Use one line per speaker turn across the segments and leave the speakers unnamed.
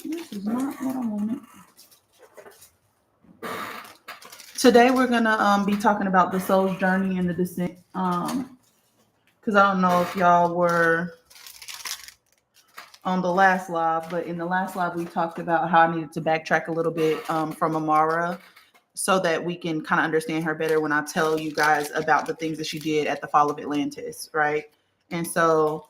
This is not what I wanted. Today we're gonna be talking about the soul's journey and the descent. Because I don't know if y'all were on the last live, but in the last live we talked about how I needed to backtrack a little bit from Amara so that we can kind of understand her better when I tell you guys about the things that she did at the fall of Atlantis, right? And so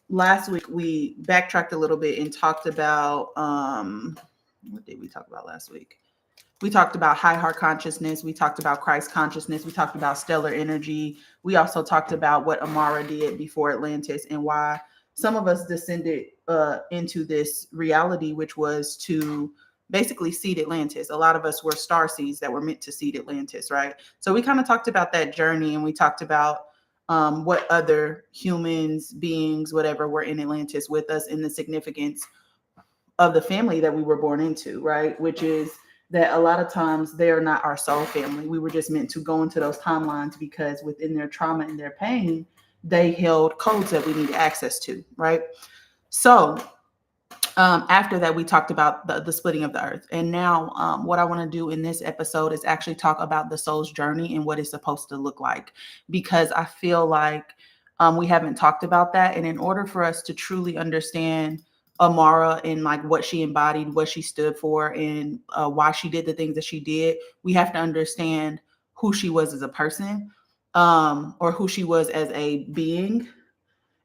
last week we backtracked a little bit and talked about what did we talk about last week? We talked about high heart consciousness. We talked about Christ consciousness. We talked about stellar energy. We also talked about what Amara did before Atlantis and why some of us descended into this reality, which was to basically seed Atlantis. A lot of us were star seeds that were meant to seed Atlantis, right? So we kind of talked about that journey, and we talked about what other humans, beings, whatever, were in Atlantis with us, and the significance of the family that we were born into, right? Which is that a lot of times they're not our soul family. We were just meant to go into those timelines because within their trauma and their pain, they held codes that we need access to, right? So after that, we talked about the splitting of the earth. And now what I want to do in this episode is actually talk about the soul's journey and what it's supposed to look like, because I feel like we haven't talked about that. And in order for us to truly understand Amara and like what she embodied, what she stood for, and why she did the things that she did, we have to understand who she was as a person, or who she was as a being,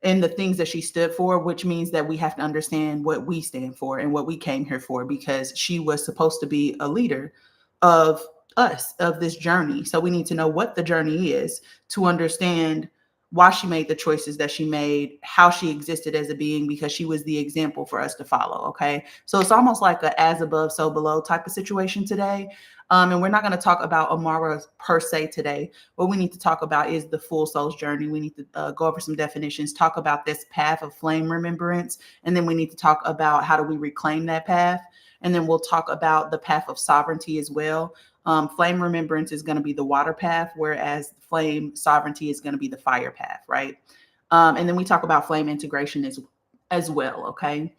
and the things that she stood for, which means that we have to understand what we stand for and what we came here for, because she was supposed to be a leader of us, of this journey. So we need to know what the journey is to understand why she made the choices that she made, how she existed as a being, because she was the example for us to follow. Okay. So it's almost like a as above, so below type of situation today. And we're not going to talk about Amara per se today. What we need to talk about is the full soul's journey. We need to go over some definitions, talk about this path of flame remembrance, and then we need to talk about how do we reclaim that path. And then we'll talk about the path of sovereignty as well. Flame remembrance is going to be the water path, whereas flame sovereignty is going to be the fire path, right? And then we talk about flame integration as well, okay?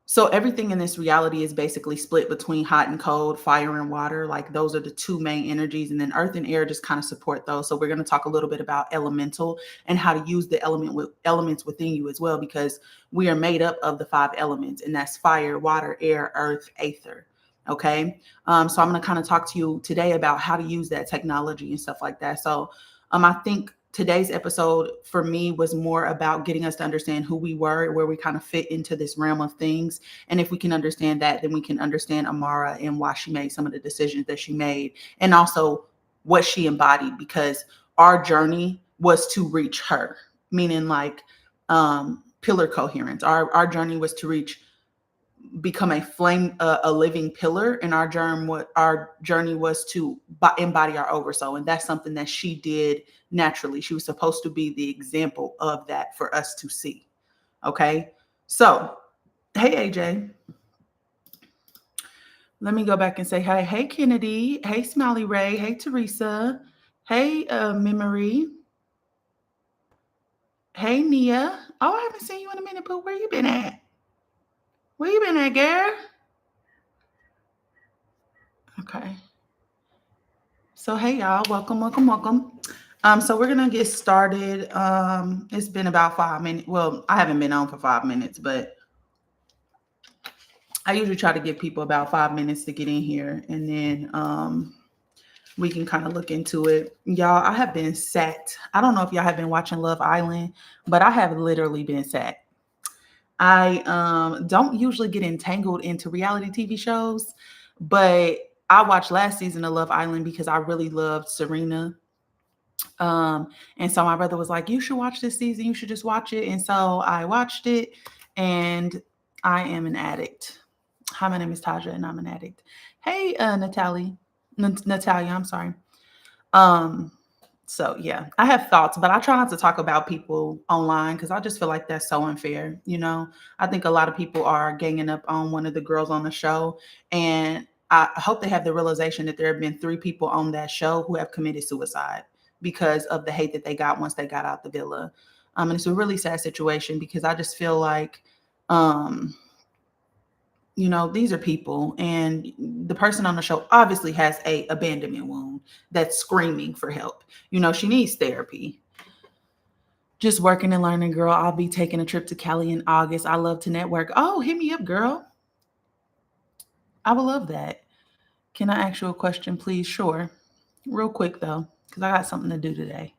So everything in this reality is basically split between hot and cold, fire and water. Like those are the two main energies. And then earth and air just kind of support those. So we're going to talk a little bit about elemental and how to use the elements within you as well, because we are made up of the 5 elements, and that's fire, water, air, earth, aether. Okay. So I'm going to kind of talk to you today about how to use that technology and stuff like that. So I think today's episode for me was more about getting us to understand who we were, where we kind of fit into this realm of things. And if we can understand that, then we can understand Amara and why she made some of the decisions that she made, and also what she embodied, because our journey was to reach her, meaning like pillar coherence. Our journey was to become a flame, a living pillar, and our journey was to embody our oversoul, and that's something that she did naturally. She was supposed to be the example of that for us to see. Okay, so hey AJ, let me go back and say hi. Hey Kennedy, hey Smiley Ray, hey Teresa, hey Memory, hey Nia. Oh, I haven't seen you in a minute, but where you been at? Where you been at, girl? Okay. So hey y'all, welcome, welcome, welcome. So we're gonna get started. It's been about 5 minutes. Well, I haven't been on for 5 minutes, but I usually try to give people about 5 minutes to get in here, and then we can kind of look into it. Y'all, I have been sat. I don't know if y'all have been watching Love Island, but I have literally been sat. I don't usually get entangled into reality TV shows, but I watched last season of Love Island because I really loved Serena. And so my brother was like, you should watch this season. You should just watch it. And so I watched it, and I am an addict. Hi, my name is Taja, and I'm an addict. Hey, Natalia, I'm sorry. Um, so yeah, I have thoughts, but I try not to talk about people online because I just feel like that's so unfair. I think a lot of people are ganging up on one of the girls on the show, and I hope they have the realization that there have been 3 people on that show who have committed suicide because of the hate that they got once they got out the villa. And it's a really sad situation because I just feel like Um, these are people, and the person on the show obviously has a abandonment wound that's screaming for help. She needs therapy. Just working and learning, girl. I'll be taking a trip to Cali in August. I love to network. Oh, hit me up, girl. I would love that. Can I ask you a question, please? Sure. Real quick, though, because I got something to do today.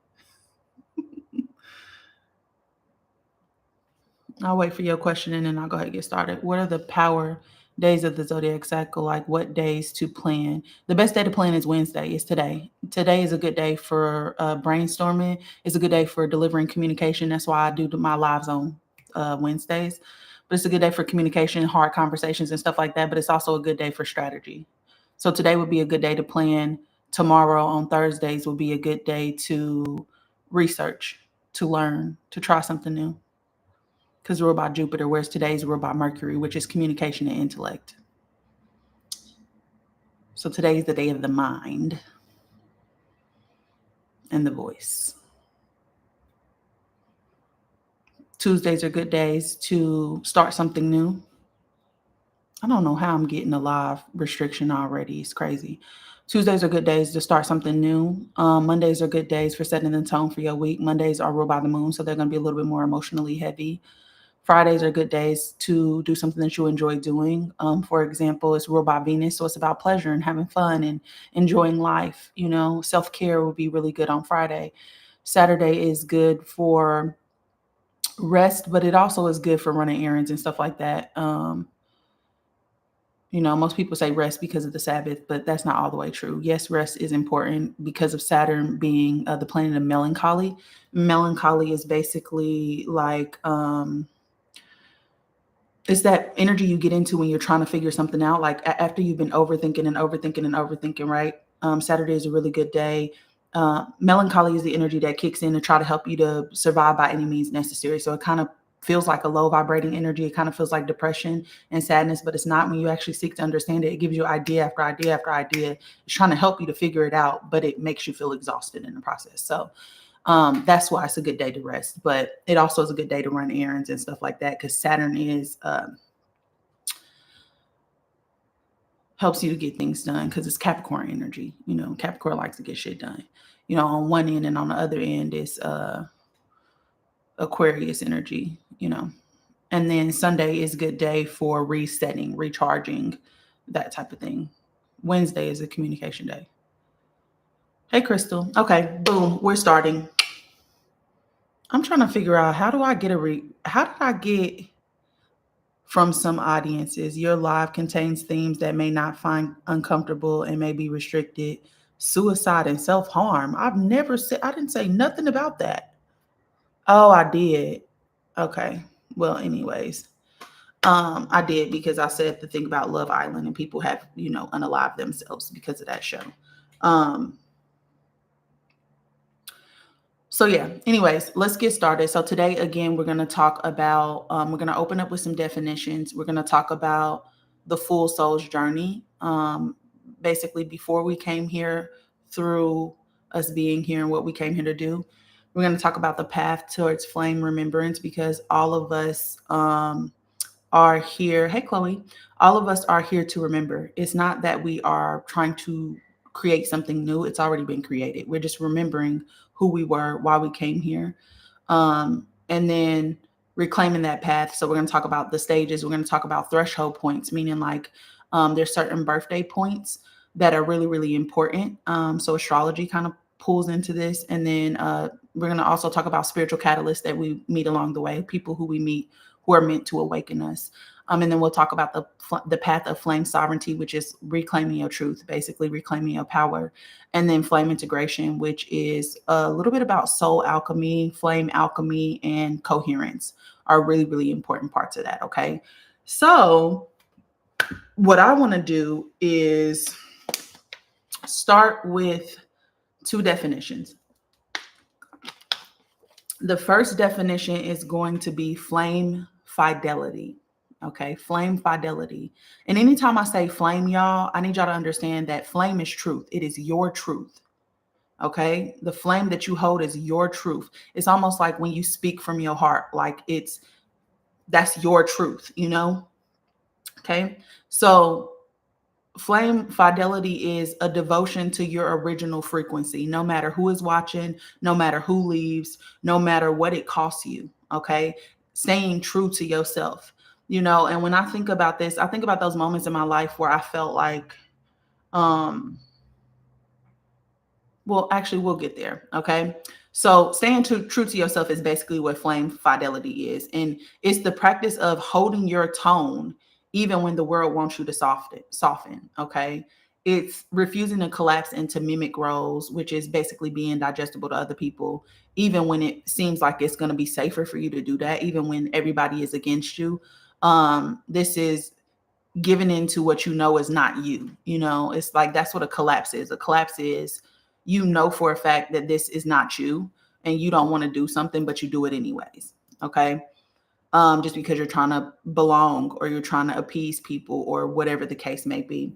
I'll wait for your question and then I'll go ahead and get started. What are the power days of the zodiac cycle? Like what days to plan? The best day to plan is Wednesday. It's today. Today is a good day for brainstorming. It's a good day for delivering communication. That's why I do my lives on Wednesdays. But it's a good day for communication, hard conversations and stuff like that. But it's also a good day for strategy. So today would be a good day to plan. Tomorrow on Thursdays would be a good day to research, to learn, to try something new, because we're about Jupiter, whereas today's we're about Mercury, which is communication and intellect. So today is the day of the mind and the voice. Tuesdays are good days to start something new. I don't know how I'm getting a live restriction already. It's crazy. Tuesdays are good days to start something new. Mondays are good days for setting the tone for your week. Mondays are ruled by the moon, so they're going to be a little bit more emotionally heavy. Fridays are good days to do something that you enjoy doing. For example, it's ruled by Venus, so it's about pleasure and having fun and enjoying life. Self-care will be really good on Friday. Saturday is good for rest, but it also is good for running errands and stuff like that. Most people say rest because of the Sabbath, but that's not all the way true. Yes, rest is important because of Saturn being the planet of melancholy. Melancholy is basically like it's that energy you get into when you're trying to figure something out. Like after you've been overthinking and overthinking and overthinking, right? Saturday is a really good day. Melancholy is the energy that kicks in to try to help you to survive by any means necessary. So it kind of feels like a low vibrating energy. It kind of feels like depression and sadness, but it's not. When you actually seek to understand it, it gives you idea after idea after idea. It's trying to help you to figure it out, but it makes you feel exhausted in the process. So that's why it's a good day to rest, but it also is a good day to run errands and stuff like that, because Saturn is helps you to get things done because it's Capricorn energy. Capricorn likes to get shit done. On one end, and on the other end is Aquarius energy. And then Sunday is a good day for resetting, recharging, that type of thing. Wednesday is a communication day. Hey, Crystal. Okay, boom, we're starting. I'm trying to figure out how did I get from some audiences, your live contains themes that may not find uncomfortable and may be restricted. Suicide and self-harm. I didn't say nothing about that. Oh, I did. Okay. Well, anyways. I did because I said the thing about Love Island and people have, unalived themselves because of that show. So yeah, anyways, let's get started. So today, again, we're going to talk about, we're going to open up with some definitions. We're going to talk about the full soul's journey. Basically, before we came here, through us being here and what we came here to do. We're going to talk about the path towards flame remembrance, because all of us are here. Hey, Chloe, all of us are here to remember. It's not that we are trying to create something new. It's already been created. We're just remembering who we were, why we came here, and then reclaiming that path. So we're going to talk about the stages. We're going to talk about threshold points, meaning like there's certain birthday points that are really, really important. So astrology kind of pulls into this. And then we're going to also talk about spiritual catalysts that we meet along the way, people who we meet who are meant to awaken us. And then we'll talk about the path of flame sovereignty, which is reclaiming your truth, basically reclaiming your power. And then flame integration, which is a little bit about soul alchemy, flame alchemy, and coherence are really, really important parts of that. Okay. So what I want to do is start with two definitions. The first definition is going to be flame fidelity. Okay, flame fidelity. And anytime I say flame, y'all, I need y'all to understand that flame is truth. It is your truth. Okay, the flame that you hold is your truth. It's almost like when you speak from your heart, like it's That's your truth, Okay. So flame fidelity is a devotion to your original frequency, no matter who is watching, no matter who leaves, no matter what it costs you. Okay. Staying true to yourself, and when I think about this, I think about those moments in my life where I felt like, um, well, actually, we'll get there. Okay. So, staying true to yourself is basically what flame fidelity is. And it's the practice of holding your tone even when the world wants you to soften. Okay. It's refusing to collapse into mimic roles, which is basically being digestible to other people, even when it seems like it's going to be safer for you to do that, even when everybody is against you. This is giving into what you know is not you. It's like that's what a collapse is. A collapse is, for a fact that this is not you and you don't want to do something, but you do it anyways. Okay. Just because you're trying to belong or you're trying to appease people or whatever the case may be.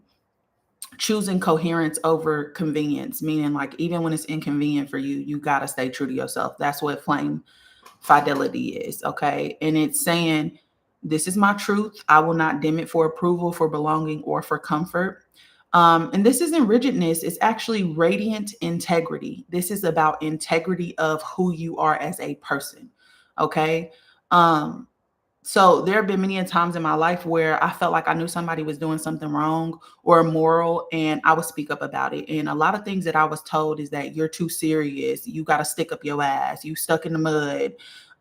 Choosing coherence over convenience, meaning like even when it's inconvenient for you, you got to stay true to yourself. That's what flame fidelity is. Okay. And it's saying, this is my truth. I will not dim it for approval, for belonging, or for comfort. And this isn't rigidness, it's actually radiant integrity. This is about integrity of who you are as a person. Okay. Um, so there have been many times in my life where I felt like I knew somebody was doing something wrong or immoral, and I would speak up about it. And a lot of things that I was told is that you're too serious. You got to stick up your ass. You stuck in the mud.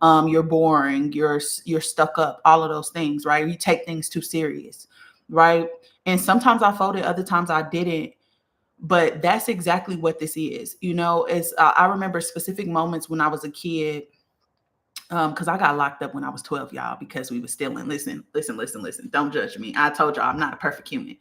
You're boring. You're stuck up. All of those things, right? You take things too serious, right? And sometimes I folded, other times I didn't. But that's exactly what this is. It's I remember specific moments when I was a kid, because I got locked up when I was 12, y'all, because we were stealing. Listen. Don't judge me. I told y'all I'm not a perfect human.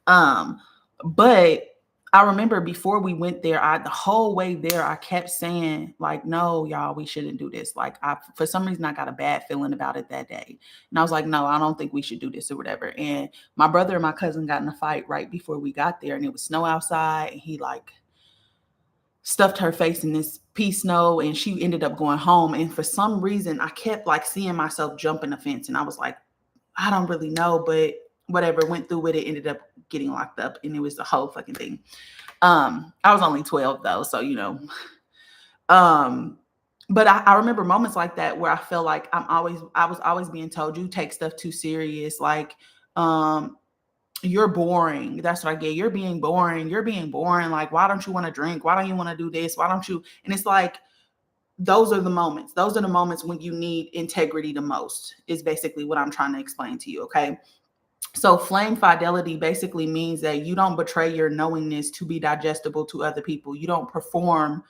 Um, but I remember before we went there, the whole way there, I kept saying, like, no, y'all, we shouldn't do this. Like, for some reason, I got a bad feeling about it that day. And I was like, no, I don't think we should do this or whatever. And my brother and my cousin got in a fight right before we got there, and it was snow outside. And he like stuffed her face in this pea snow, and she ended up going home. And for some reason, I kept like seeing myself jumping the fence, and I was like, I don't really know, but whatever. Went through with it, ended up getting locked up, and it was the whole fucking thing. I was only 12 though, so Um, but I remember moments like that where I felt like I was always being told, you take stuff too serious, like um you're boring. That's what I get. You're being boring. You're being boring. Like, why don't you want to drink? Why don't you want to do this? Why don't you? And it's like, those are the moments. Those are the moments when you need integrity the most, is basically what I'm trying to explain to you. Okay. So flame fidelity basically means that you don't betray your knowingness to be digestible to other people. You don't perform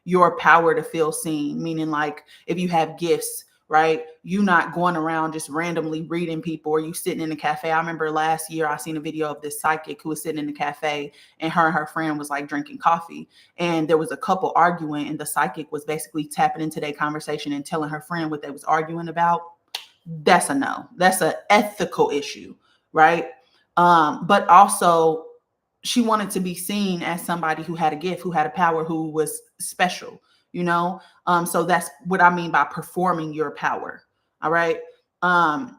your power to feel seen, meaning like if you have gifts, right? You not going around just randomly reading people, or you sitting in a cafe. I remember last year I seen a video of this psychic who was sitting in the cafe, and her friend was like drinking coffee, and there was a couple arguing, and the psychic was basically tapping into their conversation and telling her friend what they was arguing about. That's a no. That's an ethical issue, right? But also she wanted to be seen as somebody who had a gift, who had a power, who was special, so that's what I mean by performing your power. All right.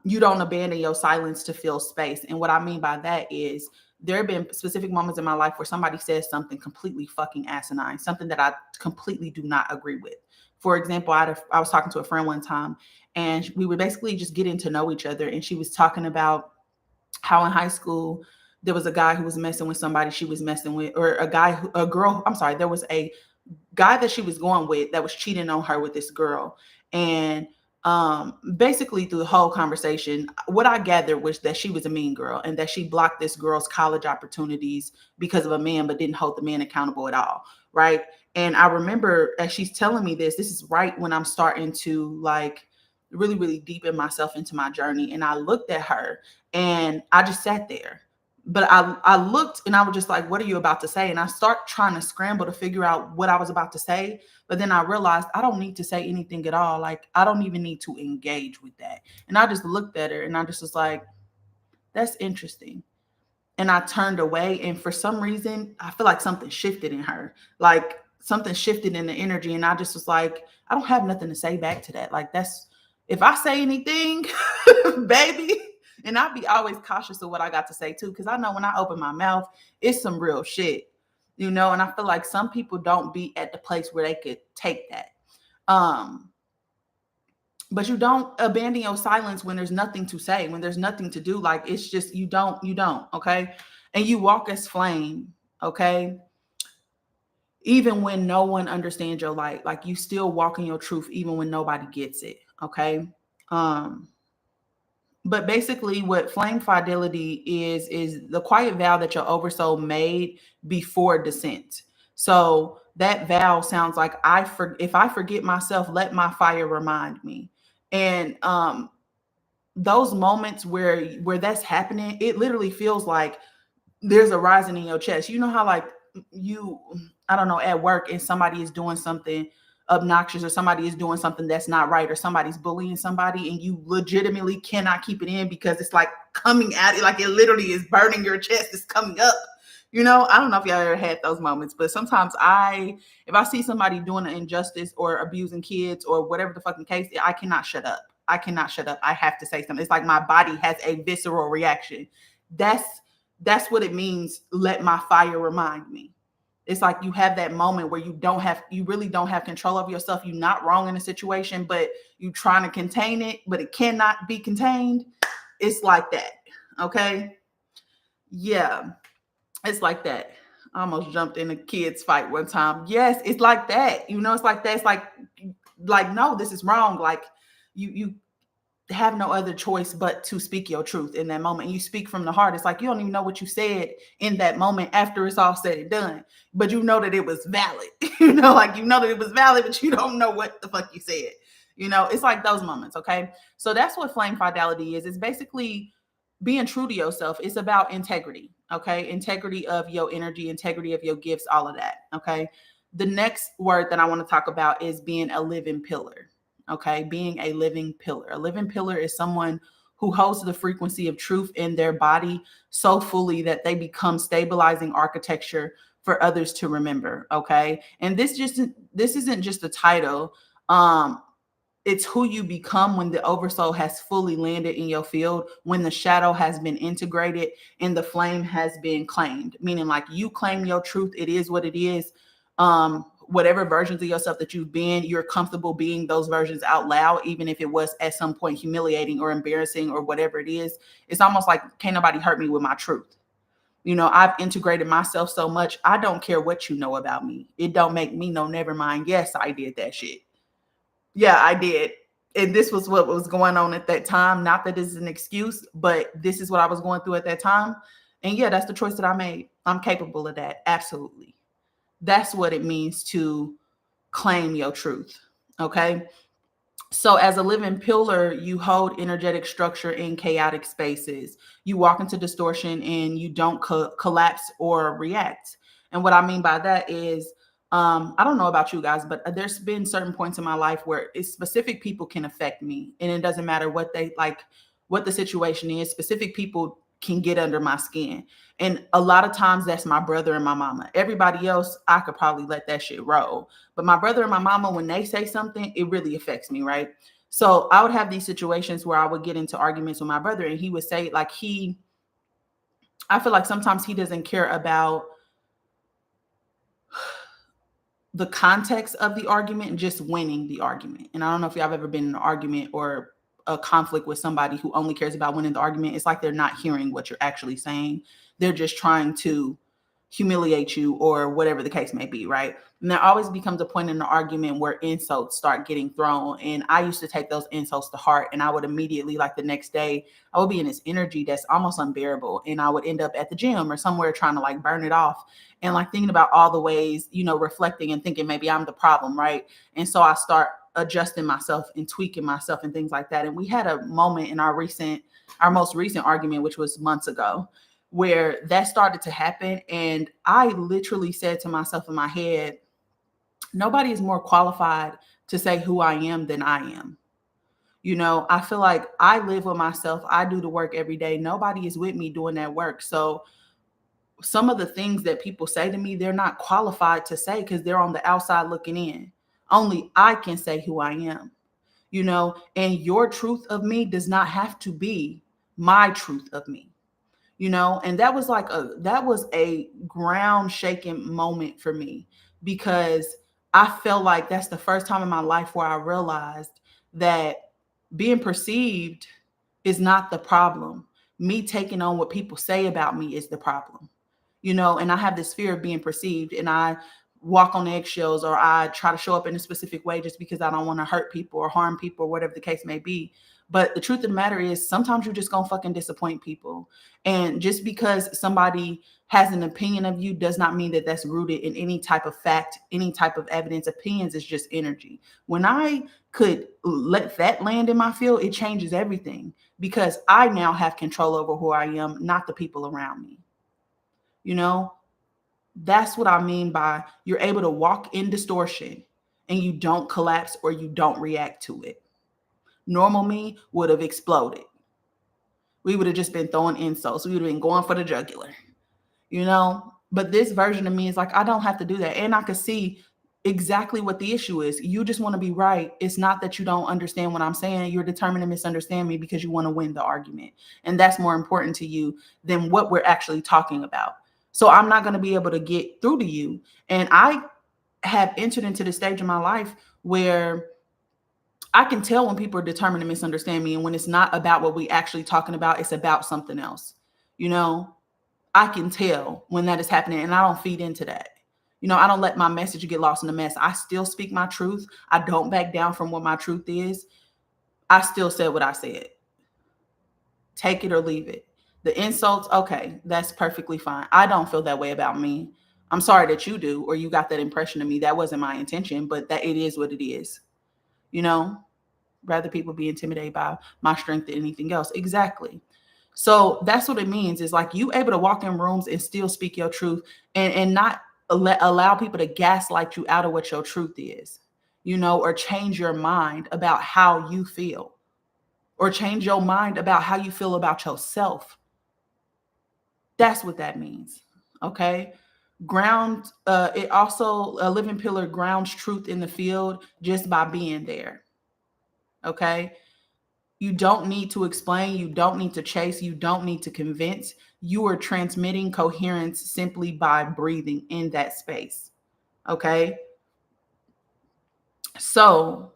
You don't abandon your silence to fill space. And what I mean by that is, there have been specific moments in my life where somebody says something completely fucking asinine, something that I completely do not agree with. For example, I was talking to a friend one time, and we were basically just getting to know each other. And she was talking about how in high school there was a guy who was messing with somebody she was messing with, or there was a guy that she was going with that was cheating on her with this girl. And basically through the whole conversation, what I gathered was that she was a mean girl, and that she blocked this girl's college opportunities because of a man, but didn't hold the man accountable at all. Right. And I remember as she's telling me this is right when I'm starting to like really, really deepen myself into my journey. And I looked at her and I just sat there. But I looked and I was just like, what are you about to say? And I start trying to scramble to figure out what I was about to say. But then I realized I don't need to say anything at all. Like, I don't even need to engage with that. And I just looked at her and I just was like, that's interesting. And I turned away. And for some reason, I feel like something shifted in her. Like something shifted in the energy. And I just was like, I don't have nothing to say back to that. Like, if I say anything, baby, and I be always cautious of what I got to say too, because I know when I open my mouth, it's some real shit, and I feel like some people don't be at the place where they could take that. Um, but you don't abandon your silence when there's nothing to say, when there's nothing to do. Like, it's just, you don't, okay? And you walk as flame, okay? Even when no one understands your light, like you still walk in your truth, even when nobody gets it, okay? Um, but basically, what flame fidelity is the quiet vow that your oversoul made before descent. So that vow sounds like, if I forget myself, let my fire remind me. And those moments where that's happening, it literally feels like there's a rising in your chest. You know how, like, you, I don't know, at work, and somebody is doing something obnoxious, or somebody is doing something that's not right, or somebody's bullying somebody, and you legitimately cannot keep it in because it's like coming at it, like it literally is burning your chest, it's coming up. I don't know if y'all ever had those moments, but sometimes if I see somebody doing an injustice or abusing kids or whatever the fucking case, I cannot shut up. I cannot shut up. I have to say something. It's like my body has a visceral reaction. That's what it means. Let my fire remind me. It's like you have that moment where you really don't have control of yourself. You're not wrong in a situation, but you trying to contain it, but it cannot be contained. It's like that. Okay. Yeah. It's like that. I almost jumped in a kid's fight one time. Yes, it's like that. It's like that. It's like, no, this is wrong. Like, you have no other choice but to speak your truth in that moment. You speak from the heart. It's like you don't even know what you said in that moment after it's all said and done, but you know that it was valid. Like, that it was valid, but you don't know what the fuck you said. It's like those moments. Okay. So that's what flame fidelity is. It's basically being true to yourself. It's about integrity. Okay. Integrity of your energy, integrity of your gifts, all of that. Okay. The next word that I want to talk about is being a living pillar. Okay. Being a living pillar. A living pillar is someone who holds the frequency of truth in their body so fully that they become stabilizing architecture for others to remember. Okay. And this isn't just a title. It's who you become when the oversoul has fully landed in your field, when the shadow has been integrated and the flame has been claimed, meaning like you claim your truth. It is what it is. Whatever versions of yourself that you've been, you're comfortable being those versions out loud, even if it was at some point humiliating or embarrassing or whatever it is. It's almost like, can't nobody hurt me with my truth. I've integrated myself so much. I don't care what you know about me. It don't make me no never mind. Yes, I did that shit. Yeah, I did. And this was what was going on at that time. Not that this is an excuse, but this is what I was going through at that time. And yeah, that's the choice that I made. I'm capable of that. Absolutely. That's what it means to claim your truth. Okay. So, as a living pillar, you hold energetic structure in chaotic spaces. You walk into distortion and you don't collapse or react. And what I mean by that is, I don't know about you guys, but there's been certain points in my life where specific people can affect me, and it doesn't matter what they like, what the situation is. Specific people can get under my skin, and a lot of times that's my brother and my mama. Everybody else, I could probably let that shit roll. But my brother and my mama, when they say something, it really affects me, right? So I would have these situations where I would get into arguments with my brother, and he would say, like, I feel like sometimes he doesn't care about the context of the argument and just winning the argument. And I don't know if y'all have ever been in an argument or a conflict with somebody who only cares about winning the argument. It's like they're not hearing what you're actually saying. They're just trying to humiliate you or whatever the case may be, right? And there always becomes a point in the argument where insults start getting thrown. And I used to take those insults to heart, and I would immediately, like the next day, I would be in this energy that's almost unbearable. And I would end up at the gym or somewhere trying to like burn it off and like thinking about all the ways, reflecting and thinking maybe I'm the problem, right? And so I start adjusting myself and tweaking myself and things like that. And we had a moment in our most recent argument, which was months ago, where that started to happen. And I literally said to myself in my head, nobody is more qualified to say who I am than I am. I feel like I live with myself. I do the work every day. Nobody is with me doing that work. So some of the things that people say to me, they're not qualified to say because they're on the outside looking in. Only I can say who I am. and your truth of me does not have to be my truth of me. And that was a ground shaking moment for me, because I felt like that's the first time in my life where I realized that being perceived is not the problem. Me taking on what people say about me is the problem. And I have this fear of being perceived, and I walk on eggshells, or I try to show up in a specific way just because I don't want to hurt people or harm people or whatever the case may be. But the truth of the matter is, sometimes you're just gonna fucking disappoint people. And just because somebody has an opinion of you does not mean that that's rooted in any type of fact, any type of evidence. Opinions is just energy. When I could let that land in my field, it changes everything, because I now have control over who I am, not the people around me. You know, that's what I mean by you're able to walk in distortion and you don't collapse or you don't react to it. Normal me would have exploded. We would have just been throwing insults. We would have been going for the jugular. But this version of me is like, I don't have to do that. And I could see exactly what the issue is. You just want to be right. It's not that you don't understand what I'm saying. You're determined to misunderstand me because you want to win the argument. And that's more important to you than what we're actually talking about. So I'm not going to be able to get through to you. And I have entered into the stage of my life where I can tell when people are determined to misunderstand me, and when it's not about what we actually talking about, it's about something else. I can tell when that is happening, and I don't feed into that. I don't let my message get lost in the mess. I still speak my truth. I don't back down from what my truth is. I still said what I said. Take it or leave it. The insults, okay, that's perfectly fine. I don't feel that way about me. I'm sorry that you do, or you got that impression of me. That wasn't my intention, but that it is what it is. Rather people be intimidated by my strength than anything else. Exactly. So that's what it means, is like you able to walk in rooms and still speak your truth, and not allow people to gaslight you out of what your truth is, or change your mind about how you feel, or change your mind about how you feel about yourself. That's what that means. Okay. It also, a living pillar grounds truth in the field just by being there. Okay. You don't need to explain. You don't need to chase. You don't need to convince. You are transmitting coherence simply by breathing in that space. Okay. So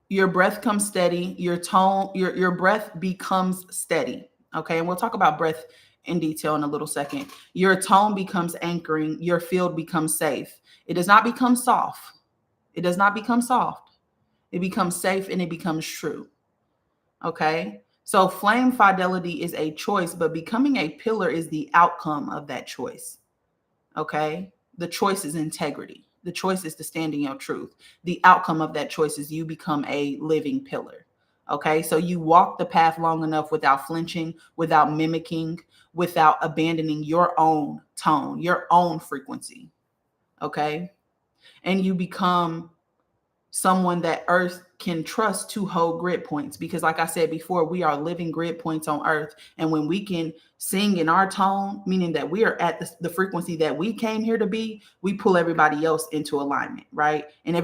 your breath comes steady. Your tone, your breath becomes steady. Okay. And we'll talk about breath in detail in a little second. Your tone becomes anchoring. Your field becomes safe. It does not become soft. It does not become soft. It becomes safe, and it becomes true. Okay. So flame fidelity is a choice, but becoming a pillar is the outcome of that choice. Okay. The choice is integrity. The choice is to stand in your truth. The outcome of that choice is you become a living pillar. Okay. So you walk the path long enough without flinching, without mimicking, without abandoning your own tone, your own frequency. Okay. And you become someone that Earth can trust to hold grid points, because like I said before, we are living grid points on Earth. And when we can sing in our tone, meaning that we are at the frequency that we came here to be, we pull everybody else into alignment, right? And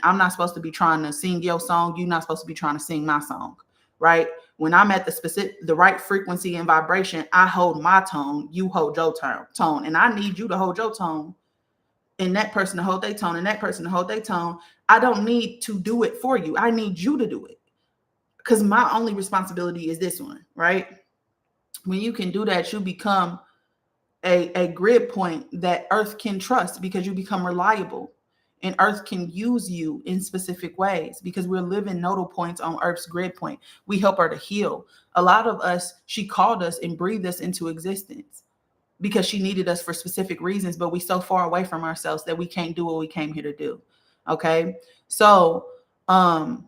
I'm not supposed to be trying to sing your song. You're not supposed to be trying to sing my song, right? When I'm at the right frequency and vibration, I hold my tone, you hold your tone, and I need you to hold your tone, and that person to hold their tone, and that person to hold their tone. I don't need to do it for you. I need you to do it, because my only responsibility is this one, right? When you can do that, you become a grid point that Earth can trust, because you become reliable, and Earth can use you in specific ways, because we're living nodal points on Earth's grid point. We help her to heal. A lot of us, she called us and breathed us into existence because she needed us for specific reasons, but we so far away from ourselves that we can't do what we came here to do. Okay. So, also,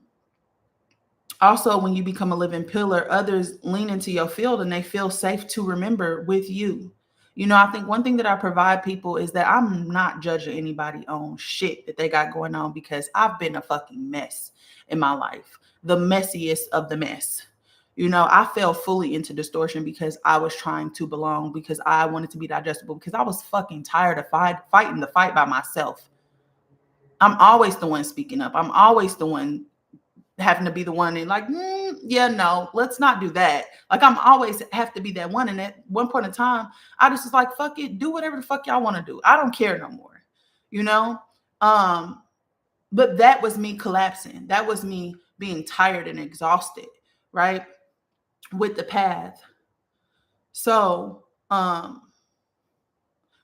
when you become a living pillar, others lean into your field and they feel safe to remember with you. I think one thing that I provide people is that I'm not judging anybody on shit that they got going on, because I've been a fucking mess in my life, the messiest of the mess. I fell fully into distortion because I was trying to belong, because I wanted to be digestible, because I was fucking tired of fighting the fight by myself. I'm always the one speaking up. I'm always the one having to be the one and like, yeah, no, let's not do that. Like I'm always have to be that one. And at one point in time, I just was like, fuck it, do whatever the fuck y'all want to do. I don't care no more, you know? Um, but that was me collapsing. That was me being tired and exhausted, right? With the path. So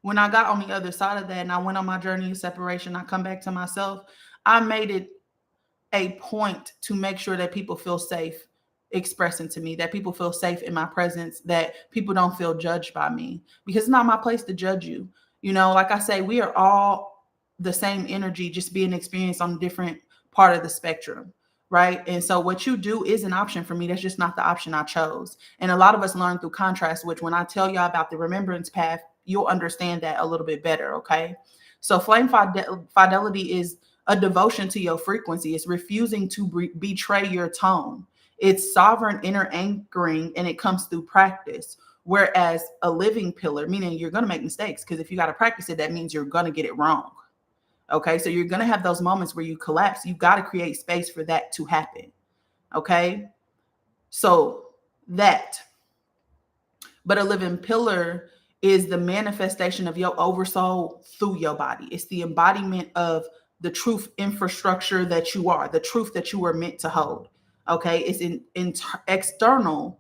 when I got on the other side of that and I went on my journey of separation, I come back to myself, I made it a point to make sure that people feel safe expressing to me, that people feel safe in my presence, that people don't feel judged by me, because it's not my place to judge you. You know, like I say, we are all the same energy, just being experienced on a different part of the spectrum. Right. And so what you do is an option for me. That's just not the option I chose. And a lot of us learn through contrast, which when I tell y'all about the remembrance path, you'll understand that a little bit better. Okay. So fidelity is a devotion to your frequency. It's refusing to betray your tone. It's sovereign inner anchoring, and it comes through practice. Whereas a living pillar, meaning you're going to make mistakes, because if you got to practice it, that means you're going to get it wrong. Okay. So you're going to have those moments where you collapse. You've got to create space for that to happen. Okay. So that, but a living pillar is the manifestation of your oversoul through your body. It's the embodiment of the truth infrastructure that you are, the truth that you were meant to hold. Okay. It's in external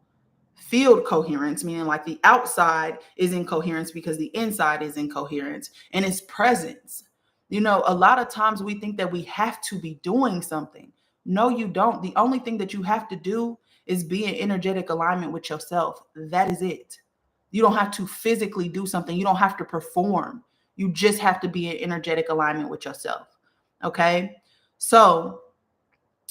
field coherence, meaning like the outside is in coherence because the inside is in coherence, and it's presence. You know, a lot of times we think that we have to be doing something. No, you don't. The only thing that you have to do is be in energetic alignment with yourself. That is it. You don't have to physically do something. You don't have to perform. You just have to be in energetic alignment with yourself. Okay. So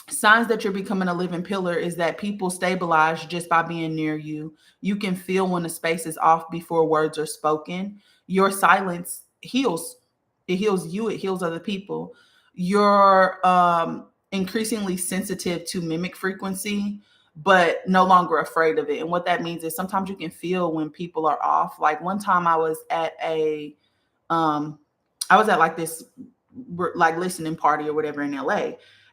signs that you're becoming a living pillar is that people stabilize just by being near you. You can feel when the space is off before words are spoken. Your silence heals. It heals you. It heals other people. You're increasingly sensitive to mimic frequency, but no longer afraid of it. And what that means is sometimes you can feel when people are off. Like one time I was at like this like listening party or whatever in LA.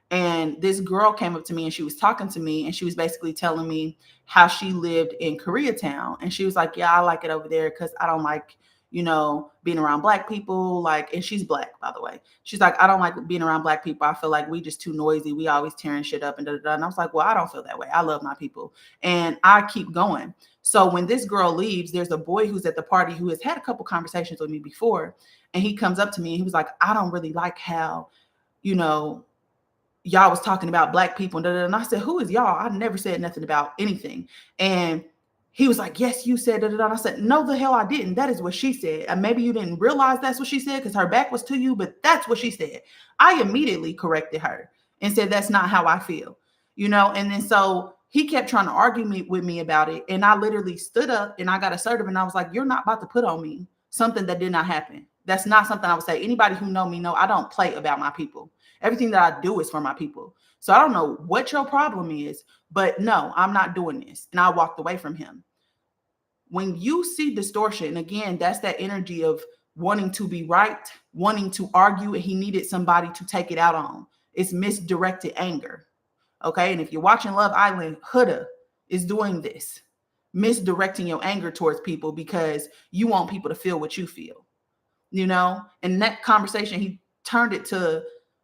And this girl came up to me and she was talking to me, and she was basically telling me how she lived in Koreatown. And she was like, yeah, I like it over there because I don't like, you know, being around Black people. Like, and she's Black, by the way. She's like, I don't like being around Black people. I feel like we just too noisy. We always tearing shit up and da da da. And I was like, well, I don't feel that way. I love my people. And I keep going. So when this girl leaves, there's a boy who's at the party who has had a couple conversations with me before. And he comes up to me and he was like, I don't really like how, you know, y'all was talking about Black people. And I said, who is y'all? I never said nothing about anything. And he was like, yes, you said. And I said, no, the hell I didn't. That is what she said. And maybe you didn't realize that's what she said because her back was to you, but that's what she said. I immediately corrected her and said, that's not how I feel, you know? And then so he kept trying to argue with me about it. And I literally stood up and I got assertive and I was like, you're not about to put on me something that did not happen. That's not something I would say. Anybody who know me know I don't play about my people. Everything that I do is for my people. So I don't know what your problem is, but no, I'm not doing this. And I walked away from him. When you see distortion, again, that's that energy of wanting to be right, wanting to argue, and he needed somebody to take it out on. It's misdirected anger. Okay. And if you're watching Love Island, Huda is doing this, misdirecting your anger towards people because you want people to feel what you feel, you know? And that conversation, he turned it to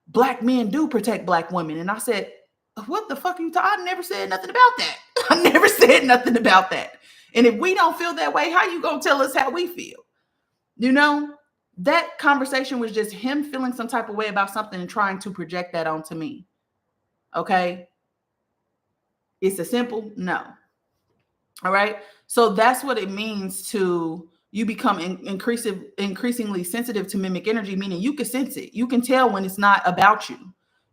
Black men do protect Black women. And I said, what the fuck are you talking? I never said nothing about that. I never said nothing about that. And if we don't feel that way, how you gonna tell us how we feel? You know, that conversation was just him feeling some type of way about something and trying to project that onto me. Okay. It's a simple no. All right. So that's what it means to you become increasingly sensitive to mimic energy, meaning you can sense it. You can tell when it's not about you.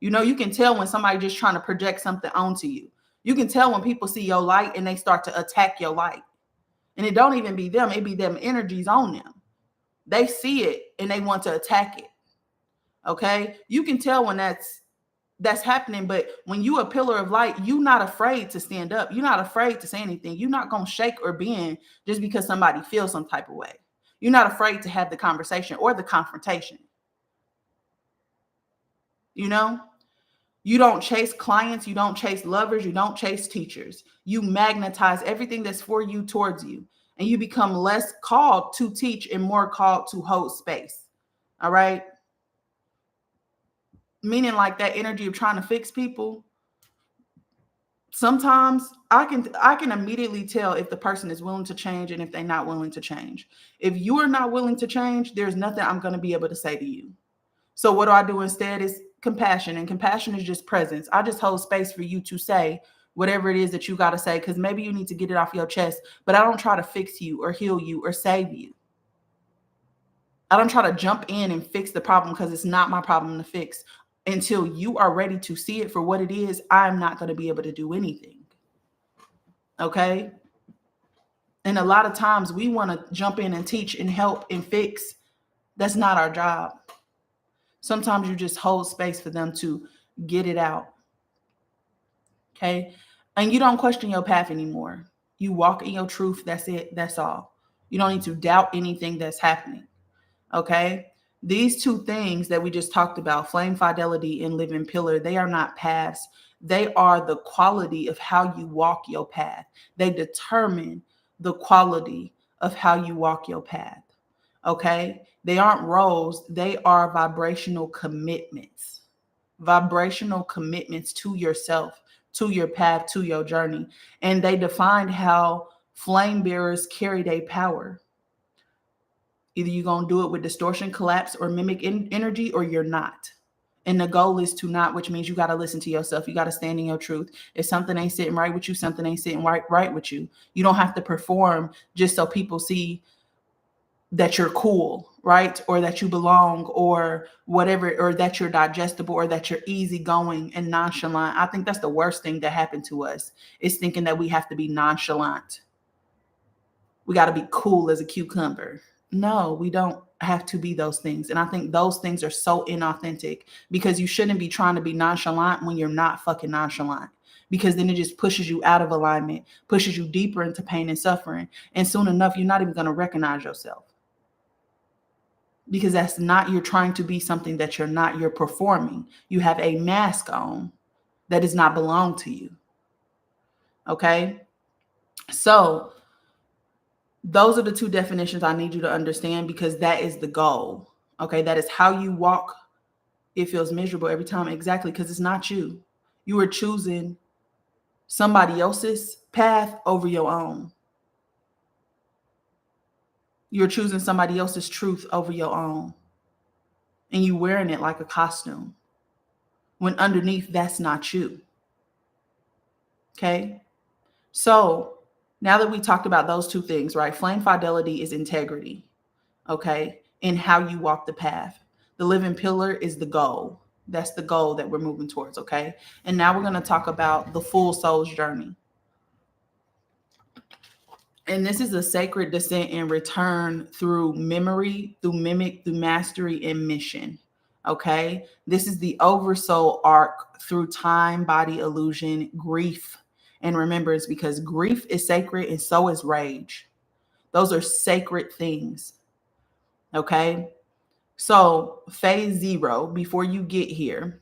You know, you can tell when somebody just trying to project something onto you. You can tell when people see your light and they start to attack your light. And it don't even be them. It be them energies on them. They see it and they want to attack it. Okay. You can tell when that's happening. But when you a pillar of light, you're not afraid to stand up. You're not afraid to say anything. You're not going to shake or bend just because somebody feels some type of way. You're not afraid to have the conversation or the confrontation. You know? You don't chase clients, you don't chase lovers, you don't chase teachers. You magnetize everything that's for you towards you, and you become less called to teach and more called to hold space. All right? Meaning like that energy of trying to fix people. Sometimes I can immediately tell if the person is willing to change and if they're not willing to change. If you are not willing to change, there's nothing I'm going to be able to say to you. So what do I do instead is compassion, and compassion is just presence. I just hold space for you to say whatever it is that you got to say, because maybe you need to get it off your chest, but I don't try to fix you or heal you or save you. I don't try to jump in and fix the problem, because it's not my problem to fix. Until you are ready to see it for what it is, I'm not going to be able to do anything. Okay? And a lot of times we want to jump in and teach and help and fix. That's not our job. Sometimes you just hold space for them to get it out. Okay? And you don't question your path anymore. You walk in your truth. That's it. That's all. You don't need to doubt anything that's happening. Okay? These two things that we just talked about, flame fidelity and living pillar, they are not paths. They are the quality of how you walk your path. They determine the quality of how you walk your path. Okay? They aren't roles, they are vibrational commitments. Vibrational commitments to yourself, to your path, to your journey. And they defined how flame bearers carry their power. Either you're going to do it with distortion, collapse, or mimic energy, or you're not. And the goal is to not, which means you got to listen to yourself. You got to stand in your truth. If something ain't sitting right with you, something ain't sitting right with you. You don't have to perform just so people see that you're cool, right? Or that you belong, or whatever, or that you're digestible, or that you're easygoing and nonchalant. I think that's the worst thing that happened to us, is thinking that we have to be nonchalant. We got to be cool as a cucumber. No, we don't have to be those things. And I think those things are so inauthentic, because you shouldn't be trying to be nonchalant when you're not fucking nonchalant, because then it just pushes you out of alignment, pushes you deeper into pain and suffering. And soon enough, you're not even going to recognize yourself, because that's not, you're trying to be something that you're not. You're performing. You have a mask on that does not belong to you. Okay? So those are the two definitions I need you to understand, because that is the goal. Okay? That is how you walk. It feels miserable every time. Exactly, because it's not you. You are choosing somebody else's path over your own. You're choosing somebody else's truth over your own. And you wearing it like a costume, when underneath, that's not you. Okay? So now that we talked about those two things, right? Flame fidelity is integrity, okay? In how you walk the path. The living pillar is the goal. That's the goal that we're moving towards, okay? And now we're going to talk about the full soul's journey. And this is a sacred descent and return through memory, through mimic, through mastery, and mission. Okay? This is the oversoul arc through time, body, illusion, grief, and remembrance, because grief is sacred and so is rage. Those are sacred things. Okay? So, phase 0, before you get here,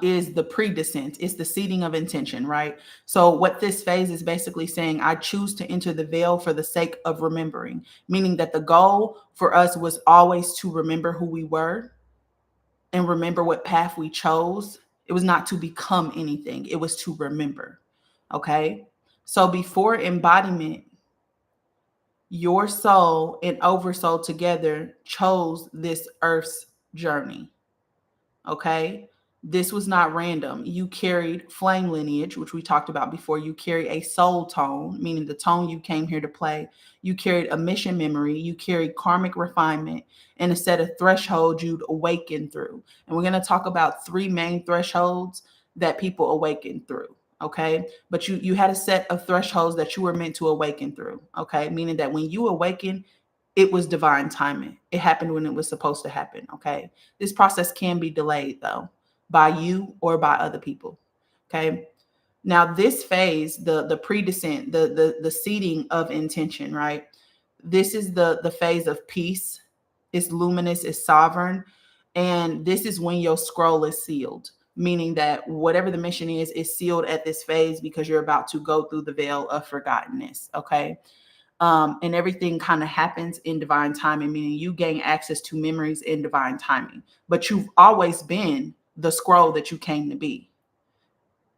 is the pre-descent. It's the seeding of intention, right? So what this phase is basically saying, I choose to enter the veil for the sake of remembering, meaning that the goal for us was always to remember who we were and remember what path we chose. It was not to become anything. It was to remember. Okay. So before embodiment, your soul and oversoul together chose this earth's journey. Okay. This was not random. You carried flame lineage, which we talked about before. You carry a soul tone, meaning the tone you came here to play. You carried a mission memory. You carried karmic refinement and a set of thresholds you'd awaken through. And we're going to talk about 3 main thresholds that people awaken through. Okay. But you had a set of thresholds that you were meant to awaken through. Okay. Meaning that when you awaken, it was divine timing. It happened when it was supposed to happen. Okay. This process can be delayed though, by you or by other people. Okay. Now this phase, the pre-descent, the seeding of intention, right? This is the phase of peace. It's luminous, it's sovereign. And this is when your scroll is sealed, meaning that whatever the mission is sealed at this phase because you're about to go through the veil of forgottenness. Okay. And everything kind of happens in divine timing, meaning you gain access to memories in divine timing, but you've always been the scroll that you came to be,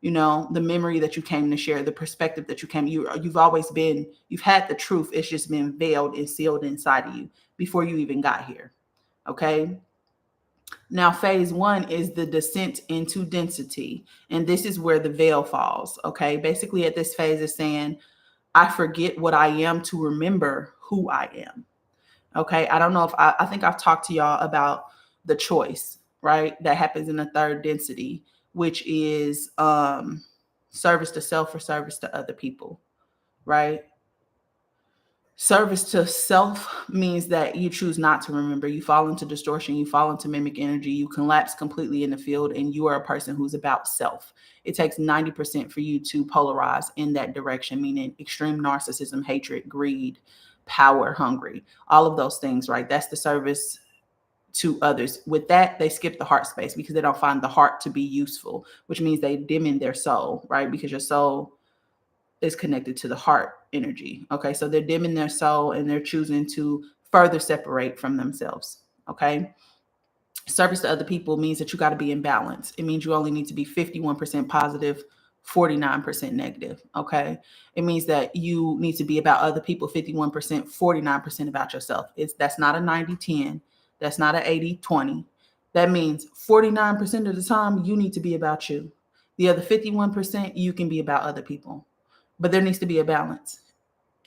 the memory that you came to share, the perspective that you've always been, you've had the truth. It's just been veiled and sealed inside of you before you even got here. Okay. Now, phase 1 is the descent into density. And this is where the veil falls. Okay. Basically at this phase is saying, I forget what I am to remember who I am. Okay. I don't know if I think I've talked to y'all about the choice, right? That happens in the third density, which is service to self or service to other people, right? Service to self means that you choose not to remember. You fall into distortion. You fall into mimic energy. You collapse completely in the field, and you are a person who's about self. It takes 90% for you to polarize in that direction, meaning extreme narcissism, hatred, greed, power, hungry, all of those things, right? That's the service to others. With that, they skip the heart space because they don't find the heart to be useful, which means they dim in their soul, right? Because your soul is connected to the heart energy. Okay. So they're dimming their soul and they're choosing to further separate from themselves. Okay. Service to other people means that you got to be in balance. It means you only need to be 51% positive, 49% negative. Okay. It means that you need to be about other people 51%, 49% about yourself. That's not a 90-10. That's not an 80-20. That means 49% of the time you need to be about you. The other 51% you can be about other people. But there needs to be a balance.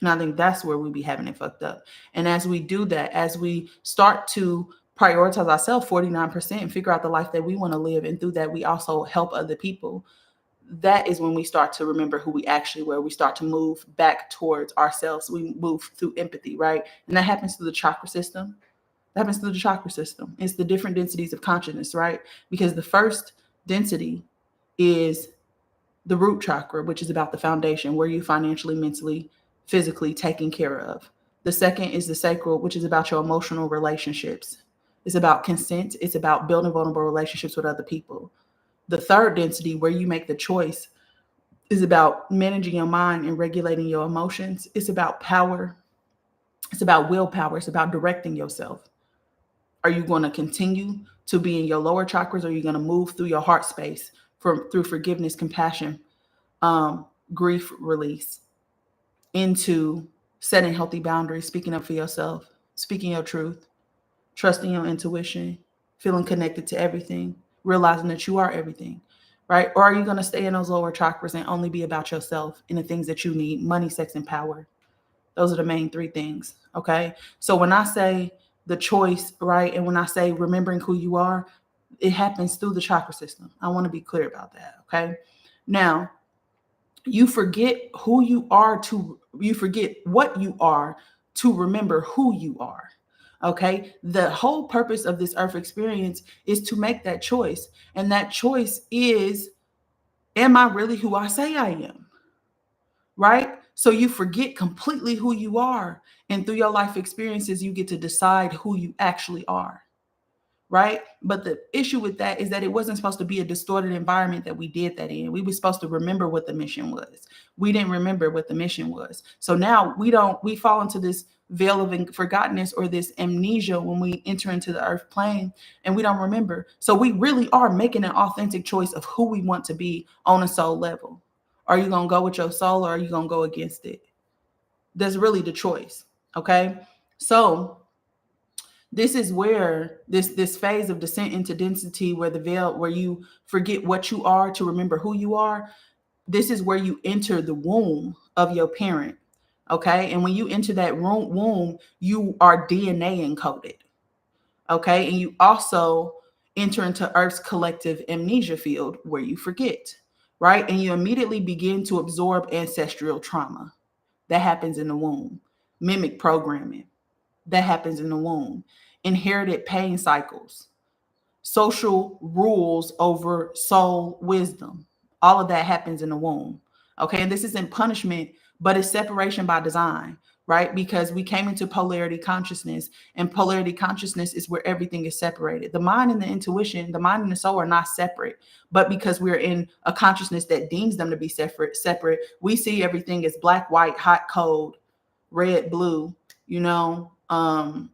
And I think that's where we be having it fucked up. And as we do that, as we start to prioritize ourselves 49% and figure out the life that we want to live, and through that we also help other people, that is when we start to remember who we actually were. We start to move back towards ourselves. We move through empathy, right? And that happens through the chakra system. It's the different densities of consciousness, right? Because the first density is the root chakra, which is about the foundation, where you financially, mentally, physically taken care of. The second is the sacral, which is about your emotional relationships. It's about consent. It's about building vulnerable relationships with other people. The third density, where you make the choice, is about managing your mind and regulating your emotions. It's about power. It's about willpower. It's about directing yourself. Are you going to continue to be in your lower chakras, or are you going to move through your heart space through forgiveness, compassion, grief release, into setting healthy boundaries, speaking up for yourself, speaking your truth, trusting your intuition, feeling connected to everything, realizing that you are everything, right? Or are you going to stay in those lower chakras and only be about yourself and the things that you need: money, sex, and power? Those are the main 3 things. Okay. So when I say the choice, right, and when I say remembering who you are, it happens through the chakra system. I want to be clear about that. Okay. Now, you forget what you are to remember who you are. Okay. The whole purpose of this earth experience is to make that choice. And that choice is, am I really who I say I am? Right? So you forget completely who you are. And through your life experiences, you get to decide who you actually are. Right? But the issue with that is that it wasn't supposed to be a distorted environment that we did that in. We were supposed to remember what the mission was. We didn't remember what the mission was. So now we fall into this veil of forgottenness, or this amnesia, when we enter into the earth plane and we don't remember. So we really are making an authentic choice of who we want to be on a soul level. Are you going to go with your soul, or are you going to go against it? That's really the choice. Okay. So this is where this phase of descent into density, where the veil, where you forget what you are to remember who you are. This is where you enter the womb of your parent. Okay. And when you enter that womb, you are DNA encoded. Okay. And you also enter into Earth's collective amnesia field, where you forget. Right. And you immediately begin to absorb ancestral trauma. That happens in the womb. Mimic programming. That happens in the womb. Inherited pain cycles. Social rules over soul wisdom. All of that happens in the womb. Okay. And this isn't punishment, but it's separation by design. right? Because we came into polarity consciousness, and polarity consciousness is where everything is separated. The mind and the intuition, the mind and the soul are not separate, but because we're in a consciousness that deems them to be separate, we see everything as black, white, hot, cold, red, blue,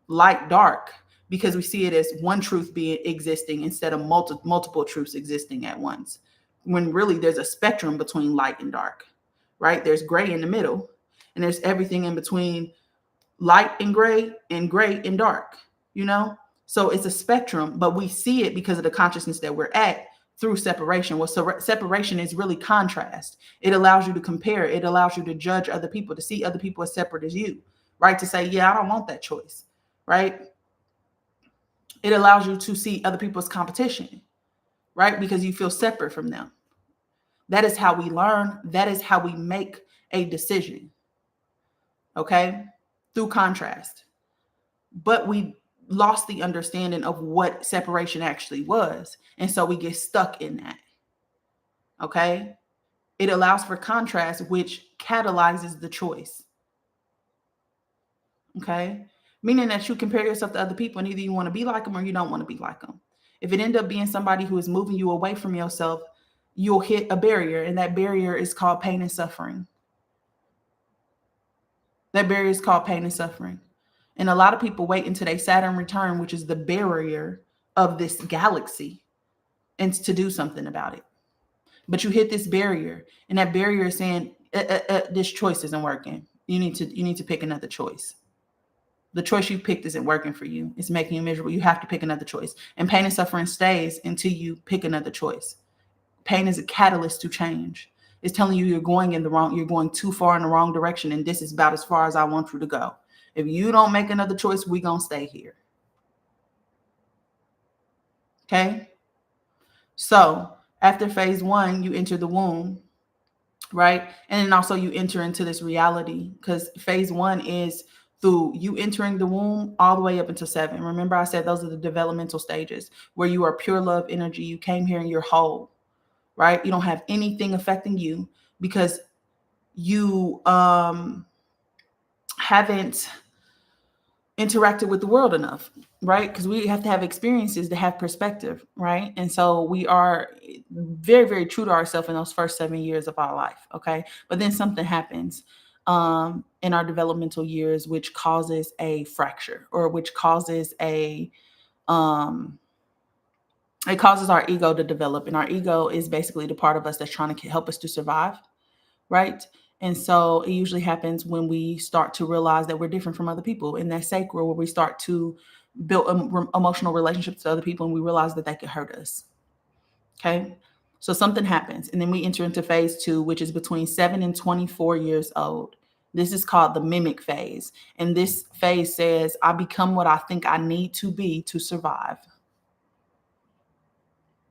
light, dark, because we see it as one truth being existing instead of multiple truths existing at once. When really there's a spectrum between light and dark, right? There's gray in the middle, and there's everything in between light and gray and dark, So it's a spectrum, but we see it because of the consciousness that we're at through separation. Well, separation is really contrast. It allows you to compare. It allows you to judge other people, to see other people as separate as you, right? To say, yeah, I don't want that choice, right? It allows you to see other people as competition, right? Because you feel separate from them. That is how we learn. That is how we make a decision, okay? Through contrast. But we lost the understanding of what separation actually was. And so we get stuck in that, okay? It allows for contrast, which catalyzes the choice, okay? Meaning that you compare yourself to other people, and either you want to be like them or you don't want to be like them. If it ends up being somebody who is moving you away from yourself, you'll hit a barrier, and that barrier is called pain and suffering. That barrier is called pain and suffering. And a lot of people wait until they Saturn return, which is the barrier of this galaxy, and to do something about it. But you hit this barrier, and that barrier is saying, this choice isn't working. You need to pick another choice. The choice you picked isn't working for you. It's making you miserable. You have to pick another choice. And pain and suffering stays until you pick another choice. Pain is a catalyst to change. It's telling you you're going too far in the wrong direction, and this is about as far as I want you to go. If you don't make another choice, we're going to stay here. Okay? So after phase 1, you enter the womb, right? And then also you enter into this reality, because phase 1 is through you entering the womb all the way up until 7. Remember, I said those are the developmental stages where you are pure love energy. You came here and you're whole, right? You don't have anything affecting you because you haven't interacted with the world enough, right? Because we have to have experiences to have perspective, right? And so we are very, very true to ourselves in those first 7 years of our life, okay? But then something happens in our developmental years, which causes a fracture, or which causes it causes our ego to develop. And our ego is basically the part of us that's trying to help us to survive, right? And so it usually happens when we start to realize that we're different from other people in that sacral, where we start to build emotional relationships to other people, and we realize that could hurt us. Okay. So something happens, and then we enter into phase 2, which is between 7 and 24 years old. This is called the mimic phase. And this phase says, I become what I think I need to be to survive.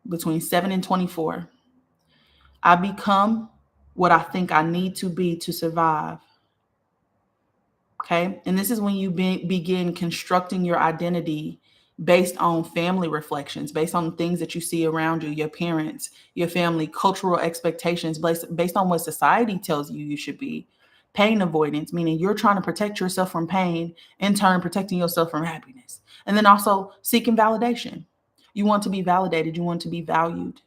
Between 7 and 24. I become what I think I need to be to survive. Okay. And this is when you begin constructing your identity based on family reflections, based on things that you see around you, your parents, your family, cultural expectations, based on what society tells you should be. Pain avoidance, meaning you're trying to protect yourself from pain, in turn protecting yourself from happiness. And then also seeking validation. You want to be validated. You want to be valued.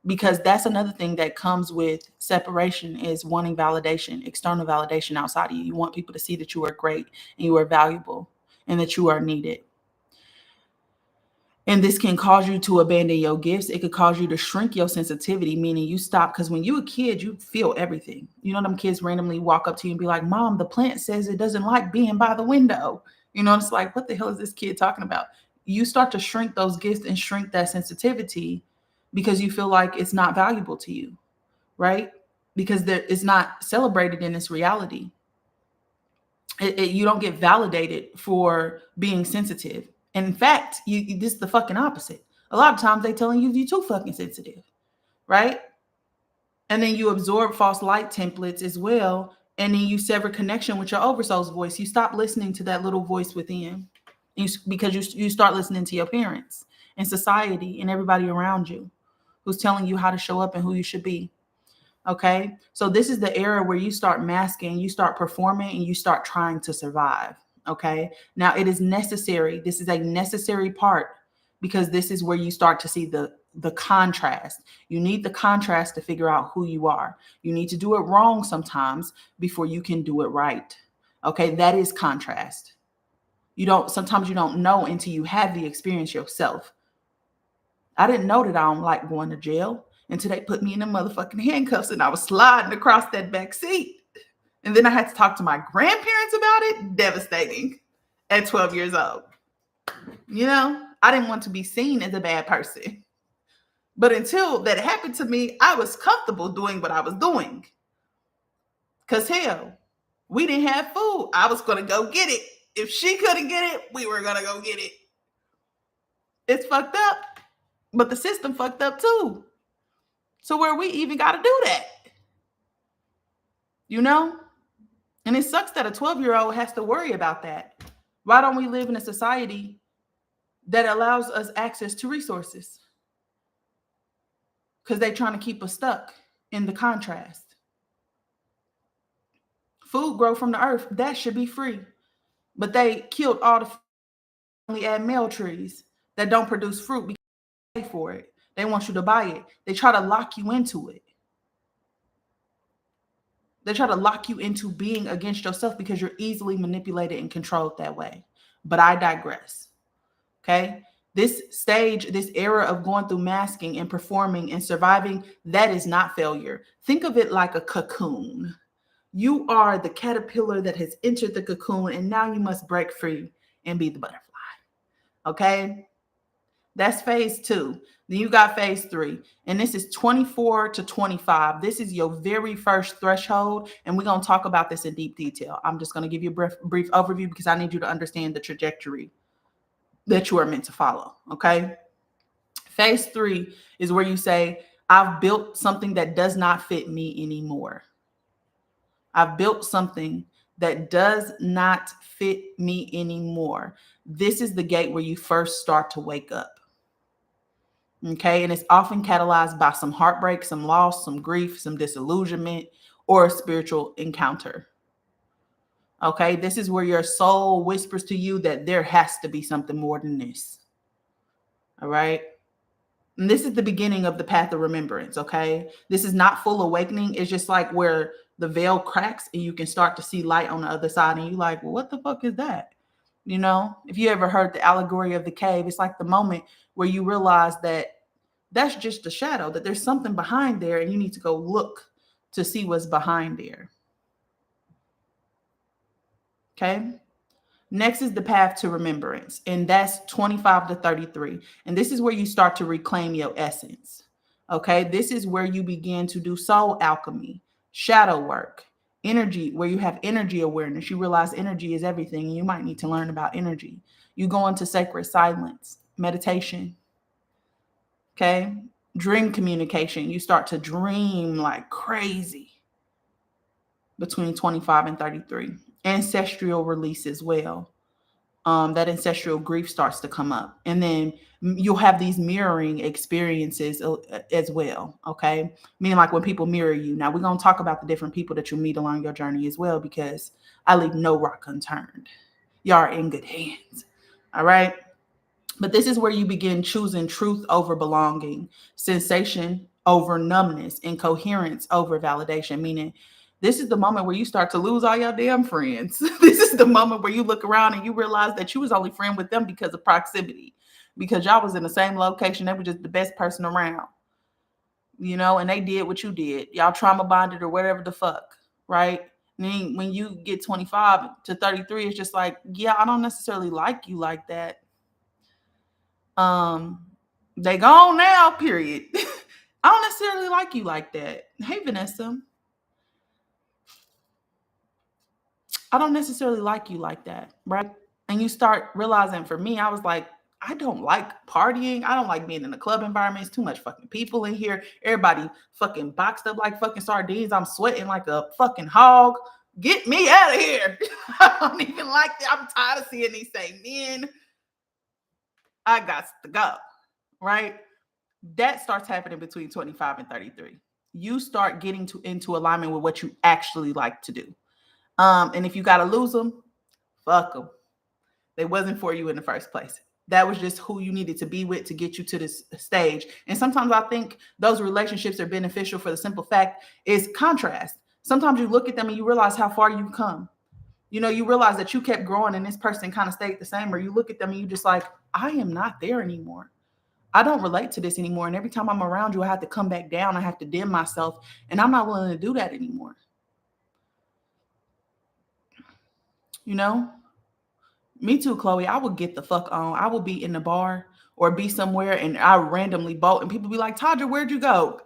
Because that's another thing that comes with separation, is wanting validation, external validation outside of you. You want people to see that you are great and you are valuable and that you are needed. And this can cause you to abandon your gifts. It could cause you to shrink your sensitivity, meaning you stop. Because when you're a kid, you feel everything. You know, them kids randomly walk up to you and be like, Mom, the plant says it doesn't like being by the window. You know, it's like, what the hell is this kid talking about? You start to shrink those gifts and shrink that sensitivity because you feel like it's not valuable to you, right? Because it's not celebrated in this reality. You don't get validated for being sensitive. And in fact, this is the fucking opposite. A lot of times they telling you you're too fucking sensitive, right? And then you absorb false light templates as well. And then you sever connection with your oversoul's voice. You stop listening to that little voice within because you start listening to your parents and society and everybody around you who's telling you how to show up and who you should be. Okay. So this is the era where you start masking, you start performing, and you start trying to survive. Okay. Now it is necessary. This is a necessary part because this is where you start to see the contrast. You need the contrast to figure out who you are. You need to do it wrong sometimes before you can do it right. Okay. That is contrast. Sometimes you don't know until you have the experience yourself. I didn't know that I don't like going to jail until they put me in the motherfucking handcuffs and I was sliding across that back seat. And then I had to talk to my grandparents about it. Devastating at 12 years old. I didn't want to be seen as a bad person. But until that happened to me, I was comfortable doing what I was doing. Because hell, we didn't have food. I was going to go get it. If she couldn't get it, we were going to go get it. It's fucked up. But the system fucked up too. So where we even got to do that? And it sucks that a 12-year-old has to worry about that. Why don't we live in a society that allows us access to resources? Because they're trying to keep us stuck in the contrast. Food grow from the earth. That should be free. But they killed all the only add male trees that don't produce fruit because they pay for it. They want you to buy it. They try to lock you into it. They try to lock you into being against yourself because you're easily manipulated and controlled that way. But I digress. Okay. This stage, this era of going through masking and performing and surviving, that is not failure. Think of it like a cocoon. You are the caterpillar that has entered the cocoon, and now you must break free and be the butterfly. Okay. That's phase 2. Then you got phase 3. And this is 24 to 25. This is your very first threshold. And we're going to talk about this in deep detail. I'm just going to give you a brief overview because I need you to understand the trajectory that you are meant to follow. Okay. Phase 3 is where you say, I've built something that does not fit me anymore. I've built something that does not fit me anymore. This is the gate where you first start to wake up. Okay. And it's often catalyzed by some heartbreak, some loss, some grief, some disillusionment, or a spiritual encounter. Okay. This is where your soul whispers to you that there has to be something more than this. All right. And this is the beginning of the path of remembrance. Okay. This is not full awakening. It's just like where the veil cracks and you can start to see light on the other side. And you're like, well, what the fuck is that? If you ever heard the allegory of the cave, it's like the moment where you realize that that's just a shadow, that there's something behind there and you need to go look to see what's behind there. Okay. Next is the path to remembrance, and that's 25 to 33. And this is where you start to reclaim your essence. Okay. This is where you begin to do soul alchemy, shadow work, energy, where you have energy awareness. You realize energy is everything, and you might need to learn about energy. You go into sacred silence, meditation. Okay. Dream communication. You start to dream like crazy between 25 and 33. Ancestral release as well. That ancestral grief starts to come up. And then you'll have these mirroring experiences as well. Okay. Meaning like when people mirror you. Now we're going to talk about the different people that you meet along your journey as well, because I leave no rock unturned. Y'all are in good hands. All right. But this is where you begin choosing truth over belonging, sensation over numbness, and coherence over validation. Meaning, this is the moment where you start to lose all your damn friends. This is the moment where you look around and you realize that you was only friend with them because of proximity, because y'all was in the same location. They were just the best person around, and they did what you did. Y'all trauma bonded or whatever the fuck, right? And then when you get 25 to 33, it's just like, yeah, I don't necessarily like you like that. They gone now, period. I don't necessarily like you like that. Hey, Vanessa. I don't necessarily like you like that, right? And you start realizing, for me, I was like, I don't like partying. I don't like being in a club environment. It's too much fucking people in here. Everybody fucking boxed up like fucking sardines. I'm sweating like a fucking hog. Get me out of here. I don't even like that. I'm tired of seeing these same men. I got to go, right? That starts happening between 25 and 33. you start getting into alignment with what you actually like to do. And if you got to lose them, fuck them. They wasn't for you in the first place. That was just who you needed to be with to get you to this stage. And sometimes I think those relationships are beneficial for the simple fact is contrast. Sometimes you look at them and you realize how far you've come. You realize that you kept growing and this person kind of stayed the same, or you look at them and you just like, I am not there anymore. I don't relate to this anymore. And every time I'm around you, I have to come back down. I have to dim myself. And I'm not willing to do that anymore. You know? Me too, Chloe. I would get the fuck on. I will be in the bar or be somewhere and I randomly bolt and people be like, Tadra, where'd you go?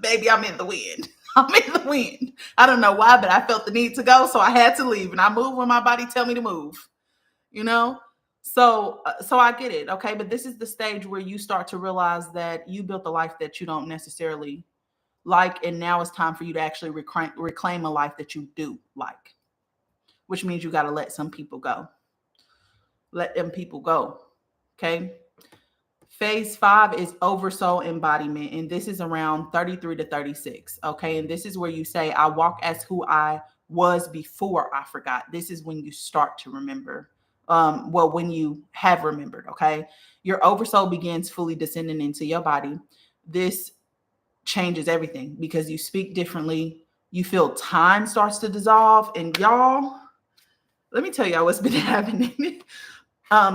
Baby, I'm in the wind. I'm in the wind. I don't know why, but I felt the need to go. So I had to leave and I move when my body tell me to move, you know? So I get it. Okay. But this is the stage where you start to realize that you built a life that you don't necessarily like. And now it's time for you to actually reclaim a life that you do like, which means you got to let some people go. Let them people go. Okay. Phase 5 is oversoul embodiment. And this is around 33 to 36. Okay. And this is where you say, I walk as who I was before I forgot. This is when you start to remember. When you have remembered. Okay. Your oversoul begins fully descending into your body. This changes everything because you speak differently. You feel time starts to dissolve. And y'all, let me tell y'all what's been happening.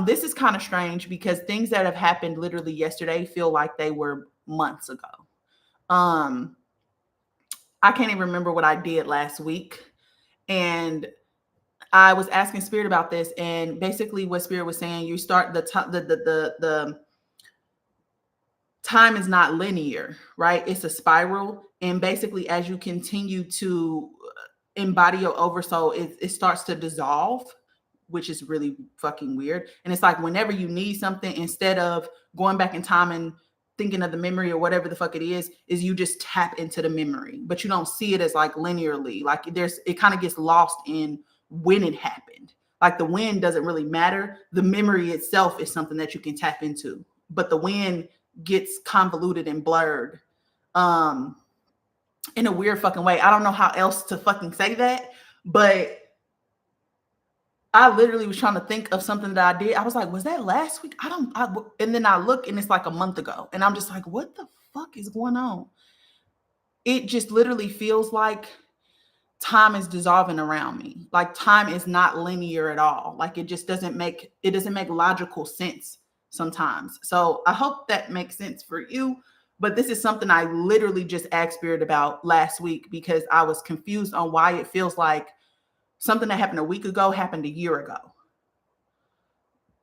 This is kind of strange because things that have happened literally yesterday feel like they were months ago. I can't even remember what I did last week. And I was asking Spirit about this. And basically what Spirit was saying, you start the time is not linear, right? It's a spiral. And basically as you continue to embody your oversoul, it starts to dissolve, which is really fucking weird. And it's like whenever you need something, instead of going back in time and thinking of the memory or whatever the fuck it is you just tap into the memory, but you don't see it as like linearly. Like it kind of gets lost in when it happened. Like the when doesn't really matter. The memory itself is something that you can tap into, but the when gets convoluted and blurred in a weird fucking way. I don't know how else to fucking say that, but I literally was trying to think of something that I did. I was like, was that last week? And then I look and it's like a month ago. And I'm just like, what the fuck is going on? It just literally feels like time is dissolving around me. Like time is not linear at all. Like it doesn't make logical sense sometimes. So I hope that makes sense for you. But this is something I literally just asked Spirit about last week because I was confused on why it feels like something that happened a week ago happened a year ago.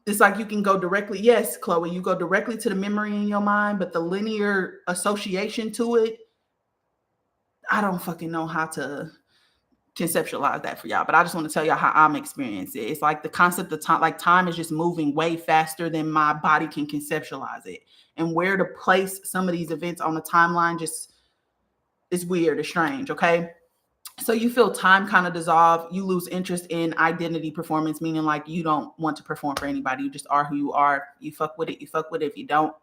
It's like you can go directly, yes, Chloe, you go directly to the memory in your mind, but the linear association to it, I don't fucking know how to conceptualize that for y'all, but I just want to tell y'all how I'm experiencing it. It's like the concept of time, like time is just moving way faster than my body can conceptualize it. And where to place some of these events on the timeline just is weird, it's strange, okay? So you feel time kind of dissolve. You lose interest in identity performance, meaning like you don't want to perform for anybody. You just are who you are. You fuck with it. You fuck with it. If you don't,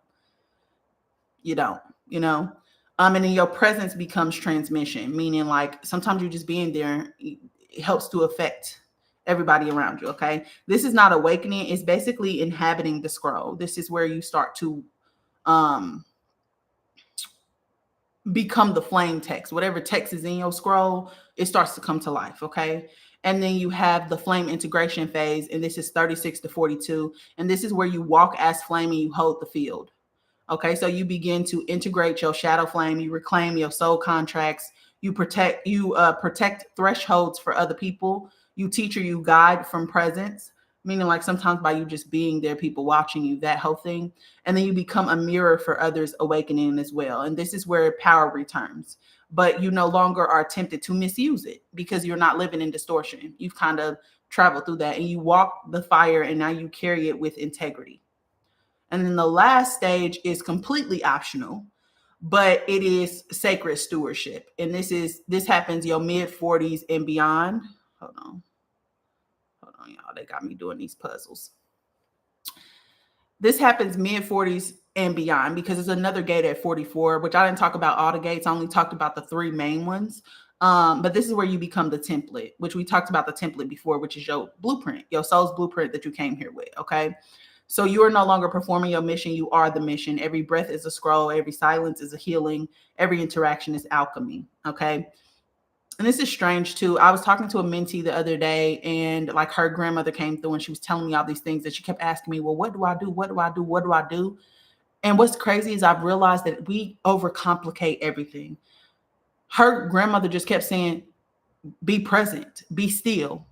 you don't, you know? And then your presence becomes transmission, meaning like sometimes you're just being there. It helps to affect everybody around you, okay? This is not awakening. It's basically inhabiting the scroll. This is where you start to become the flame text. Whatever text is in your scroll, it starts to come to life, okay? And then you have the flame integration phase, and this is 36 to 42. And this is where you walk as flame and you hold the field. Okay, so you begin to integrate your shadow flame, you reclaim your soul contracts, you protect thresholds for other people, you teach or you guide from presence, meaning like sometimes by you just being there, people watching you, that whole thing. And then you become a mirror for others awakening as well. And this is where power returns, but you no longer are tempted to misuse it because you're not living in distortion. You've kind of traveled through that and you walk the fire and now you carry it with integrity. And then the last stage is completely optional, but it is sacred stewardship. And this happens your mid 40s and beyond. Hold on, y'all. They got me doing these puzzles. This happens mid-40s and beyond, because there's another gate at 44, which I didn't talk about all the gates. I only talked about the 3 main ones. But this is where you become the template, which we talked about the template before, which is your blueprint, your soul's blueprint that you came here with. Okay. So you are no longer performing your mission. You are the mission. Every breath is a scroll. Every silence is a healing. Every interaction is alchemy. Okay. And this is strange too. I was talking to a mentee the other day, and like her grandmother came through and she was telling me all these things, that she kept asking me, well, what do I do? What do I do? What do I do? And what's crazy is I've realized that we overcomplicate everything. Her grandmother just kept saying, be present, be still.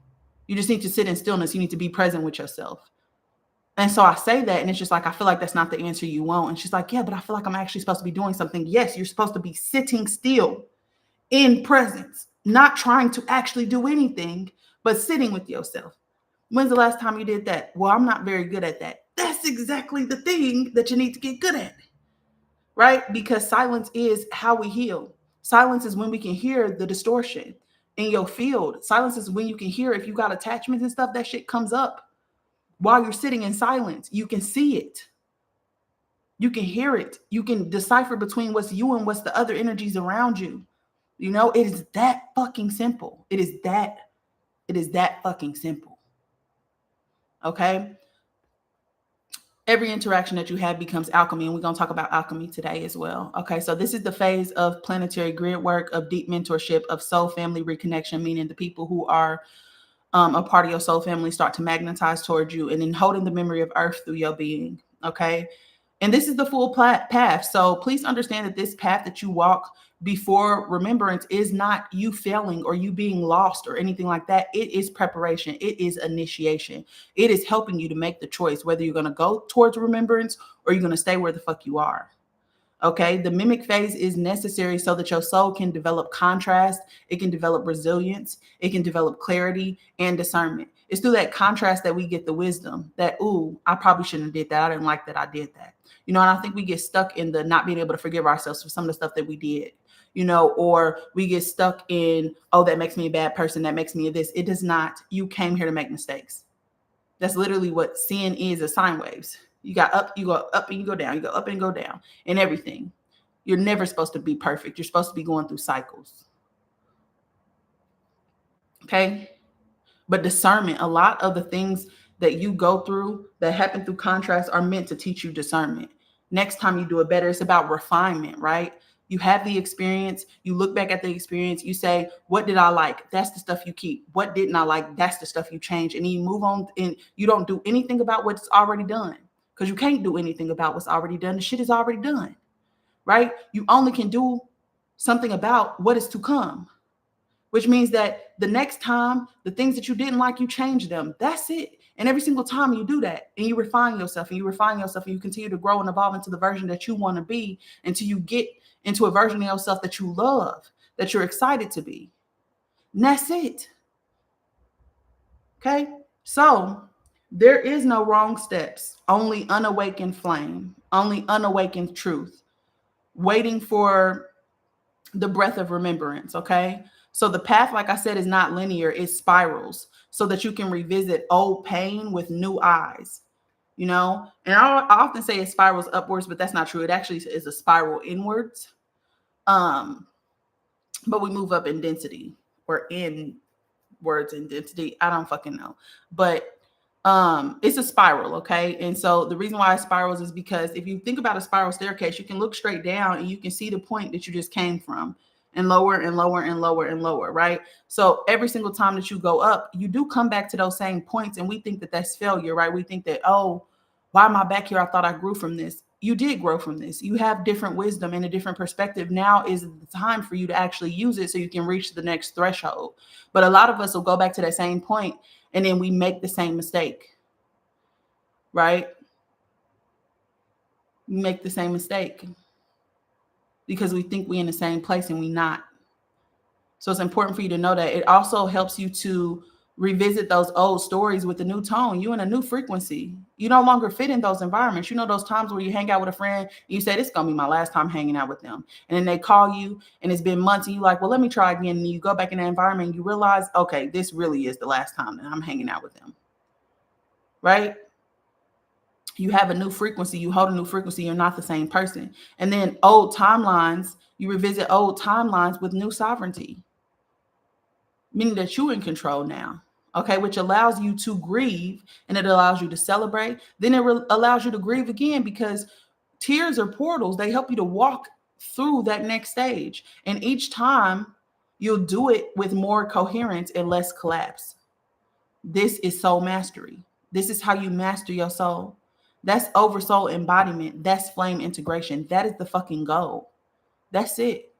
You just need to sit in stillness. You need to be present with yourself. And so I say that, and it's just like, I feel like that's not the answer you want. And she's like, yeah, but I feel like I'm actually supposed to be doing something. Yes, you're supposed to be sitting still in presence, not trying to actually do anything, but sitting with yourself. When's the last time you did that? Well, I'm not very good at that. That's exactly the thing that you need to get good at, right? Because silence is how we heal. Silence is when we can hear the distortion in your field. Silence is when you can hear, if you got attachments and stuff, that shit comes up while you're sitting in silence. You can see it. You can hear it. You can decipher between what's you and what's the other energies around you. You know, it is that fucking simple. It is that fucking simple. Okay. Every interaction that you have becomes alchemy, and we're going to talk about alchemy today as well. Okay, so this is the phase of planetary grid work, of deep mentorship, of soul family reconnection, meaning the people who are a part of your soul family start to magnetize towards you, and then holding the memory of Earth through your being. Okay. And this is the full path. So please understand that this path that you walk before remembrance is not you failing or you being lost or anything like that. It is preparation. It is initiation. It is helping you to make the choice whether you're going to go towards remembrance or you're going to stay where the fuck you are. Okay, the mimic phase is necessary so that your soul can develop contrast, it can develop resilience, it can develop clarity and discernment. It's through that contrast that we get the wisdom that, ooh, I probably shouldn't have did that. I didn't like that I did that. You know, and I think we get stuck in the not being able to forgive ourselves for some of the stuff that we did, you know, or we get stuck in, oh, that makes me a bad person. That makes me a this. It does not. You came here to make mistakes. That's literally what sin is sine waves. You got up, you go up and you go down. You go up and go down and everything. You're never supposed to be perfect. You're supposed to be going through cycles. Okay. But discernment, a lot of the things that you go through that happen through contrast are meant to teach you discernment. Next time you do it better, it's about refinement, right? You have the experience, you look back at the experience, you say, what did I like? That's the stuff you keep. What didn't I like? That's the stuff you change. And then you move on, and you don't do anything about what's already done, because you can't do anything about what's already done. The shit is already done, right? You only can do something about what is to come, which means that the next time, the things that you didn't like, you change them. That's it. And every single time you do that, and you refine yourself, and you refine yourself, and you continue to grow and evolve into the version that you want to be, until you get into a version of yourself that you love, that you're excited to be. And that's it. Okay. So there is no wrong steps, only unawakened flame, only unawakened truth, waiting for the breath of remembrance. Okay. So the path, like I said, is not linear, it spirals so that you can revisit old pain with new eyes, you know? And I often say it spirals upwards, but that's not true. It actually is a spiral inwards. But we move up in density, or in words in density. I don't fucking know. But it's a spiral, okay? And so the reason why it spirals is because if you think about a spiral staircase, you can look straight down and you can see the point that you just came from, and lower and lower and lower and lower, right? So every single time that you go up, you do come back to those same points, and we think that that's failure, right? We think that, oh, why am I back here? I thought I grew from this. You did grow from this. You have different wisdom and a different perspective. Now is the time for you to actually use it so you can reach the next threshold. But a lot of us will go back to that same point, and then we make the same mistake, right? We make the same mistake because we think we're in the same place, and we're not. So it's important for you to know that. It also helps you to revisit those old stories with a new tone. You in a new frequency. You no longer fit in those environments. You know, those times where you hang out with a friend and you say, this is going to be my last time hanging out with them. And then they call you and it's been months and you're like, well, let me try again. And you go back in the environment and you realize, okay, this really is the last time that I'm hanging out with them. Right? You have a new frequency, you hold a new frequency, you're not the same person. And then old timelines, you revisit old timelines with new sovereignty, meaning that you're in control now. Okay, which allows you to grieve and it allows you to celebrate. Then it allows you to grieve again because tears are portals. They help you to walk through that next stage. And each time you'll do it with more coherence and less collapse. This is soul mastery. This is how you master your soul. That's oversoul embodiment. That's flame integration. That is the fucking goal. That's it.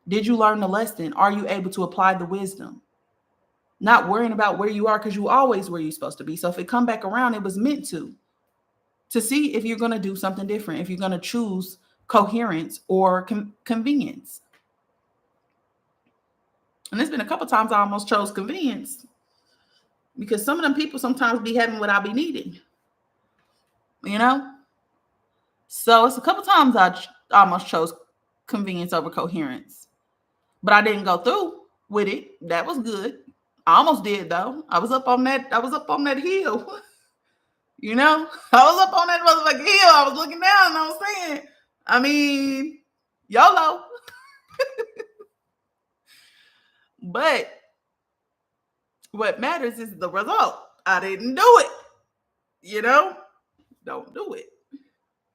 Did you learn the lesson? Are you able to apply the wisdom? Not worrying about where you are because you always where you're supposed to be. So if it come back around, it was meant to see if you're going to do something different, if you're going to choose coherence or convenience. And there's been a couple times I almost chose convenience because some of them people sometimes be having what I be needing, you know? So it's a couple times I almost chose convenience over coherence, but I didn't go through with it. That was good. I almost did though. I was up on that hill. You know, I was up on that motherfucking hill. I was looking down and I was saying, I mean, YOLO. But what matters is the result. I didn't do it. You know, don't do it.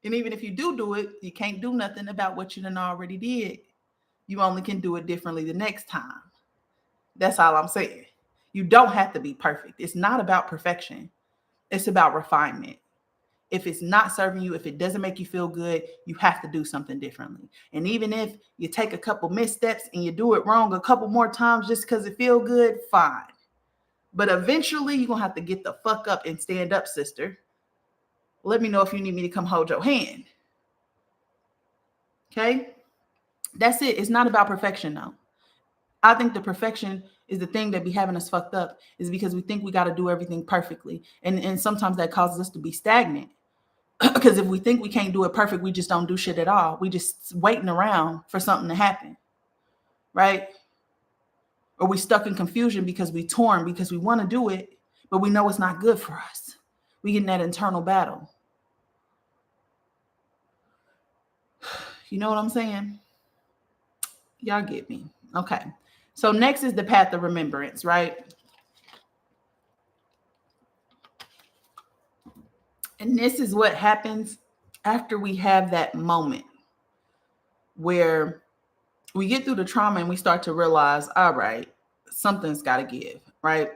And even if you do it, you can't do nothing about what you done already did. You only can do it differently the next time. That's all I'm saying. You don't have to be perfect. It's not about perfection. It's about refinement. If it's not serving you, if it doesn't make you feel good, you have to do something differently. And even if you take a couple missteps and you do it wrong a couple more times just because it feels good, fine. But eventually you're going to have to get the fuck up and stand up, sister. Let me know if you need me to come hold your hand. Okay? That's it. It's not about perfection, though. I think the perfection is the thing that be having us fucked up is because we think we got to do everything perfectly. And sometimes that causes us to be stagnant. Because if we think we can't do it perfect, we just don't do shit at all. We just waiting around for something to happen. Right? Or we stuck in confusion because we torn because we want to do it, but we know it's not good for us. We get in that internal battle. You know what I'm saying? Y'all get me. Okay. So next is the path of remembrance, right? And this is what happens after we have that moment where we get through the trauma and we start to realize, all right, something's got to give, right?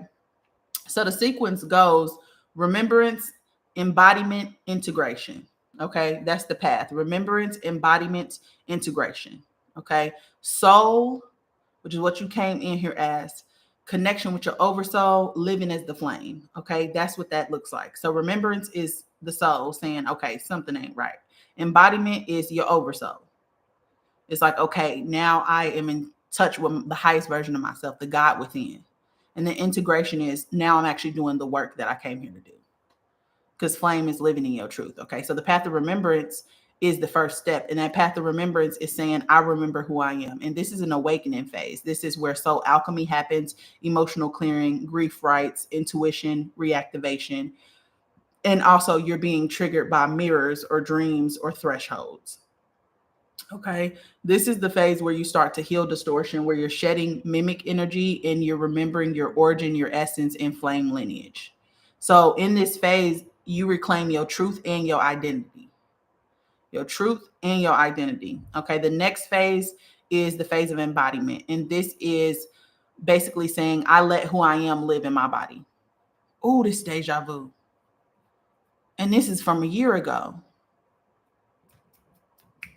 So the sequence goes remembrance, embodiment, integration. Okay, that's the path. Remembrance, embodiment, integration. Okay, soul, which is what you came in here as, connection with your oversoul, living as the flame. Okay, that's what that looks like. So remembrance is the soul saying, okay, something ain't right. Embodiment is your oversoul. It's like, okay, now I am in touch with the highest version of myself, the God within. And the integration is now I'm actually doing the work that I came here to do. Because flame is living in your truth. Okay. So the path of remembrance is the first step. And that path of remembrance is saying, I remember who I am. And this is an awakening phase. This is where soul alchemy happens, emotional clearing, grief rites, intuition, reactivation. And also you're being triggered by mirrors or dreams or thresholds. Okay. This is the phase where you start to heal distortion, where you're shedding mimic energy and you're remembering your origin, your essence, and flame lineage. So in this phase, you reclaim your truth and your identity. Your truth and your identity. Okay. The next phase is the phase of embodiment. And this is basically saying, I let who I am live in my body. Oh, this deja vu. And this is from a year ago.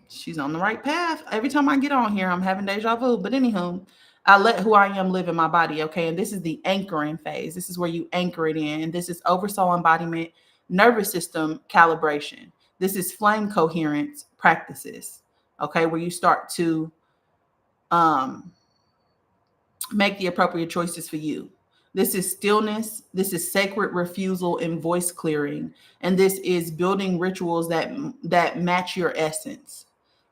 She's on the right path. Every time I get on here, I'm having deja vu. But anywho, I let who I am live in my body. Okay. And this is the anchoring phase. This is where you anchor it in. And this is oversoul embodiment, nervous system calibration. This is flame coherence practices. Okay. Where you start to make the appropriate choices for you. This is stillness. This is sacred refusal and voice clearing. And this is building rituals that match your essence.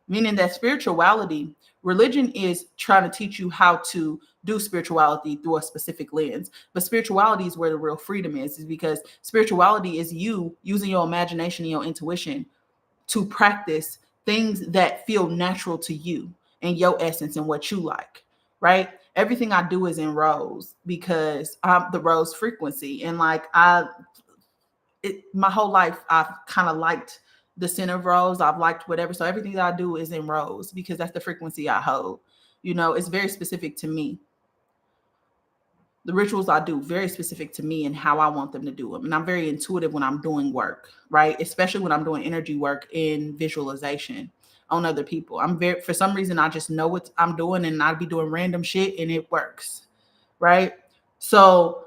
Meaning that spirituality, religion is trying to teach you how to do spirituality through a specific lens. But spirituality is where the real freedom is because spirituality is you using your imagination and your intuition to practice things that feel natural to you and your essence and what you like, right? Everything I do is in rose because I'm the rose frequency. And like my whole life, I've kind of liked the center of rose. I've liked whatever. So everything that I do is in rose because that's the frequency I hold. You know, it's very specific to me. The rituals I do very specific to me and how I want them to do them. And I'm very intuitive when I'm doing work, right? Especially when I'm doing energy work in visualization on other people. For some reason, I just know what I'm doing and I'd be doing random shit and it works, right? So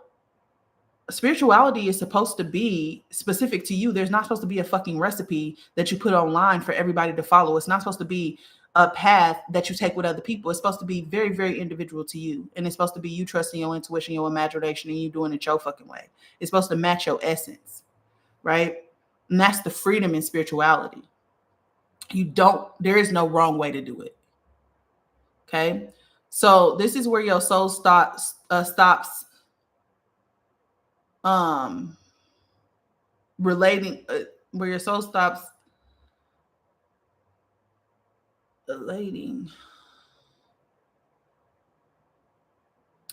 spirituality is supposed to be specific to you. There's not supposed to be a fucking recipe that you put online for everybody to follow. It's not supposed to be a path that you take with other people. It's supposed to be very, very individual to you. And it's supposed to be you trusting your intuition, your imagination, and you doing it your fucking way. It's supposed to match your essence, right? And that's the freedom in spirituality. There is no wrong way to do it. Okay. So this is where your soul stops relating, where your soul stops relating.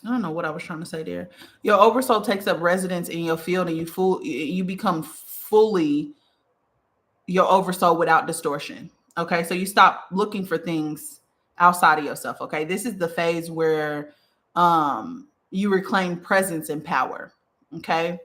I don't know what I was trying to say there. Your oversoul takes up residence in your field and you become fully your oversoul without distortion. Okay. So you stop looking for things outside of yourself. Okay. This is the phase where you reclaim presence and power. Okay.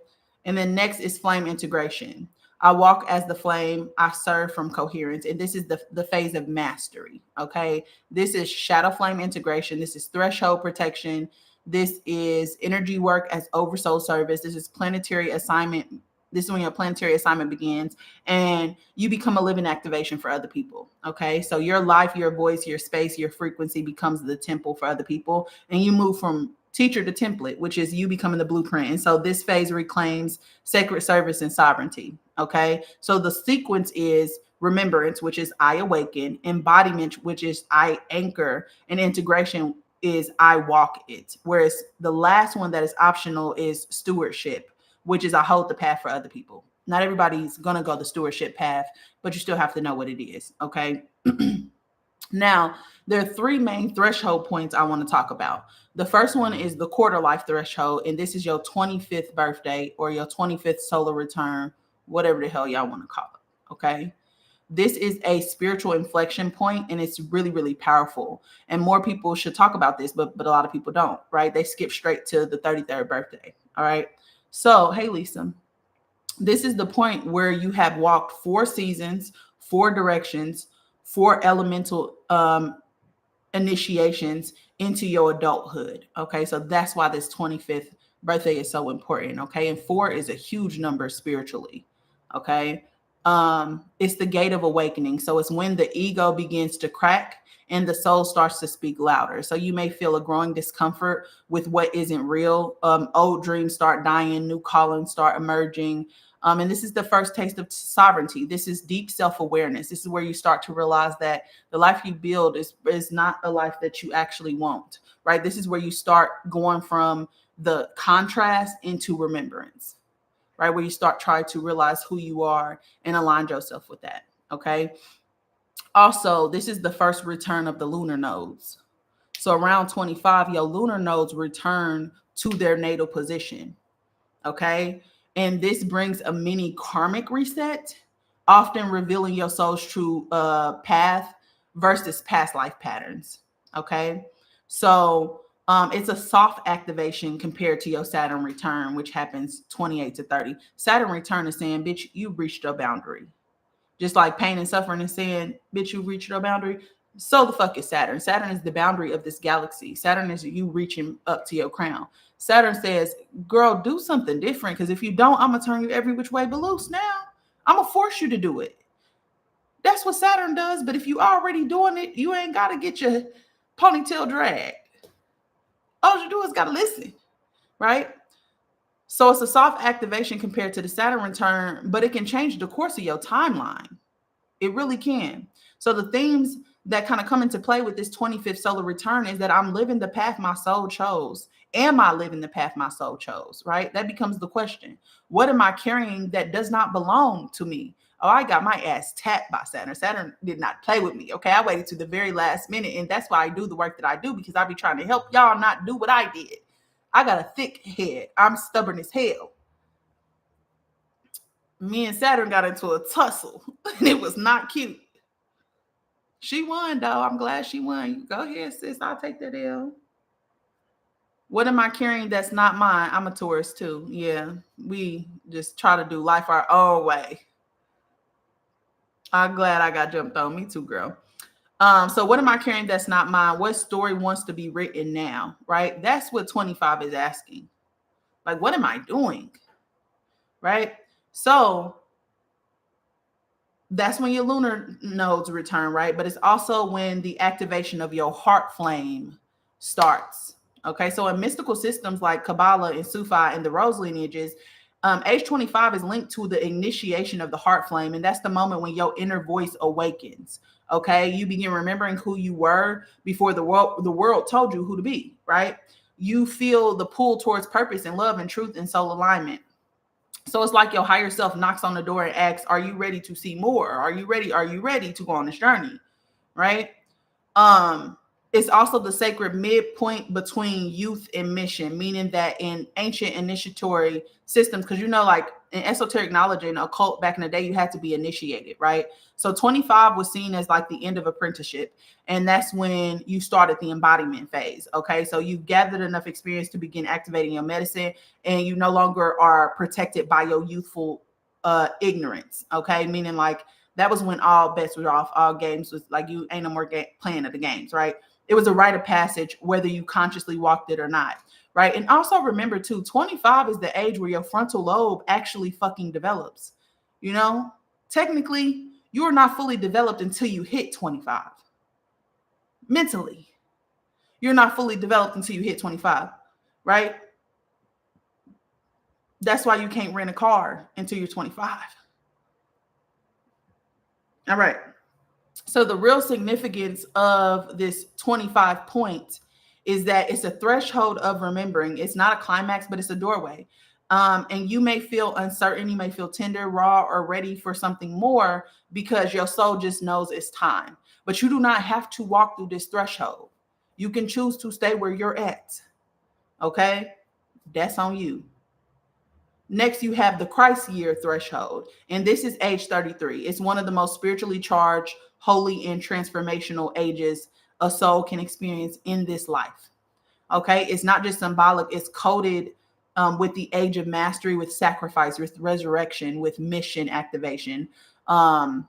And then next is flame integration. I walk as the flame. I serve from coherence. And this is the phase of mastery. Okay. This is shadow flame integration. This is threshold protection. This is energy work as oversoul service. This is planetary assignment. This is when your planetary assignment begins and you become a living activation for other people. Okay. So your life, your voice, your space, your frequency becomes the temple for other people. And you move from teacher to template, which is you becoming the blueprint. And so this phase reclaims sacred service and sovereignty. Okay. So the sequence is remembrance, which is I awaken, embodiment, which is I anchor, and integration is I walk it. Whereas the last one that is optional is stewardship, which is I hold the path for other people. Not everybody's going to go the stewardship path, but you still have to know what it is. Okay. Now, there are three main threshold points I want to talk about. The first one is the quarter life threshold, and this is your 25th birthday or your 25th solar return, whatever the hell y'all want to call it. Okay. This is a spiritual inflection point, and it's really, really powerful. And more people should talk about this, but a lot of people don't, right? They skip straight to the 33rd birthday. All right. So, hey, Lisa, this is the point where you have walked 4 seasons, 4 directions, 4 elemental initiations into your adulthood. Okay. So that's why this 25th birthday is so important. Okay. And 4 is a huge number spiritually. Okay. It's the gate of awakening. So it's when the ego begins to crack and the soul starts to speak louder. So you may feel a growing discomfort with what isn't real. Old dreams start dying, new callings start emerging. And this is the first taste of sovereignty. This is deep self-awareness. This is where you start to realize that the life you build is not a life that you actually want, right? This is where you start going from the contrast into remembrance, right? Where you start trying to realize who you are and align yourself with that. Okay. Also, this is the first return of the lunar nodes. So around 25, your lunar nodes return to their natal position. Okay. And this brings a mini karmic reset, often revealing your soul's true path versus past life patterns. Okay. So it's a soft activation compared to your Saturn return, which happens 28 to 30. Saturn return is saying, bitch, you reached your boundary. Just like pain and suffering is saying, bitch, you reached your boundary. So the fuck is Saturn? Saturn is the boundary of this galaxy. Saturn is you reaching up to your crown. Saturn says, girl, do something different. Because if you don't, I'm going to turn you every which way but loose now. I'm going to force you to do it. That's what Saturn does. But if you already doing it, you ain't got to get your ponytail dragged. All you do is got to listen, right? So it's a soft activation compared to the Saturn return, but it can change the course of your timeline. It really can. So the themes that kind of come into play with this 25th solar return is that I'm living the path my soul chose. Am I living the path my soul chose, right? That becomes the question. What am I carrying that does not belong to me? Oh, I got my ass tapped by Saturn. Saturn did not play with me. Okay. I waited to the very last minute. And that's why I do the work that I do, because I be trying to help y'all not do what I did. I got a thick head. I'm stubborn as hell. Me and Saturn got into a tussle and it was not cute. She won, though. I'm glad she won. Go ahead, sis. I'll take that L. What am I carrying that's not mine? I'm a Taurus too. Yeah. We just try to do life our own way. I'm glad I got jumped on. Me too, girl. So what am I carrying that's not mine? What story wants to be written now? Right? That's what 25 is asking. Like, what am I doing? Right? So that's when your lunar nodes return, right? But it's also when the activation of your heart flame starts. Okay, so in mystical systems like Kabbalah and Sufi and the Rose lineages, age 25 is linked to the initiation of the heart flame, and that's the moment when your inner voice awakens. Okay, you begin remembering who you were before the world told you who to be, right? You feel the pull towards purpose and love and truth and soul alignment. So it's like your higher self knocks on the door and asks, are you ready to see more? Are you ready? Are you ready to go on this journey? Right? It's also the sacred midpoint between youth and mission, meaning that in ancient initiatory systems, because like in esoteric knowledge and occult back in the day, you had to be initiated, right? So 25 was seen as like the end of apprenticeship. And that's when you started the embodiment phase. Okay. So you've gathered enough experience to begin activating your medicine, and you no longer are protected by your youthful ignorance. Okay. Meaning like that was when all bets were off, all games was like, you ain't no more playing of the games, right? It was a rite of passage, whether you consciously walked it or not, right? And also remember too, 25 is the age where your frontal lobe actually fucking develops. Technically, you are not fully developed until you hit 25. Mentally, you're not fully developed until you hit 25, right? That's why you can't rent a car until you're 25. All right. So the real significance of this 25 point is that it's a threshold of remembering. It's not a climax, but it's a doorway. And you may feel uncertain, you may feel tender, raw, or ready for something more because your soul just knows it's time. But you do not have to walk through this threshold. You can choose to stay where you're at. Okay? That's on you. Next, you have the Christ year threshold, and this is age 33. It's one of the most spiritually charged, holy, and transformational ages a soul can experience in this life. Okay, it's not just symbolic, it's coded with the age of mastery, with sacrifice, with resurrection, with mission activation. And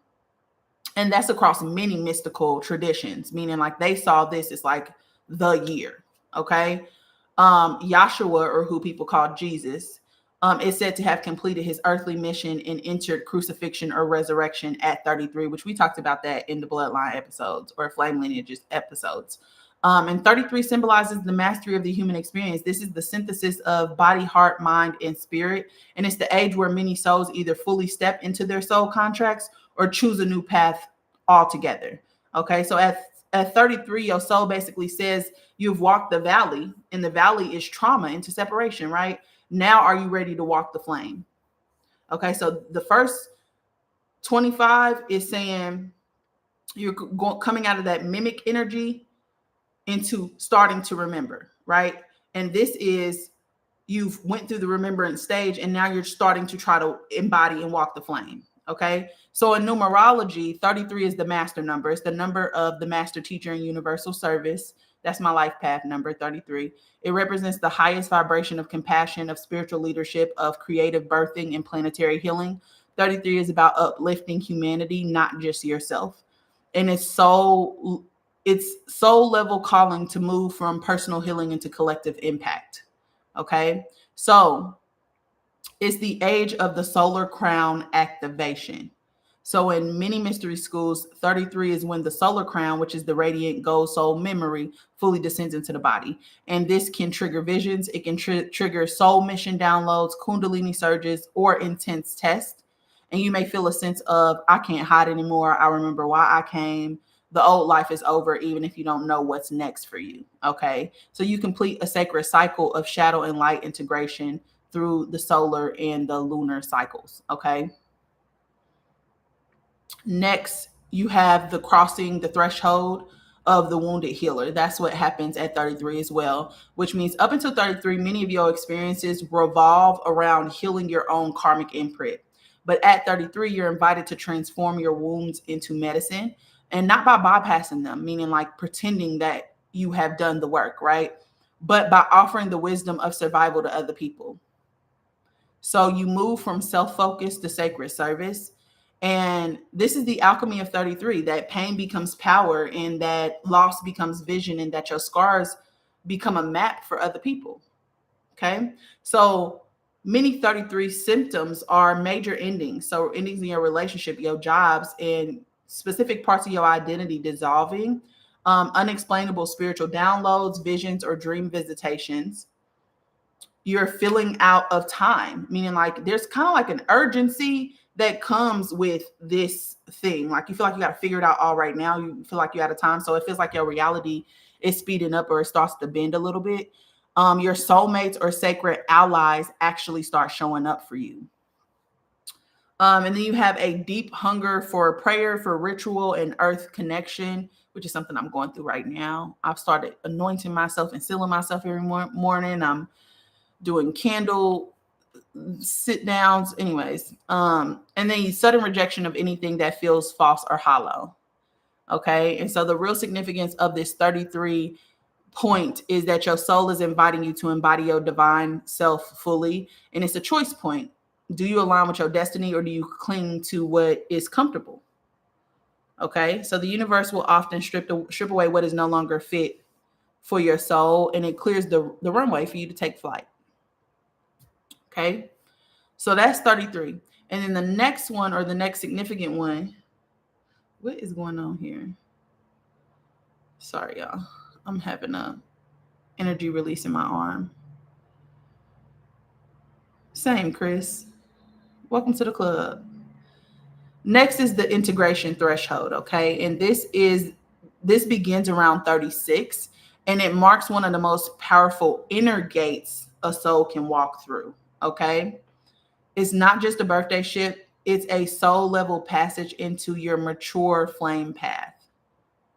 that's across many mystical traditions, meaning like they saw this as like the year. Okay. Yahshua, or who people call Jesus, is said to have completed his earthly mission and entered crucifixion or resurrection at 33, which we talked about that in the bloodline episodes or flame lineages episodes. And 33 symbolizes the mastery of the human experience. This is the synthesis of body, heart, mind, and spirit. And it's the age where many souls either fully step into their soul contracts or choose a new path altogether. Okay, so at 33, your soul basically says you've walked the valley, and the valley is trauma into separation, right? Now, are you ready to walk the flame? Okay, so the first 25 is saying you're coming out of that mimic energy into starting to remember, right? And this is, you've went through the remembrance stage, and now you're starting to try to embody and walk the flame. Okay, so in numerology, 33 is the master number. It's the number of the master teacher in universal service. That's my life path number, 33. It represents the highest vibration of compassion, of spiritual leadership, of creative birthing, and planetary healing. 33 is about uplifting humanity, not just yourself. And it's soul level calling to move from personal healing into collective impact. Okay, so it's the age of the solar crown activation. So in many mystery schools, 33 is when the solar crown, which is the radiant gold soul memory, fully descends into the body. And this can trigger visions. It can trigger soul mission downloads, kundalini surges, or intense tests. And you may feel a sense of, I can't hide anymore. I remember why I came. the old life is over, even if you don't know what's next for you. Okay. So you complete a sacred cycle of shadow and light integration through the solar and the lunar cycles. Okay. Next, you have the crossing the threshold of the wounded healer. That's what happens at 33 as well, which means up until 33, many of your experiences revolve around healing your own karmic imprint. But at 33, you're invited to transform your wounds into medicine, and not by bypassing them, meaning like pretending that you have done the work, right? But by offering the wisdom of survival to other people. So you move from self focus to sacred service. And this is the alchemy of 33, that pain becomes power, and that loss becomes vision, and that your scars become a map for other people. Okay. So many 33 symptoms are major endings. So endings in your relationship, your jobs, and specific parts of your identity dissolving, unexplainable spiritual downloads, visions, or dream visitations. You're filling out of time, meaning like there's kind of like an urgency that comes with this thing. Like you feel like you got to figure it out all right now. You feel like you're out of time. So it feels like your reality is speeding up, or it starts to bend a little bit. Your soulmates or sacred allies actually start showing up for you. And then you have a deep hunger for prayer, for ritual and earth connection, which is something I'm going through right now. I've started anointing myself and sealing myself every morning. I'm doing candle sit downs, anyways. And then sudden rejection of anything that feels false or hollow. Okay. And so the real significance of this 33 point is that your soul is inviting you to embody your divine self fully. And it's a choice point. Do you align with your destiny, or do you cling to what is comfortable? Okay. So the universe will often strip away what is no longer fit for your soul, and it clears the runway for you to take flight. Okay. So that's 33. And then the next one, or the next significant one, what is going on here? Sorry, y'all. I'm having a energy release in my arm. Same, Chris. Welcome to the club. Next is the integration threshold, okay? And this begins around 36, and it marks one of the most powerful inner gates a soul can walk through, okay? It's not just a birthday ship, it's a soul level passage into your mature flame path.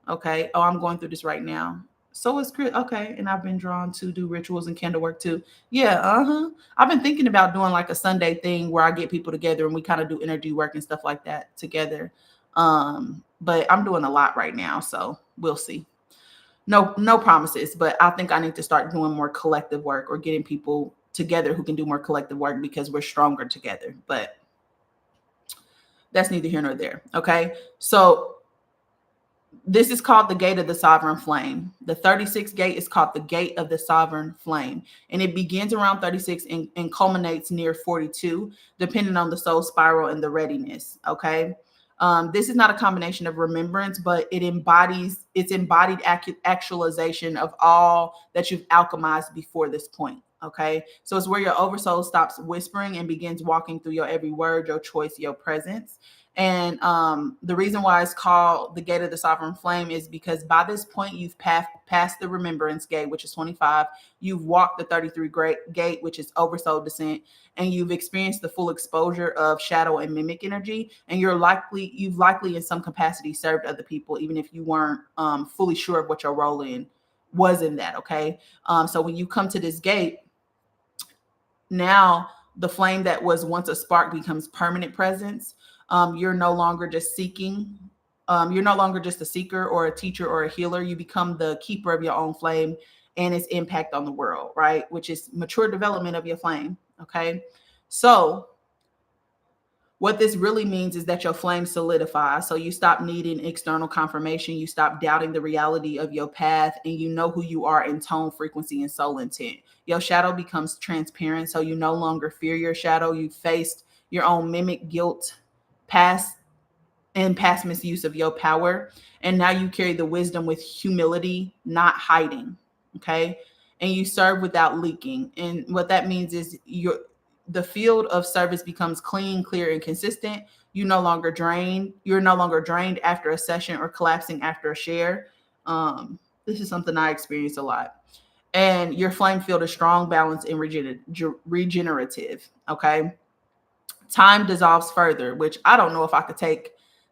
Okay. Oh, I'm going through this right now. So is Chris. Okay. And I've been drawn to do rituals and candle work too. Yeah. I've been thinking about doing like a Sunday thing where I get people together and we kind of do energy work and stuff like that together. But I'm doing a lot right now. So we'll see. No promises, but I think I need to start doing more collective work, or getting people together who can do more collective work, because we're stronger together. But that's neither here nor there. Okay. So this is called the gate of the sovereign flame. The 36 gate is called the gate of the sovereign flame. And it begins around 36 and culminates near 42, depending on the soul spiral and the readiness. Okay. This is not a combination of remembrance, but it's embodied actualization of all that you've alchemized before this point. Okay. So it's where your oversoul stops whispering and begins walking through your every word, your choice, your presence. And the reason why it's called the gate of the sovereign flame is because by this point, you've passed the remembrance gate, which is 25. You've walked the 33 gate, which is oversoul descent, and you've experienced the full exposure of shadow and mimic energy. And you've likely in some capacity served other people, even if you weren't fully sure of what your role was in that. Okay. So when you come to this gate, now the flame that was once a spark becomes permanent presence. You're no longer just seeking. You're no longer just a seeker or a teacher or a healer. You become the keeper of your own flame and its impact on the world, right? Which is mature development of your flame. Okay. So what this really means is that your flame solidifies. So you stop needing external confirmation. You stop doubting the reality of your path, and you know who you are in tone, frequency, and soul intent. Your shadow becomes transparent. So you no longer fear your shadow. You faced your own mimic, guilt, past misuse of your power. And now you carry the wisdom with humility, not hiding. Okay. And you serve without leaking. And what that means is the field of service becomes clean, clear, and consistent. You're no longer drained after a session or collapsing after a share. This is something I experience a lot. And your flame field is strong, balanced, and regenerative. Okay. Time dissolves further, which I don't know if I could take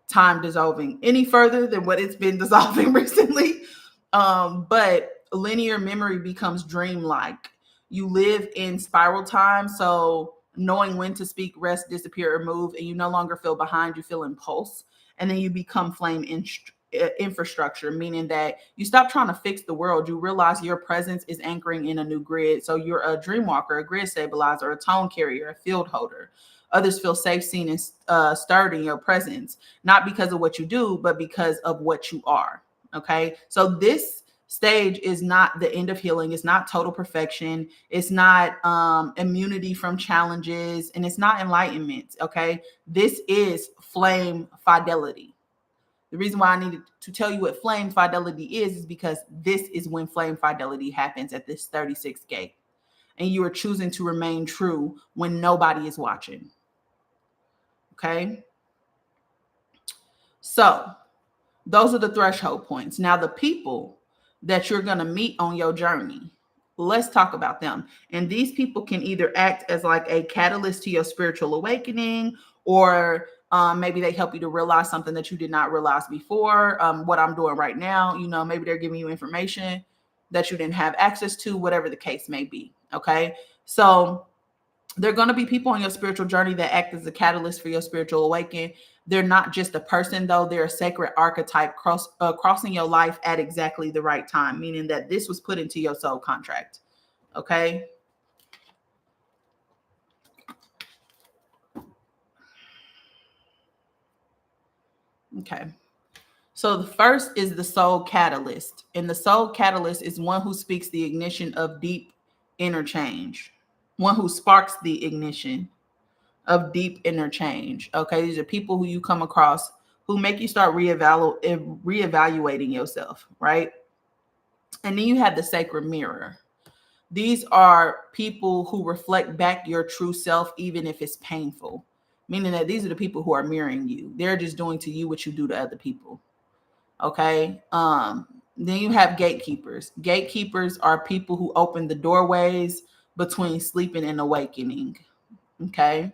time dissolving any further than what it's been dissolving recently. But linear memory becomes dreamlike. You live in spiral time, so knowing when to speak, rest, disappear, or move, and you no longer feel behind, you feel impulse. And then you become infrastructure, meaning that you stop trying to fix the world. You realize your presence is anchoring in a new grid. So you're a dream walker, a grid stabilizer, a tone carrier, a field holder. Others feel safe, seen, and stirred in your presence, not because of what you do, but because of what you are. Okay. So this stage is not the end of healing. It's not total perfection. It's not immunity from challenges, and it's not enlightenment. Okay. This is flame fidelity. The reason why I needed to tell you what flame fidelity is because this is when flame fidelity happens at this 36th gate. And you are choosing to remain true when nobody is watching. Okay. So those are the threshold points. Now, the people that you're going to meet on your journey, let's talk about them. And these people can either act as like a catalyst to your spiritual awakening, or maybe they help you to realize something that you did not realize before. What I'm doing right now, maybe they're giving you information that you didn't have access to, whatever the case may be. Okay. So they're going to be people on your spiritual journey that act as a catalyst for your spiritual awakening. They're not just a person, though. They're a sacred archetype crossing your life at exactly the right time, meaning that this was put into your soul contract. Okay. Okay. So the first is the soul catalyst. And the soul catalyst is one who speaks the ignition of deep interchange, one who sparks the ignition of deep interchange. Okay. These are people who you come across who make you start reevaluating yourself, right? And then you have the sacred mirror. These are people who reflect back your true self, even if it's painful, meaning that these are the people who are mirroring you. They're just doing to you what you do to other people. Okay. Then you have gatekeepers. Gatekeepers are people who open the doorways between sleeping and awakening. Okay.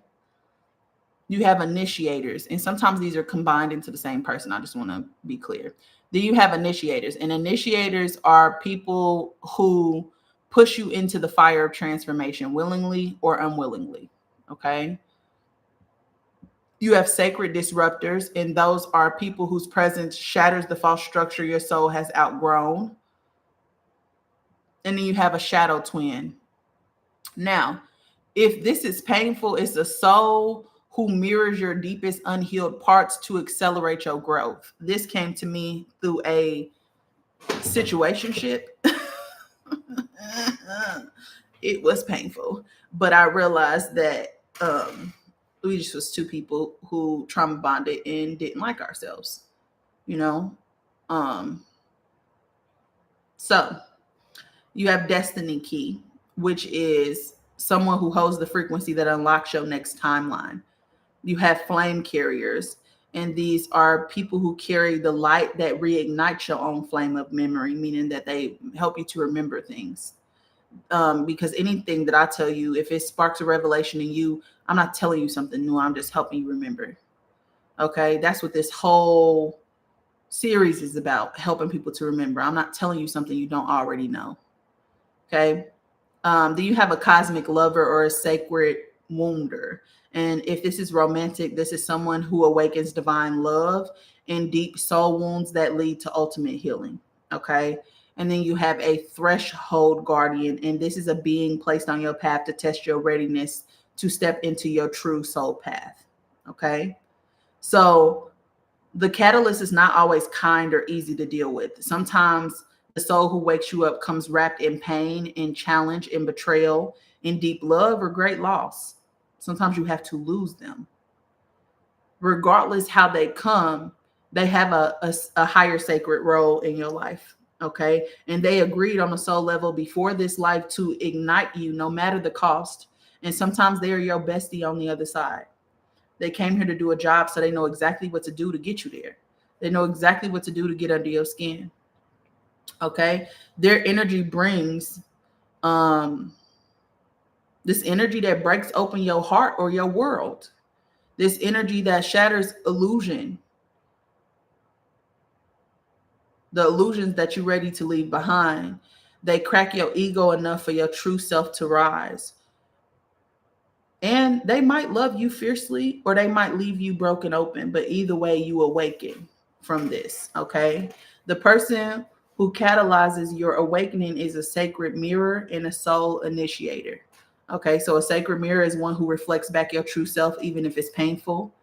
You have initiators, and sometimes these are combined into the same person. I just want to be clear. Then you have initiators, and initiators are people who push you into the fire of transformation willingly or unwillingly. Okay. You have sacred disruptors, and those are people whose presence shatters the false structure your soul has outgrown. And then you have a shadow twin. Now, if this is painful, it's a soul who mirrors your deepest unhealed parts to accelerate your growth. This came to me through a situationship. It was painful, but I realized that we just was two people who trauma bonded and didn't like ourselves, you know. So you have destiny key, which is someone who holds the frequency that unlocks your next timeline. You have flame carriers, and these are people who carry the light that reignites your own flame of memory, meaning that they help you to remember things. Because anything that I tell you, if it sparks a revelation in you, I'm not telling you something new. I'm just helping you remember. Okay. That's what this whole series is about, helping people to remember. I'm not telling you something you don't already know. Okay. Do you have a cosmic lover or a sacred wounder? And if this is romantic, this is someone who awakens divine love and deep soul wounds that lead to ultimate healing. Okay. And then you have a threshold guardian, and this is a being placed on your path to test your readiness to step into your true soul path. Okay. So the catalyst is not always kind or easy to deal with. Sometimes the soul who wakes you up comes wrapped in pain, in challenge, in betrayal, in deep love, or great loss. Sometimes you have to lose them. Regardless how they come, they have a higher sacred role in your life. Okay. And they agreed on a soul level before this life to ignite you no matter the cost. And sometimes they are your bestie on the other side. They came here to do a job, so they know exactly what to do to get you there. They know exactly what to do to get under your skin. Okay? Their energy brings this energy that breaks open your heart or your world. This energy that shatters illusion, the illusions that you're ready to leave behind. They crack your ego enough for your true self to rise. And they might love you fiercely or they might leave you broken open, but either way, you awaken from this, okay? The person who catalyzes your awakening is a sacred mirror and a soul initiator. Okay, so a sacred mirror is one who reflects back your true self, even if it's painful.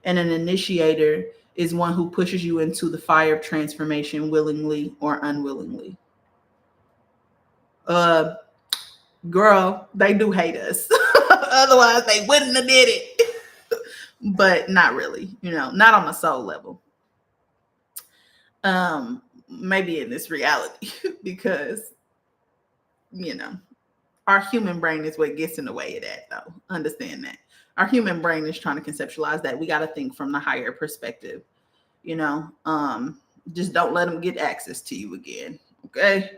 And an initiator is one who pushes you into the fire of transformation willingly or unwillingly. Girl, they do hate us. Otherwise, they wouldn't have did it. But not really, not on a soul level. Maybe in this reality, because our human brain is what gets in the way of that, though. Understand that. Our human brain is trying to conceptualize that. We got to think from the higher perspective, just don't let them get access to you again. Okay.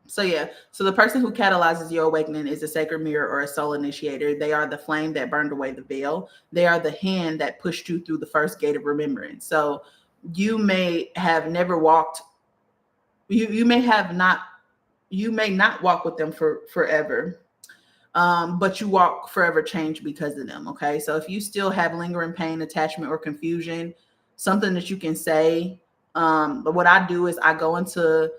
So the person who catalyzes your awakening is a sacred mirror or a soul initiator. They are the flame that burned away the veil. They are the hand that pushed you through the first gate of remembrance. So you may have never walked, you may not walk with them for forever. But you walk forever changed because of them. Okay. So if you still have lingering pain, attachment, or confusion, something that you can say, but what I do is I go into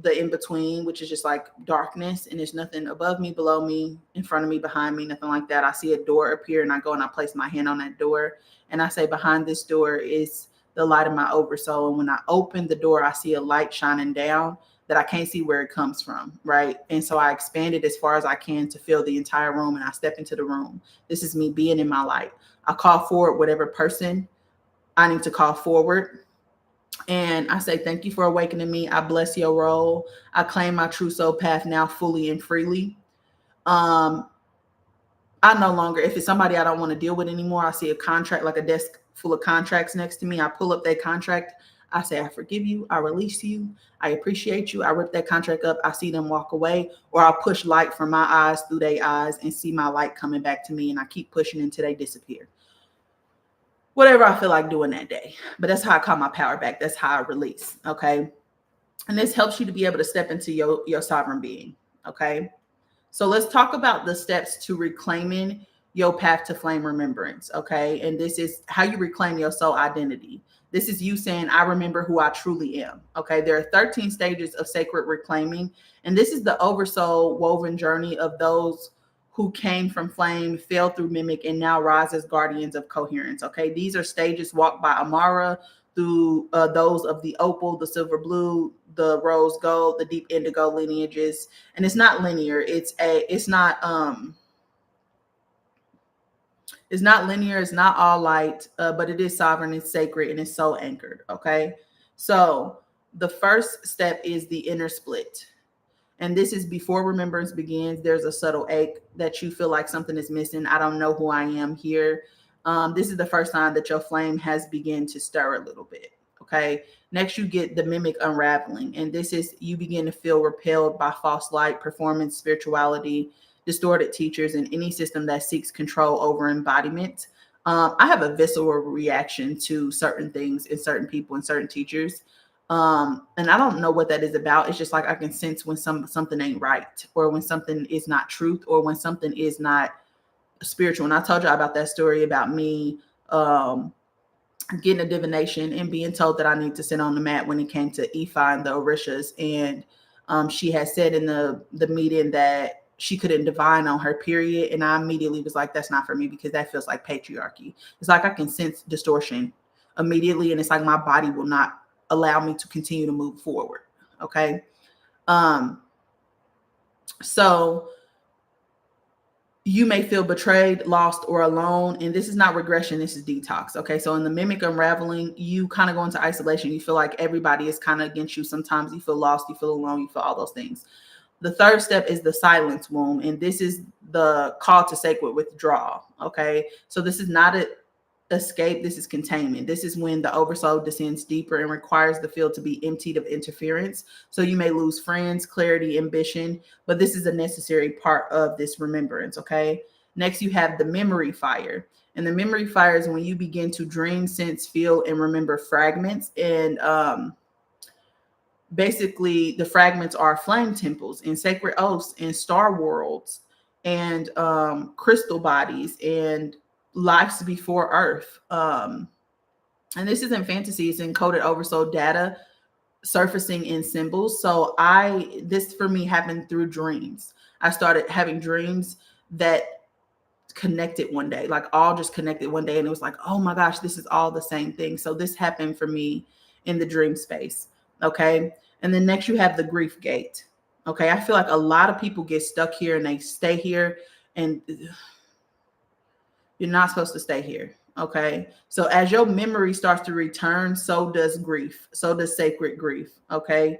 the in-between, which is just like darkness, and there's nothing above me, below me, in front of me, behind me, nothing like that. I see a door appear and I go and I place my hand on that door and I say, behind this door is the light of my oversoul. And when I open the door, I see a light shining down that I can't see where it comes from, right? And so I expand it as far as I can to fill the entire room, and I step into the room. This is me being in my light. I call forward whatever person I need to call forward. And I say, thank you for awakening me. I bless your role. I claim my true soul path now fully and freely. I no longer, if it's somebody I don't want to deal with anymore, I see a contract, like a desk full of contracts next to me. I pull up that contract. I say, I forgive you. I release you. I appreciate you. I rip that contract up. I see them walk away, or I'll push light from my eyes through their eyes and see my light coming back to me. And I keep pushing until they disappear. Whatever I feel like doing that day. But that's how I call my power back. That's how I release. Okay. And this helps you to be able to step into your sovereign being. Okay. So let's talk about the steps to reclaiming your path to flame remembrance. Okay. And this is how you reclaim your soul identity. This is you saying, I remember who I truly am. Okay. There are 13 stages of sacred reclaiming. And this is the oversoul woven journey of those who came from flame, fell through mimic, and now rise as guardians of coherence. Okay. These are stages walked by Amara through those of the opal, the silver blue, the rose gold, the deep indigo lineages. And it's not linear. It's not linear. It's not all light, but it is sovereign, it's sacred, and it's soul anchored. Okay. So the first step is the inner split. And this is before remembrance begins. There's a subtle ache that you feel like something is missing. I don't know who I am here. This is the first time that your flame has begun to stir a little bit. Okay. Next, you get the mimic unraveling. And this is you begin to feel repelled by false light, performance, spirituality, distorted teachers, and any system that seeks control over embodiment. I have a visceral reaction to certain things and certain people and certain teachers. And I don't know what that is about. It's just like I can sense when something ain't right, or when something is not truth, or when something is not spiritual. And I told you about that story about me getting a divination and being told that I need to sit on the mat when it came to Ifa and the Orishas. And she had said in the meeting that she couldn't divine on her period. And I immediately was like, that's not for me, because that feels like patriarchy. It's like I can sense distortion immediately. And it's like my body will not allow me to continue to move forward. Okay. So you may feel betrayed, lost, or alone. And this is not regression. This is detox. Okay. So in the mimic unraveling, you kind of go into isolation. You feel like everybody is kind of against you. Sometimes you feel lost, you feel alone, you feel all those things. The third step is the silence womb, and this is the call to sacred withdrawal. Okay, so this is not a escape, this is containment. This is when the oversoul descends deeper and requires the field to be emptied of interference. So you may lose friends, clarity, ambition, but this is a necessary part of this remembrance. Okay, next you have the memory fire. And the memory fire is when you begin to dream, sense, feel, and remember fragments. And basically the fragments are flame temples and sacred oaths and star worlds and crystal bodies and lives before Earth. And this isn't fantasy, it's encoded oversoul data surfacing in symbols. So this for me happened through dreams. I started having dreams that connected one day, like all just connected one day. And it was like, oh my gosh, this is all the same thing. So this happened for me in the dream space. Okay. And then next you have the grief gate. Okay. I feel like a lot of people get stuck here and they stay here, and you're not supposed to stay here. Okay. So as your memory starts to return, so does grief. So does sacred grief. Okay.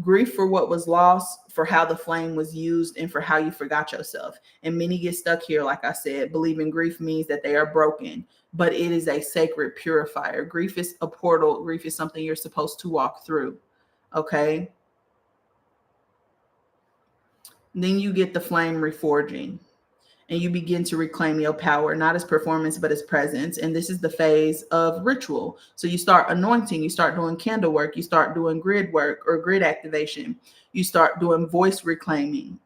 Grief for what was lost, for how the flame was used, and for how you forgot yourself. And many get stuck here, like I said, believing grief means that they are broken, but it is a sacred purifier. Grief is a portal. Grief is something you're supposed to walk through. Okay. Then you get the flame reforging, and you begin to reclaim your power, not as performance, but as presence. And this is the phase of ritual. So you start anointing, you start doing candle work, you start doing grid work or grid activation, you start doing voice reclaiming,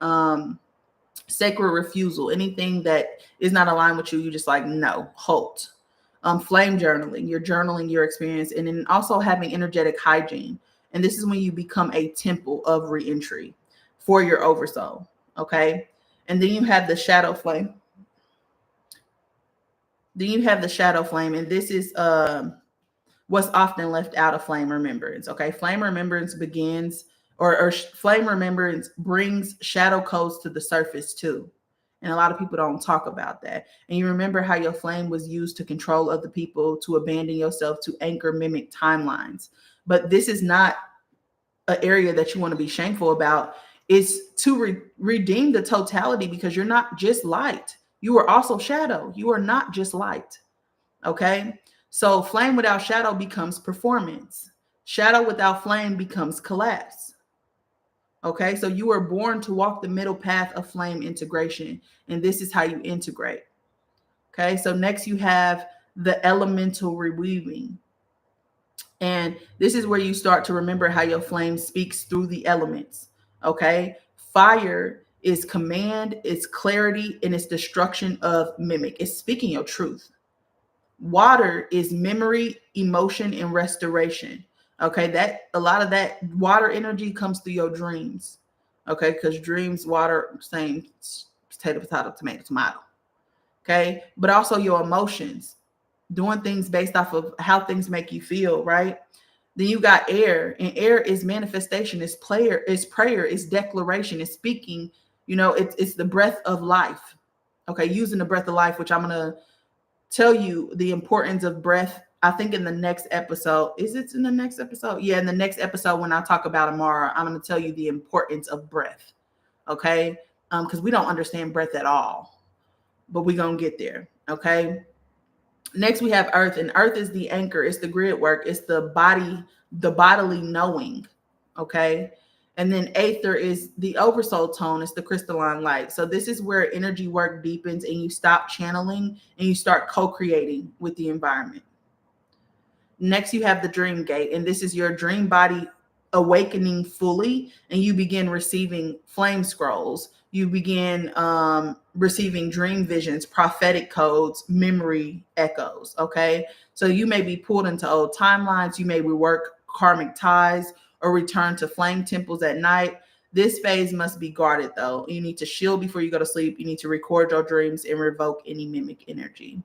sacred refusal, anything that is not aligned with you, you just like, no, halt. Flame journaling, you're journaling your experience, and then also having energetic hygiene. And this is when you become a temple of reentry for your oversoul. Okay. And then you have the shadow flame. And this is what's often left out of flame remembrance. Okay, flame remembrance begins, or flame remembrance brings shadow codes to the surface too. And a lot of people don't talk about that. And you remember how your flame was used to control other people, to abandon yourself, to anchor, mimic timelines. But this is not an area that you want to be shameful about. Is to redeem the totality, because you're not just light. You are also shadow. You are not just light. Okay. So flame without shadow becomes performance. Shadow without flame becomes collapse. Okay. So you were born to walk the middle path of flame integration. And this is how you integrate. Okay. So next you have the elemental reweaving. And this is where you start to remember how your flame speaks through the elements. Okay. Fire is command, it's clarity, and it's destruction of mimic. It's speaking your truth. Water is memory, emotion, and restoration. Okay. That a lot of that water energy comes through your dreams. Okay. Because dreams, water, same, potato, potato, tomato, tomato. Okay. But also your emotions, doing things based off of how things make you feel, right? Then you got air, and air is manifestation, it's prayer, it's declaration, it's speaking, it's the breath of life. Okay, using the breath of life, which I'm gonna tell you the importance of breath, I think in the next episode. Is it in the next episode? Yeah, in the next episode when I talk about Amara, I'm gonna tell you the importance of breath. Okay, because we don't understand breath at all, but we're gonna get there. Okay. Next, we have earth, and earth is the anchor. It's the grid work. It's the bodily knowing. Okay. And then aether is the oversoul tone. It's the crystalline light. So this is where energy work deepens, and you stop channeling and you start co-creating with the environment. Next, you have the dream gate, and this is your dream body awakening fully, and you begin receiving flame scrolls. You begin receiving dream visions, prophetic codes, memory echoes. Okay. So you may be pulled into old timelines. You may rework karmic ties or return to flame temples at night. This phase must be guarded though. You need to shield before you go to sleep. You need to record your dreams and revoke any mimic energy.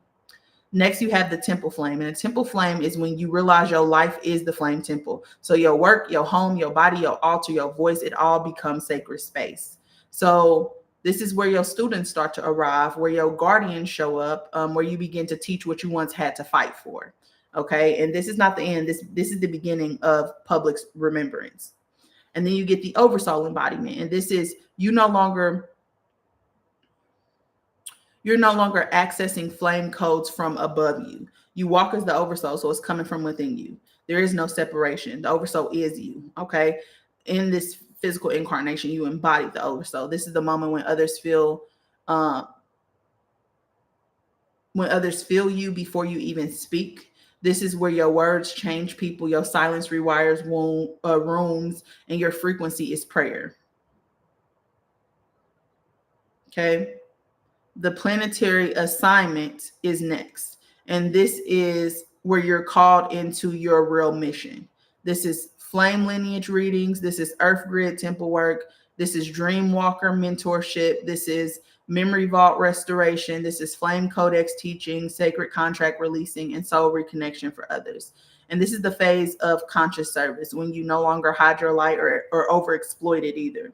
Next, you have the temple flame. And a temple flame is when you realize your life is the flame temple. So your work, your home, your body, your altar, your voice, it all becomes sacred space. So this is where your students start to arrive, where your guardians show up, where you begin to teach what you once had to fight for. Okay. And this is not the end. This is the beginning of public remembrance. And then you get the oversoul embodiment. And this is you're no longer accessing flame codes from above you. You walk as the oversoul, so it's coming from within you. There is no separation. The oversoul is you, okay? In this physical incarnation, you embody the oversoul. This is the moment when others feel you before you even speak. This is where your words change people, your silence rewires rooms, and your frequency is prayer. Okay? The planetary assignment is next. And this is where you're called into your real mission. This is flame lineage readings. This is earth grid temple work. This is dream walker mentorship. This is memory vault restoration. This is flame codex teaching, sacred contract releasing, and soul reconnection for others. And this is the phase of conscious service when you no longer hide your light or overexploit it either.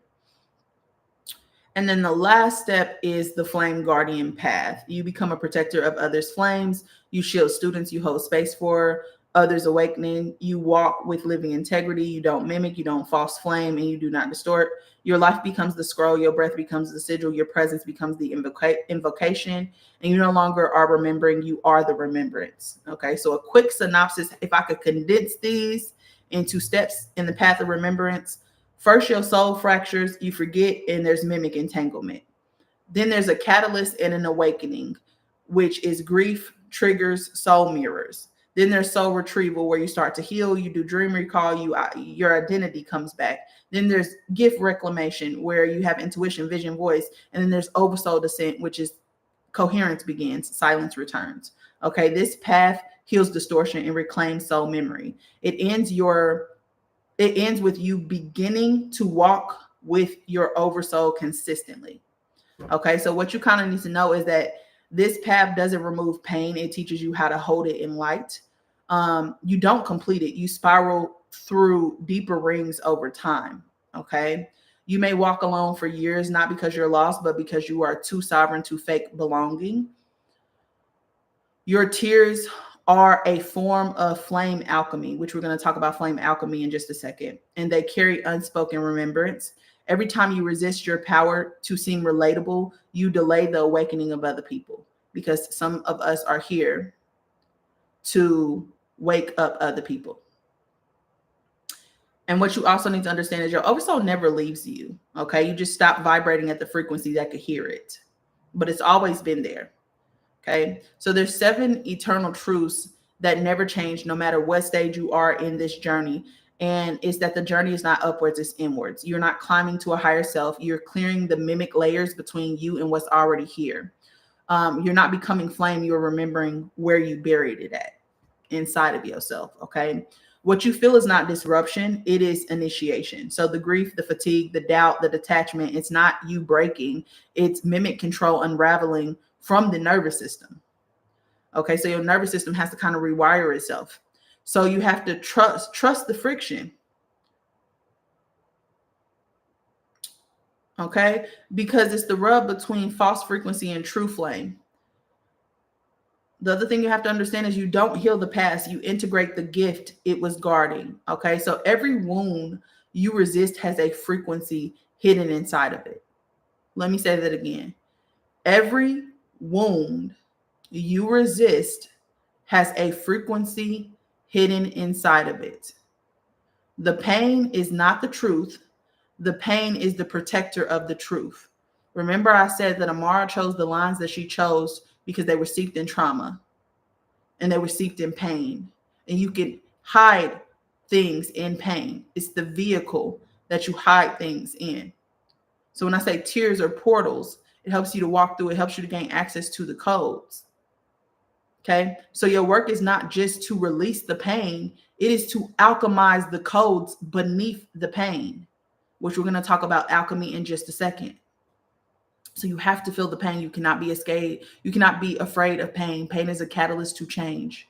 And then the last step is the flame guardian path. You become a protector of others' flames. You shield students you hold space for, others awakening. You walk with living integrity. You don't mimic, you don't false flame, and you do not distort. Your life becomes the scroll. Your breath becomes the sigil. Your presence becomes the invocation. And you no longer are remembering, you are the remembrance. Okay, so a quick synopsis, if I could condense these into steps in the path of remembrance. First, your soul fractures, you forget, and there's mimic entanglement. Then there's a catalyst and an awakening, which is grief, triggers, soul mirrors. Then there's soul retrieval, where you start to heal, you do dream recall, your identity comes back. Then there's gift reclamation, where you have intuition, vision, voice. And then there's oversoul descent, which is coherence begins, silence returns. Okay, this path heals distortion and reclaims soul memory. It ends with you beginning to walk with your oversoul consistently. Okay, so what you kind of need to know is that this path doesn't remove pain. It teaches you how to hold it in light. You don't complete it. You spiral through deeper rings over time. Okay, you may walk alone for years, not because you're lost, but because you are too sovereign to fake belonging. Your tears are a form of flame alchemy, which we're going to talk about flame alchemy in just a second. And they carry unspoken remembrance. Every time you resist your power to seem relatable, you delay the awakening of other people, because some of us are here to wake up other people. And what you also need to understand is your oversoul never leaves you. Okay, you just stop vibrating at the frequency that could hear it, but it's always been there. Okay, so there's 7 eternal truths that never change, no matter what stage you are in this journey. And it's that the journey is not upwards, it's inwards. You're not climbing to a higher self. You're clearing the mimic layers between you and what's already here. You're not becoming flame. You're remembering where you buried it at inside of yourself. Okay, what you feel is not disruption, it is initiation. So the grief, the fatigue, the doubt, the detachment, it's not you breaking, it's mimic control unraveling from the nervous system. Okay, so your nervous system has to kind of rewire itself. So you have to trust the friction. Okay, because it's the rub between false frequency and true flame. The other thing you have to understand is you don't heal the past, you integrate the gift it was guarding. Okay, so every wound you resist has a frequency hidden inside of it. Let me say that again. Every wound you resist has a frequency hidden inside of it. The pain is not the truth. The pain is the protector of the truth. Remember, I said that Amara chose the lines that she chose because they were steeped in trauma and they were steeped in pain. And you can hide things in pain. It's the vehicle that you hide things in. So when I say tears are portals, it helps you to walk through, it helps you to gain access to the codes. Okay, so your work is not just to release the pain, it is to alchemize the codes beneath the pain, which we're going to talk about alchemy in just a second. So you have to feel the pain. You cannot be escaped. You cannot be afraid of pain. Pain is a catalyst to change.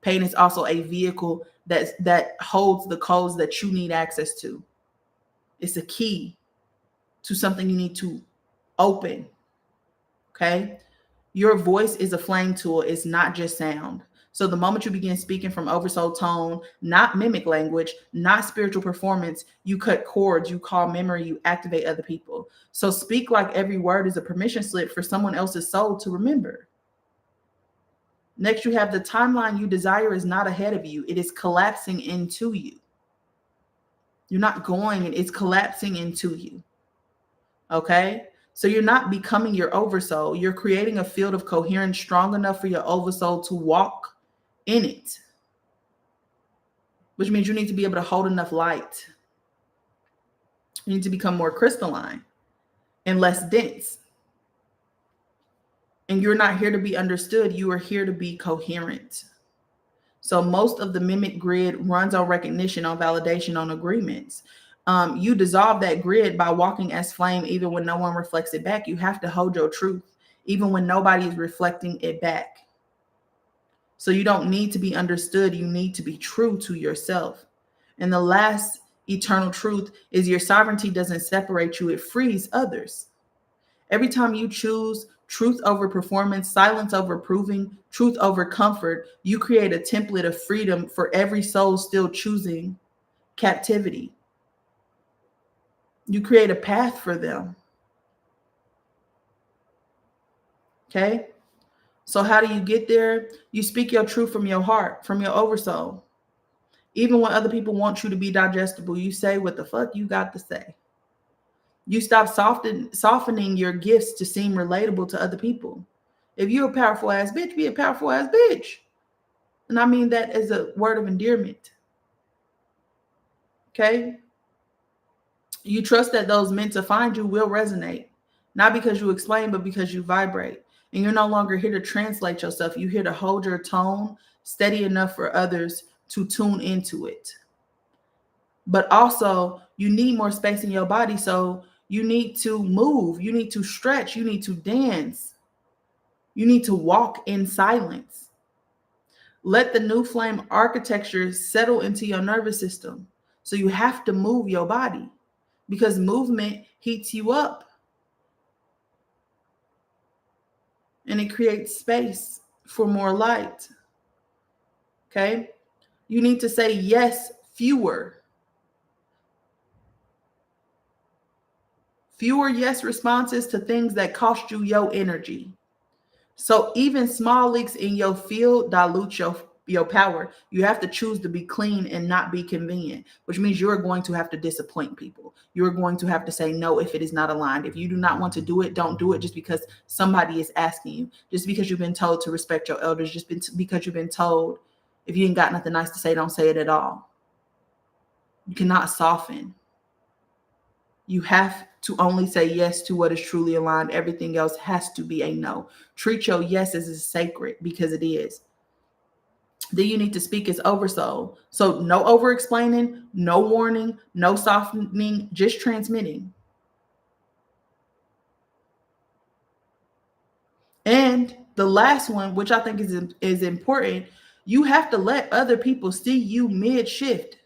Pain is also a vehicle that holds the codes that you need access to. It's a key to something you need to open. Okay. Your voice is a flame tool. It's not just sound. So the moment you begin speaking from oversoul tone, not mimic language, not spiritual performance, you cut cords, you call memory, you activate other people. So speak like every word is a permission slip for someone else's soul to remember. Next, you have the timeline you desire is not ahead of you. It is collapsing into you. You're not going, and it's collapsing into you. Okay? So you're not becoming your oversoul. You're creating a field of coherence strong enough for your oversoul to walk in it, which means you need to be able to hold enough light. You need to become more crystalline and less dense. And you're not here to be understood. You are here to be coherent. So most of the mimic grid runs on recognition, on validation, on agreements. You dissolve that grid by walking as flame, even when no one reflects it back. You have to hold your truth, even when nobody is reflecting it back. So you don't need to be understood. You need to be true to yourself. And the last eternal truth is your sovereignty doesn't separate you. It frees others. Every time you choose truth over performance, silence over proving, truth over comfort, you create a template of freedom for every soul still choosing captivity. You create a path for them. Okay? So how do you get there? You speak your truth from your heart, from your oversoul. Even when other people want you to be digestible, you say what the fuck you got to say. You stop softening your gifts to seem relatable to other people. If you're a powerful ass bitch, be a powerful ass bitch. And I mean that as a word of endearment. Okay? You trust that those meant to find you will resonate. Not because you explain, but because you vibrate. And you're no longer here to translate yourself. You're here to hold your tone steady enough for others to tune into it. But also, you need more space in your body. So you need to move. You need to stretch. You need to dance. You need to walk in silence. Let the new flame architecture settle into your nervous system. So you have to move your body because movement heats you up and it creates space for more light. Okay? You need to say yes, fewer. Fewer yes responses to things that cost you your energy. So even small leaks in your field dilute your power. You have to choose to be clean and not be convenient, which means you're going to have to disappoint people. You're going to have to say no if it is not aligned. If you do not want to do it, don't do it just because somebody is asking you, just because you've been told to respect your elders, because you've been told if you ain't got nothing nice to say, don't say it at all. You cannot soften. You have to only say yes to what is truly aligned. Everything else has to be a no. Treat your yes as sacred because it is. Then you need to speak as oversoul. So no over explaining, no warning, no softening, just transmitting. And the last one, which I think is important, you have to let other people see you mid shift.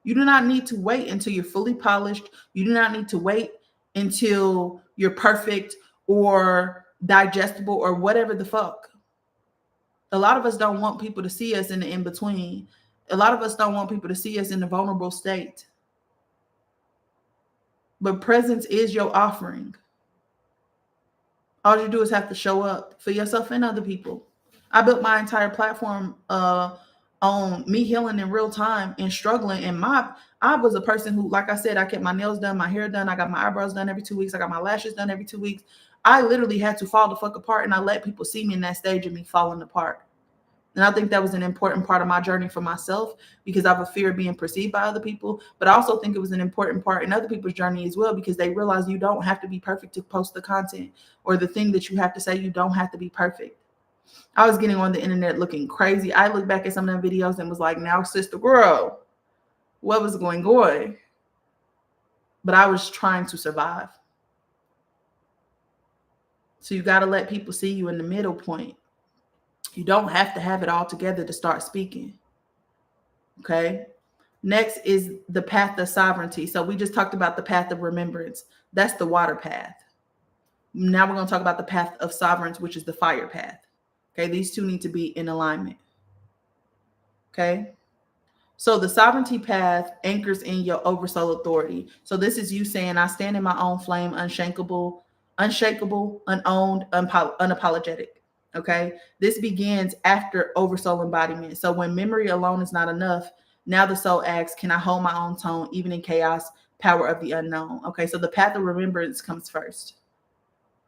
You do not need to wait until you're fully polished. You do not need to wait until you're perfect or digestible or whatever the fuck. A lot of us don't want people to see us in the in-between. A lot of us don't want people to see us in the vulnerable state. But presence is your offering. All you do is have to show up for yourself and other people. I built my entire platform on me healing in real time and struggling. And I was a person who, like I said, I kept my nails done, my hair done. I got my eyebrows done every 2 weeks. I got my lashes done every 2 weeks. I literally had to fall the fuck apart. And I let people see me in that stage of me falling apart. And I think that was an important part of my journey for myself because I have a fear of being perceived by other people. But I also think it was an important part in other people's journey as well because they realize you don't have to be perfect to post the content or the thing that you have to say. You don't have to be perfect. I was getting on the internet looking crazy. I look back at some of them videos and was like, now, sister girl, what was going on? But I was trying to survive. So you got to let people see you in the middle point. You don't have to have it all together to start speaking. Okay. Next is the path of sovereignty. So we just talked about the path of remembrance. That's the water path. Now we're going to talk about the path of sovereigns, which is the fire path. Okay. These two need to be in alignment. Okay. So the sovereignty path anchors in your oversoul authority. So this is you saying, I stand in my own flame, unshakable, unowned, unapologetic. Okay. This begins after oversoul embodiment. So when memory alone is not enough, now the soul asks, can I hold my own tone, even in chaos, power of the unknown? Okay. So the path of remembrance comes first.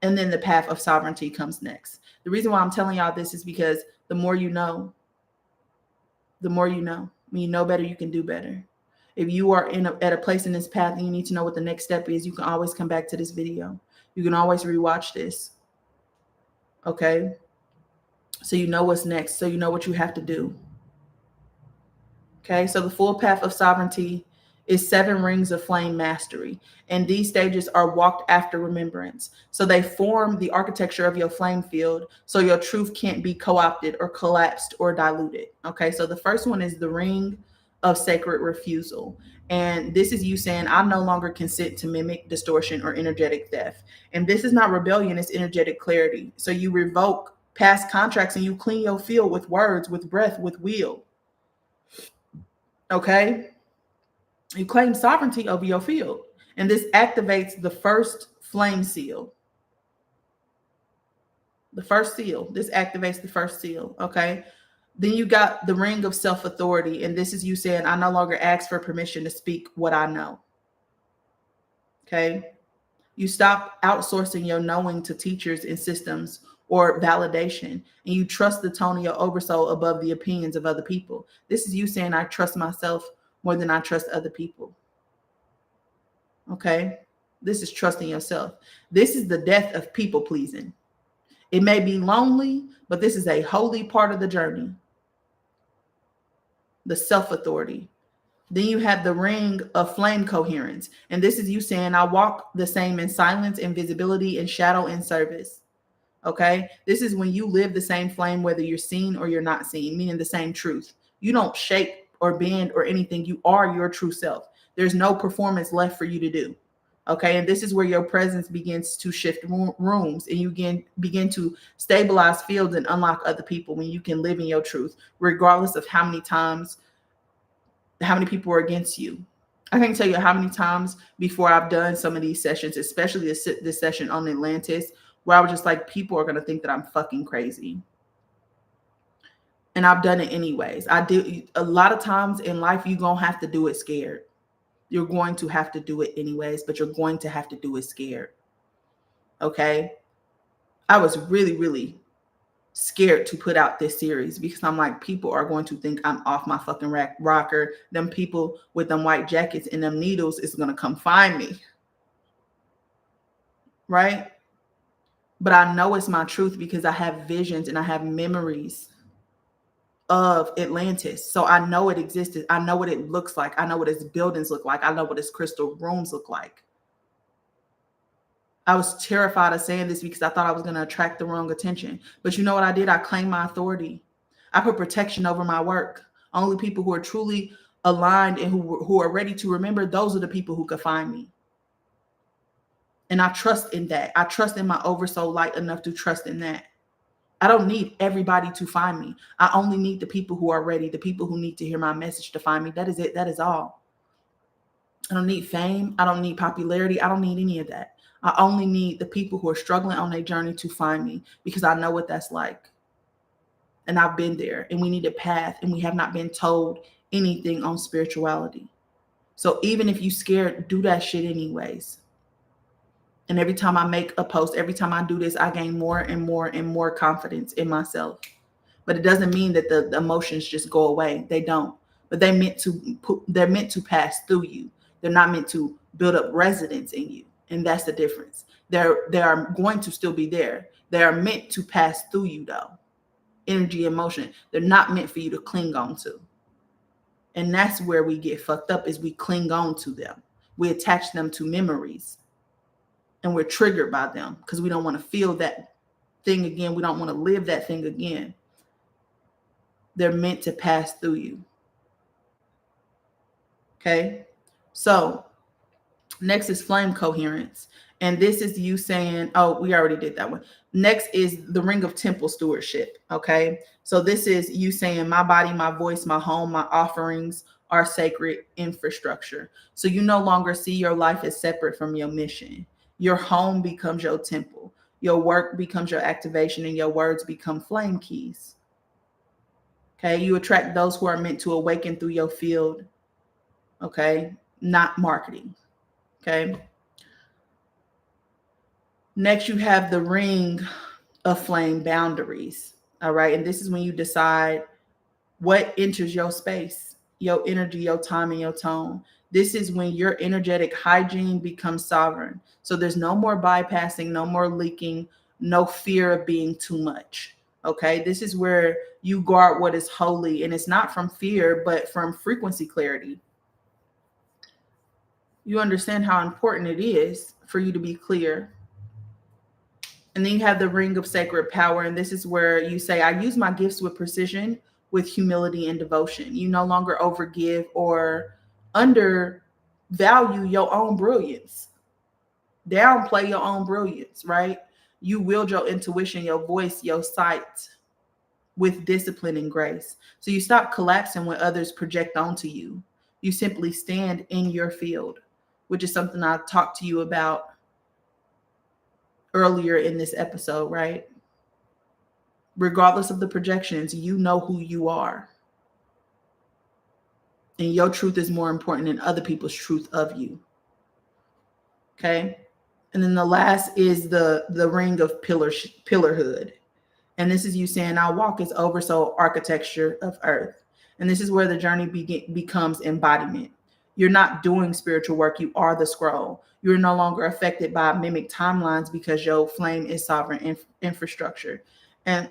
And then the path of sovereignty comes next. The reason why I'm telling y'all this is because the more you know, the more you know. When you know better, you can do better. If you are at a place in this path and you need to know what the next step is, you can always come back to this video. You can always rewatch this. Okay? So you know what's next. So you know what you have to do. Okay? So the full path of sovereignty is 7 rings of flame mastery. And these stages are walked after remembrance. So they form the architecture of your flame field so your truth can't be co-opted or collapsed or diluted. Okay, so the first one is the ring of sacred refusal. And this is you saying, I no longer consent to mimic, distortion, or energetic theft. And this is not rebellion, it's energetic clarity. So you revoke past contracts and you clean your field with words, with breath, with will. Okay? You claim sovereignty over your field. And this activates the first flame seal. The first seal. This activates the first seal. Okay. Then you got the ring of self authority. And this is you saying, I no longer ask for permission to speak what I know. Okay. You stop outsourcing your knowing to teachers and systems or validation. And you trust the tone of your oversoul above the opinions of other people. This is you saying, I trust myself more than I trust other people. Okay. This is trusting yourself. This is the death of people pleasing. It may be lonely, but this is a holy part of the journey. The self-authority. Then you have the ring of flame coherence. And this is you saying, I walk the same in silence, invisibility, and shadow in service. Okay. This is when you live the same flame, whether you're seen or you're not seen, meaning the same truth. You don't shape or bend or anything. You are your true self. There's no performance left for you to do. Okay. And this is where your presence begins to shift rooms and you begin to stabilize fields and unlock other people when you can live in your truth, regardless of how many people are against you. I can't tell you how many times before I've done some of these sessions, especially this session on Atlantis, where I was just like, people are going to think that I'm fucking crazy. And I've done it anyways. I do. A lot of times in life, you're going to have to do it scared. You're going to have to do it anyways, but you're going to have to do it scared. Okay. I was really, really scared to put out this series because I'm like, people are going to think I'm off my fucking rocker. Them people with them white jackets and them needles is going to come find me. Right. But I know it's my truth because I have visions and I have memories of Atlantis. So I know it existed. I know what it looks like. I know what its buildings look like. I know what its crystal rooms look like. I was terrified of saying this because I thought I was going to attract the wrong attention. But you know what I did? I claimed my authority. I put protection over my work. Only people who are truly aligned and who are ready to remember, those are the people who could find me. And I trust in that. I trust in my oversoul light enough to trust in that. I don't need everybody to find me. I only need the people who are ready, the people who need to hear my message to find me. That is it. That is all. I don't need fame. I don't need popularity. I don't need any of that. I only need the people who are struggling on their journey to find me because I know what that's like. And I've been there and we need a path and we have not been told anything on spirituality. So even if you're scared, do that shit anyways. And every time I make a post, every time I do this, I gain more and more and more confidence in myself. But it doesn't mean that the emotions just go away. They don't. But they're meant to pass through you. They're not meant to build up residence in you. And that's the difference. They are going to still be there. They are meant to pass through you though. Energy, emotion. They're not meant for you to cling on to. And that's where we get fucked up is we cling on to them. We attach them to memories. And we're triggered by them because we don't want to feel that thing again. We don't want to live that thing again. They're meant to pass through you. Okay. So Next is flame coherence. And this is you saying, oh, we already did that one. Next is the ring of temple stewardship. Okay. So this is you saying, my body, my voice, my home, my offerings are sacred infrastructure. So you no longer see your life as separate from your mission. Your home becomes your temple. Your work becomes your activation, and your words become flame keys. Okay. You attract those who are meant to awaken through your field. Okay. Not marketing. Okay. Next, you have the ring of flame boundaries. All right. And this is when you decide what enters your space, your energy, your time, and your tone. This is when your energetic hygiene becomes sovereign. So there's no more bypassing, no more leaking, no fear of being too much. Okay. This is where you guard what is holy. And it's not from fear, but from frequency clarity. You understand how important it is for you to be clear. And then you have the ring of sacred power. And this is where you say, I use my gifts with precision, with humility and devotion. You no longer overgive or undervalue your own brilliance, downplay your own brilliance, right? You wield your intuition, your voice, your sight with discipline and grace. So you stop collapsing when others project onto you. You simply stand in your field, which is something I talked to you about earlier in this episode, right? Regardless of the projections, you know who you are. And your truth is more important than other people's truth of you. Okay. And then the last is the ring of pillarhood. And this is you saying, I walk as oversoul architecture of earth. And this is where the journey becomes embodiment. You're not doing spiritual work. You are the scroll. You're no longer affected by mimic timelines because your flame is sovereign infrastructure. And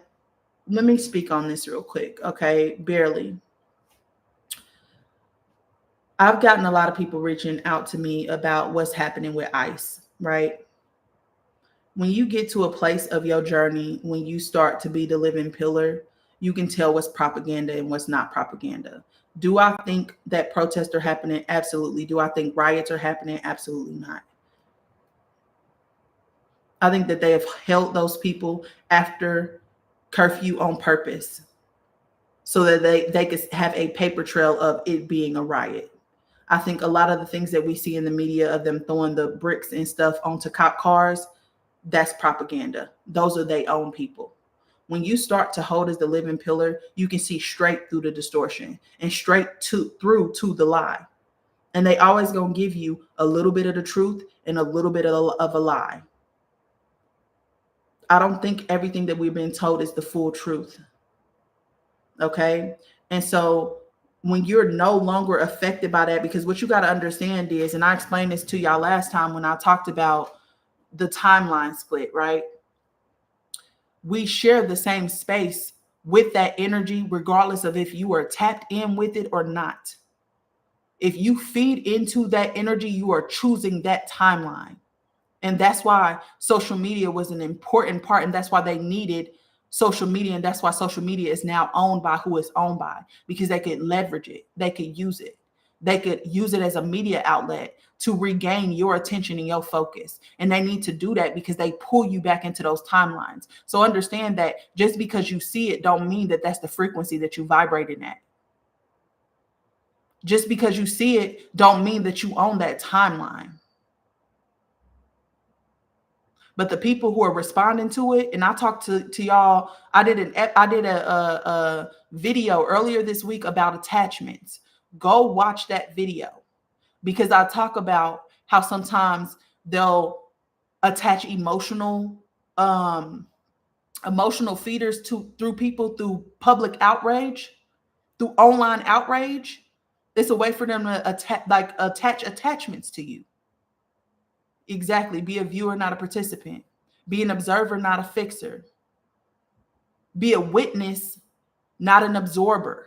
let me speak on this real quick. Okay. Barely. I've gotten a lot of people reaching out to me about what's happening with ICE, right? When you get to a place of your journey, when you start to be the living pillar, you can tell what's propaganda and what's not propaganda. Do I think that protests are happening? Absolutely. Do I think riots are happening? Absolutely not. I think that they have held those people after curfew on purpose so that they could have a paper trail of it being a riot. I think a lot of the things that we see in the media of them throwing the bricks and stuff onto cop cars, that's propaganda. Those are their own people. When you start to hold as the living pillar, you can see straight through the distortion and straight through to the lie. And they always gonna give you a little bit of the truth and a little bit of a lie. I don't think everything that we've been told is the full truth. Okay. And so when you're no longer affected by that, because what you got to understand is, and I explained this to y'all last time when I talked about the timeline split, right? We share the same space with that energy, regardless of if you are tapped in with it or not. If you feed into that energy, you are choosing that timeline. And that's why social media was an important part. And that's why they needed social media. And that's why social media is now owned by who it's owned by, because they could leverage it. They could use it. They could use it as a media outlet to regain your attention and your focus. And they need to do that because they pull you back into those timelines. So understand that just because you see it don't mean that that's the frequency that you vibrating at. Just because you see it don't mean that you own that timeline. But the people who are responding to it, and I talked to y'all, I did a video earlier this week about attachments. Go watch that video, because I talk about how sometimes they'll attach emotional feeders through people, through public outrage, through online outrage. It's a way for them to attach attachments to you. Exactly. Be a viewer, not a participant. Be an observer, not a fixer. Be a witness, not an absorber.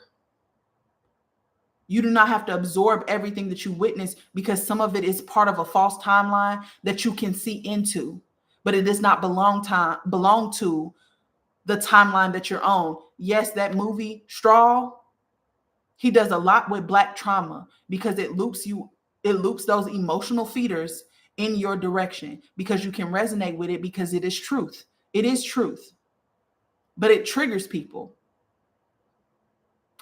You do not have to absorb everything that you witness, because some of it is part of a false timeline that you can see into, but it does not belong to the timeline that you're on. Yes, that movie Straw, he does a lot with Black trauma because it loops you It loops those emotional feeders in your direction because you can resonate with it because it is truth. It is truth. But it triggers people.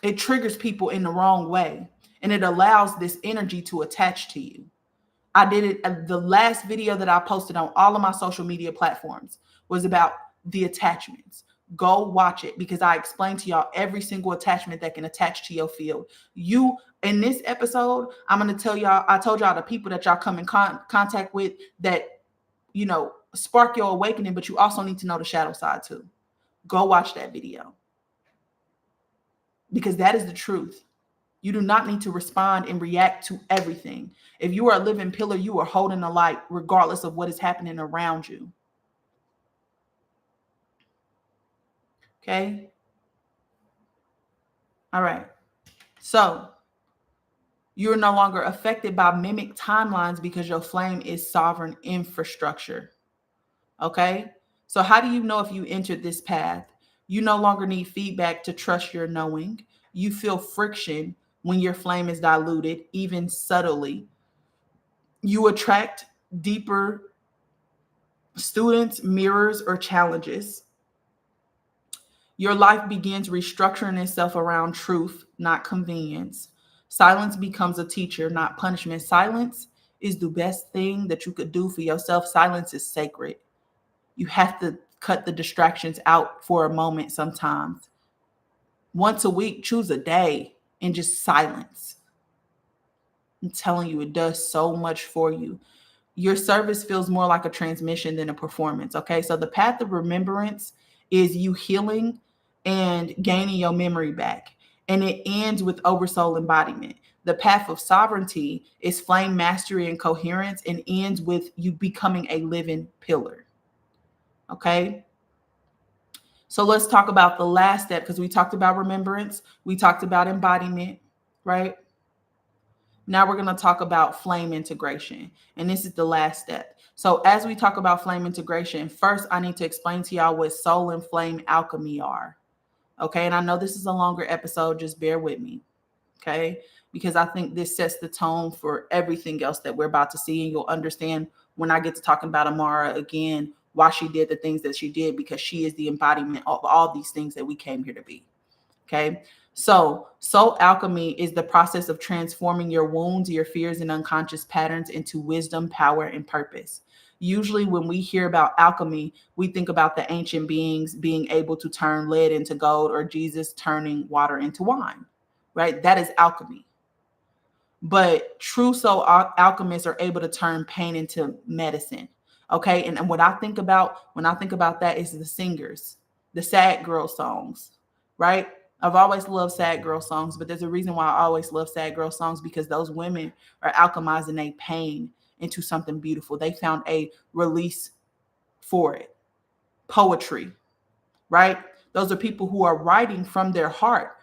It triggers people in the wrong way. And it allows this energy to attach to you. I did it. The last video that I posted on all of my social media platforms was about the attachments. Go watch it because I explained to y'all every single attachment that can attach to your field. You, in this episode, I'm going to tell y'all, I told y'all the people that y'all come in contact with that, spark your awakening, but you also need to know the shadow side too. Go watch that video because that is the truth. You do not need to respond and react to everything. If you are a living pillar, you are holding the light regardless of what is happening around you. Okay? All right. So you're no longer affected by mimic timelines because your flame is sovereign infrastructure. Okay? So how do you know if you entered this path? You no longer need feedback to trust your knowing. You feel friction when your flame is diluted, even subtly. You attract deeper students, mirrors, or challenges. Your life begins restructuring itself around truth, not convenience. Silence becomes a teacher, not punishment. Silence is the best thing that you could do for yourself. Silence is sacred. You have to cut the distractions out for a moment sometimes. Once a week, choose a day and just silence. I'm telling you, it does so much for you. Your service feels more like a transmission than a performance. Okay. So the path of remembrance is you healing and gaining your memory back. And it ends with oversoul embodiment. The path of sovereignty is flame mastery and coherence and ends with you becoming a living pillar. Okay. So let's talk about the last step because we talked about remembrance. We talked about embodiment, right? Now we're going to talk about flame integration. And this is the last step. So as we talk about flame integration, first I need to explain to y'all what soul and flame alchemy are. Okay. And I know this is a longer episode. Just bear with me. Okay. Because I think this sets the tone for everything else that we're about to see. And you'll understand when I get to talking about Amara again, why she did the things that she did, because she is the embodiment of all these things that we came here to be. Okay. So soul alchemy is the process of transforming your wounds, your fears, and unconscious patterns into wisdom, power, and purpose. Usually when we hear about alchemy, we think about the ancient beings being able to turn lead into gold or Jesus turning water into wine, right? That is alchemy. But true soul alchemists are able to turn pain into medicine. Okay. And what I think about when I think about that is the singers, the sad girl songs, right? I've always loved sad girl songs, but there's a reason why I always love sad girl songs, because those women are alchemizing their pain into something beautiful. They found a release for it. Poetry, right? Those are people who are writing from their heart.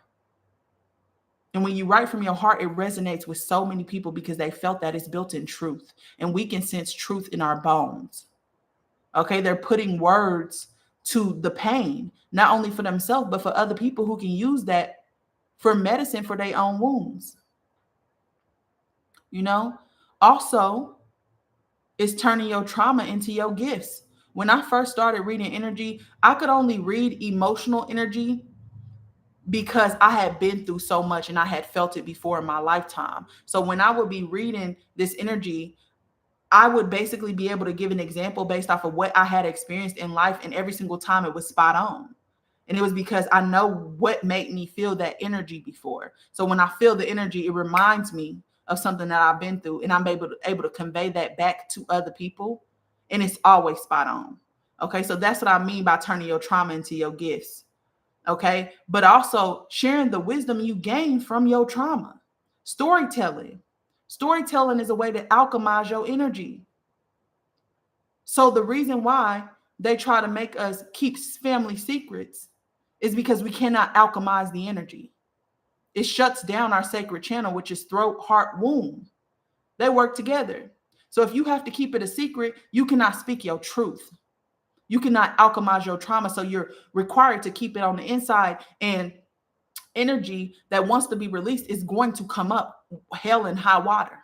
And when you write from your heart, it resonates with so many people because they felt that it's built in truth. And we can sense truth in our bones. Okay, they're putting words to the pain, not only for themselves, but for other people who can use that for medicine for their own wounds. Also, it's turning your trauma into your gifts. When I first started reading energy, I could only read emotional energy because I had been through so much and I had felt it before in my lifetime. So when I would be reading this energy, I would basically be able to give an example based off of what I had experienced in life. And every single time it was spot on. And it was because I know what made me feel that energy before. So when I feel the energy, it reminds me of something that I've been through, and I'm able to convey that back to other people. And it's always spot on. Okay. So that's what I mean by turning your trauma into your gifts. Okay. But also sharing the wisdom you gain from your trauma. Storytelling. Storytelling is a way to alchemize your energy. So the reason why they try to make us keep family secrets is because we cannot alchemize the energy. It shuts down our sacred channel, which is throat, heart, womb. They work together. So if you have to keep it a secret, you cannot speak your truth. You cannot alchemize your trauma. So you're required to keep it on the inside, and energy that wants to be released is going to come up hell and high water.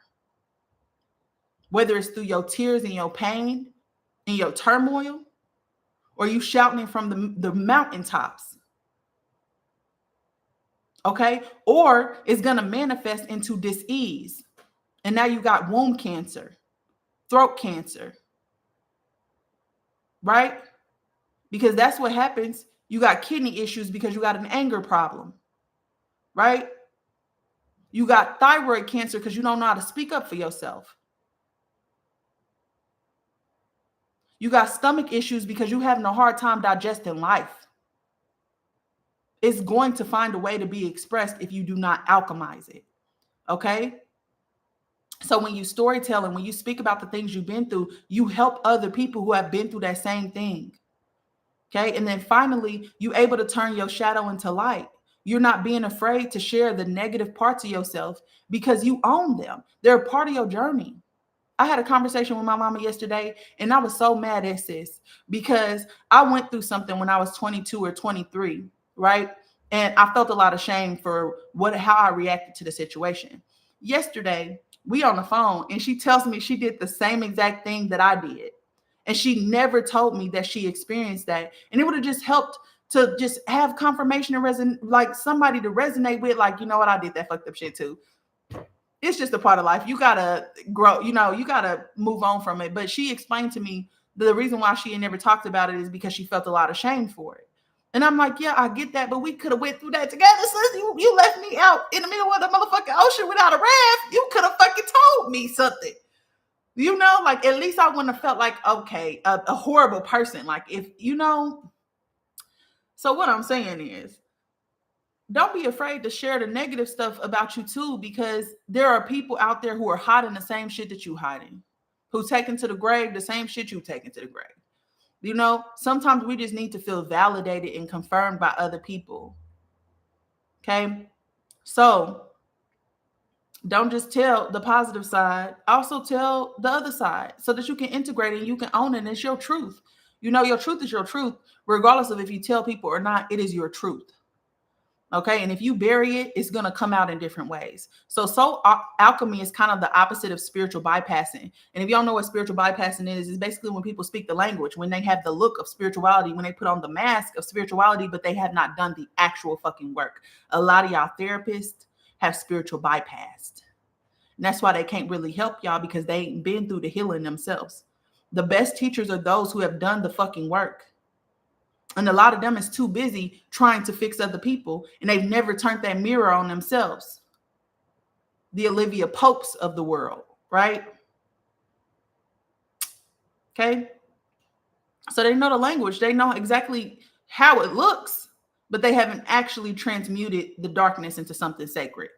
whether it's through your tears and your pain and your turmoil, or you shouting it from the mountaintops. Okay? Or it's going to manifest into dis-ease. And now you got womb cancer, throat cancer, right? Because that's what happens. You got kidney issues because you got an anger problem, right? You got thyroid cancer because you don't know how to speak up for yourself. You got stomach issues because you're having a hard time digesting life. It's going to find a way to be expressed if you do not alchemize it. Okay? So when you storytell and when you speak about the things you've been through, you help other people who have been through that same thing. Okay? And then finally, you're able to turn your shadow into light. You're not being afraid to share the negative parts of yourself because you own them. They're a part of your journey. I had a conversation with my mama yesterday, and I was so mad at sis because I went through something when I was 22 or 23, right? And I felt a lot of shame for how I reacted to the situation. Yesterday, we on the phone, and she tells me she did the same exact thing that I did. And she never told me that she experienced that. And it would have just helped to just have confirmation and like somebody to resonate with, like, you know what, I did that fucked up shit too. It's just a part of life. You gotta grow, you gotta move on from it. But she explained to me the reason why she had never talked about it is because she felt a lot of shame for it. And I'm like, yeah, I get that, but we could have went through that together. Sis, you left me out in the middle of the motherfucking ocean without a raft. You could have fucking told me something. Like at least I wouldn't have felt like, okay, a horrible person. Like if, so what I'm saying is, don't be afraid to share the negative stuff about you too, because there are people out there who are hiding the same shit that you hiding, who taking to the grave the same shit you taking to the grave. Sometimes we just need to feel validated and confirmed by other people. Okay. So don't just tell the positive side, also tell the other side so that you can integrate it and you can own it. And it's your truth. Your truth is your truth, regardless of if you tell people or not, it is your truth. Okay. And if you bury it, it's going to come out in different ways. So alchemy is kind of the opposite of spiritual bypassing. And if you don't know what spiritual bypassing is, it's basically when people speak the language, when they have the look of spirituality, when they put on the mask of spirituality, but they have not done the actual fucking work. A lot of y'all therapists have spiritual bypassed. And that's why they can't really help y'all, because they ain't been through the healing themselves. The best teachers are those who have done the fucking work. And a lot of them is too busy trying to fix other people, and they've never turned that mirror on themselves. The Olivia Popes of the world, right? Okay. So they know the language. They know exactly how it looks, but they haven't actually transmuted the darkness into something sacred.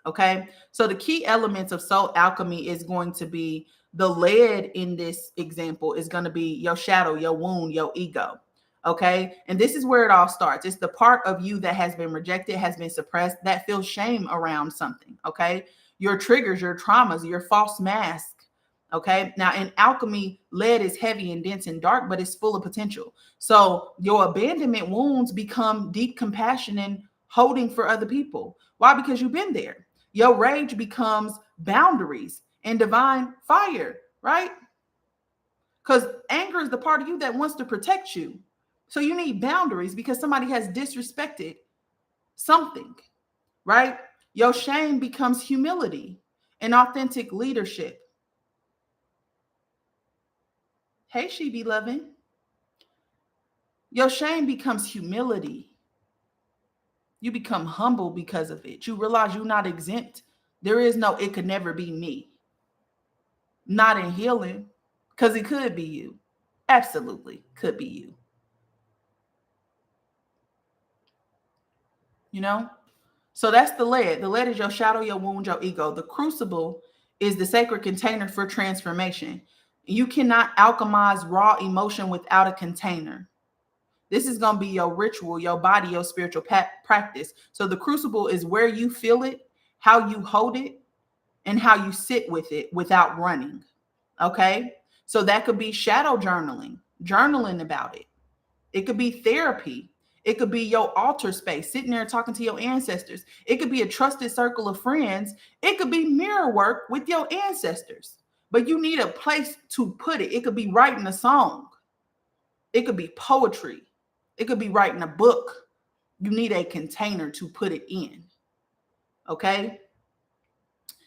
Okay. So the key elements of soul alchemy is going to be the lead in this example is going to be your shadow, your wound, your ego. Okay. And this is where it all starts. It's the part of you that has been rejected, has been suppressed, that feels shame around something. Okay. Your triggers, your traumas, your false mask. Okay. Now in alchemy, lead is heavy and dense and dark, but it's full of potential. So your abandonment wounds become deep compassion and holding for other people. Why? Because you've been there. Your rage becomes boundaries and divine fire, right? Because anger is the part of you that wants to protect you. So you need boundaries because somebody has disrespected something, right? Your shame becomes humility and authentic leadership. Hey, she be loving. Your shame becomes humility. You become humble because of it. You realize you're not exempt. There is no, it could never be me. Not in healing, because it could be you. Absolutely could be you. So that's the lead. The lead is your shadow, your wound, your ego. The crucible is the sacred container for transformation. You cannot alchemize raw emotion without a container. This is going to be your ritual, your body, your spiritual practice. So the crucible is where you feel it, how you hold it, and how you sit with it without running. Okay. So that could be shadow journaling about it. It could be therapy. It could be your altar space, sitting there talking to your ancestors. It could be a trusted circle of friends. It could be mirror work with your ancestors. but you need a place to put it. It could be writing a song. It could be poetry. It could be writing a book. You need a container to put it in. Okay?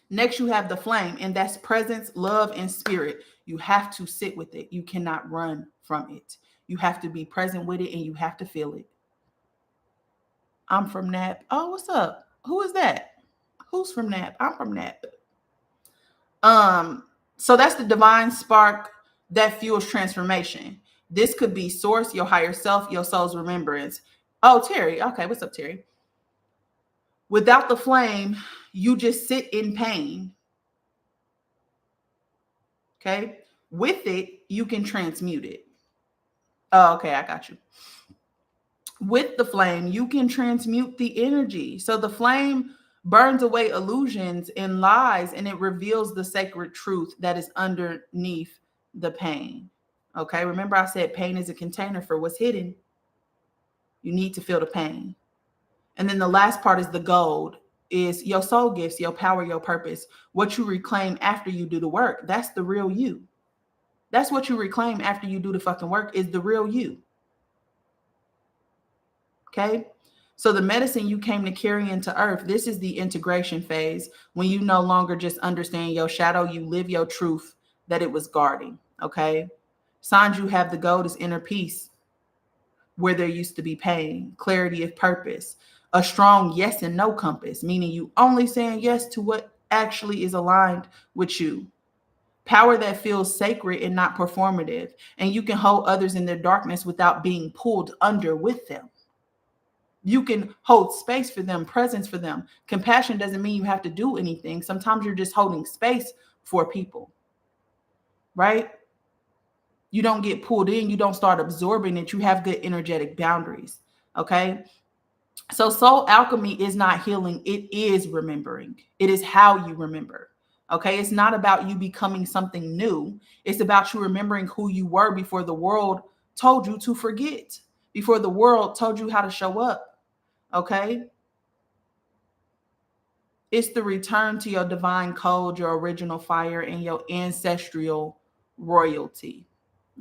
Next, you have the flame, and that's presence, love, and spirit. You have to sit with it. You cannot run from it. You have to be present with it, and you have to feel it. I'm from Nap. Oh, what's up? Who is that? Who's from Nap? I'm from Nap. So that's the divine spark that fuels transformation. This could be source, your higher self, your soul's remembrance. Oh, Terry. Okay, what's up, Terry? Without the flame, you just sit in pain. Okay. With it, you can transmute it. Oh, okay, I got you. With the flame, you can transmute the energy. So the flame burns away illusions and lies, and it reveals the sacred truth that is underneath the pain. Okay, remember I said pain is a container for what's hidden. You need to feel the pain. And then the last part is the gold, is your soul gifts, your power, your purpose, what you reclaim after you do the work. That's the real you. That's what you reclaim after you do the fucking work, is the real you. Okay. So the medicine you came to carry into earth, this is the integration phase, when you no longer just understand your shadow, you live your truth that it was guarding. Okay. Signs you have: the gold is inner peace, where there used to be pain, clarity of purpose, a strong yes and no compass, meaning you only saying yes to what actually is aligned with you. Power that feels sacred and not performative, and you can hold others in their darkness without being pulled under with them. You can hold space for them, presence for them. Compassion doesn't mean you have to do anything. Sometimes you're just holding space for people, right? You don't get pulled in. You don't start absorbing it. You have good energetic boundaries, okay? So soul alchemy is not healing. It is remembering. It is how you remember, okay? It's not about you becoming something new. It's about you remembering who you were before the world told you to forget, before the world told you how to show up. Okay. It's the return to your divine code, your original fire, and your ancestral royalty.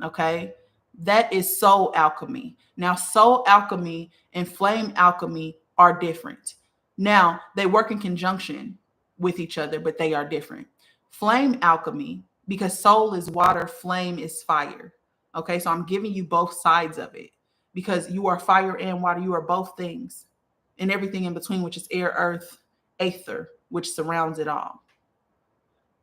Okay. That is soul alchemy. Now, soul alchemy and flame alchemy are different. Now, they work in conjunction with each other, but they are different. Flame alchemy, because soul is water, flame is fire. Okay. So I'm giving you both sides of it, because you are fire and water. You are both things, and everything in between, which is air, earth, aether, which surrounds it all.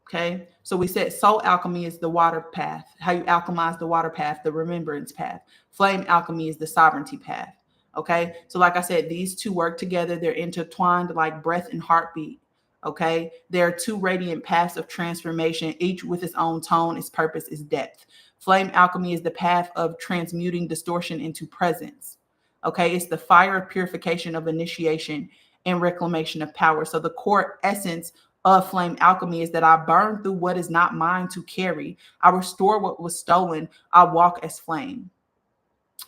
Okay. So we said soul alchemy is the water path, how you alchemize the water path, the remembrance path. Flame alchemy is the sovereignty path. Okay. So like I said, these two work together. They're intertwined like breath and heartbeat. Okay. There are two radiant paths of transformation, each with its own tone, its purpose, its depth. Flame alchemy is the path of transmuting distortion into presence. Okay. It's the fire of purification, of initiation and reclamation of power. So the core essence of flame alchemy is that I burn through what is not mine to carry. I restore what was stolen. I walk as flame.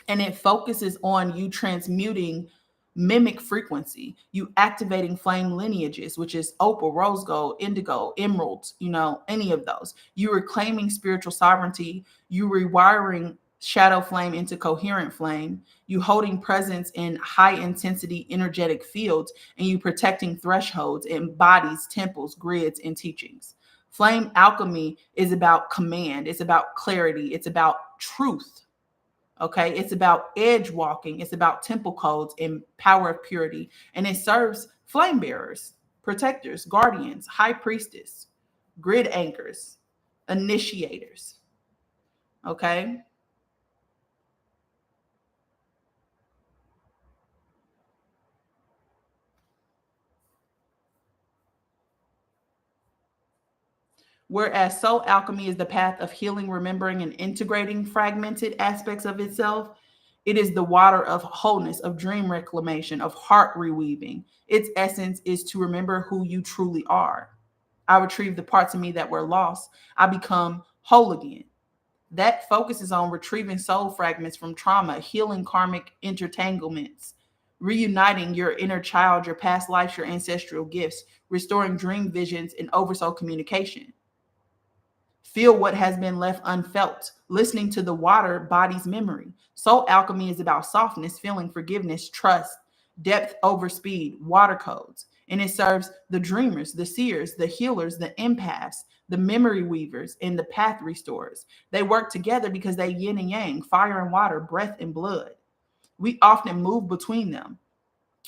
And it focuses on you transmuting mimic frequency, you activating flame lineages, which is opal, rose gold, indigo, emeralds, any of those. You reclaiming spiritual sovereignty, you rewiring shadow flame into coherent flame, you holding presence in high intensity energetic fields, and you protecting thresholds in bodies, temples, grids, and teachings. Flame alchemy is about command, it's about clarity, it's about truth. Okay, it's about edge walking, it's about temple codes and power of purity, and it serves flame bearers, protectors, guardians, high priestess, grid anchors, initiators. Okay. Whereas soul alchemy is the path of healing, remembering, and integrating fragmented aspects of itself, it is the water of wholeness, of dream reclamation, of heart reweaving. Its essence is to remember who you truly are. I retrieve the parts of me that were lost. I become whole again. That focuses on retrieving soul fragments from trauma, healing karmic intertanglements, reuniting your inner child, your past lives, your ancestral gifts, restoring dream visions, and oversoul communication. Feel what has been left unfelt. Listening to the water body's memory. Soul alchemy is about softness, feeling, forgiveness, trust, depth over speed, water codes. And it serves the dreamers, the seers, the healers, the empaths, the memory weavers, and the path restorers. They work together because they yin and yang, fire and water, breath and blood. We often move between them.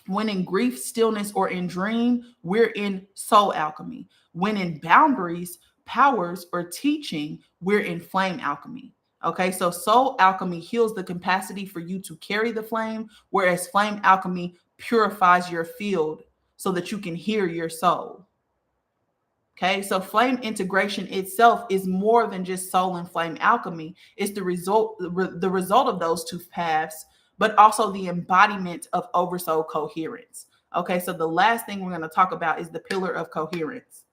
When in grief, stillness, or in dream, we're in soul alchemy. When in boundaries, powers, or teaching, we're in flame alchemy. Okay, so soul alchemy heals the capacity for you to carry the flame, whereas flame alchemy purifies your field so that you can hear your soul. Okay, so flame integration itself is more than just soul and flame alchemy. It's the result of those two paths, but also the embodiment of oversoul coherence. Okay, so the last thing we're going to talk about is the pillar of coherence.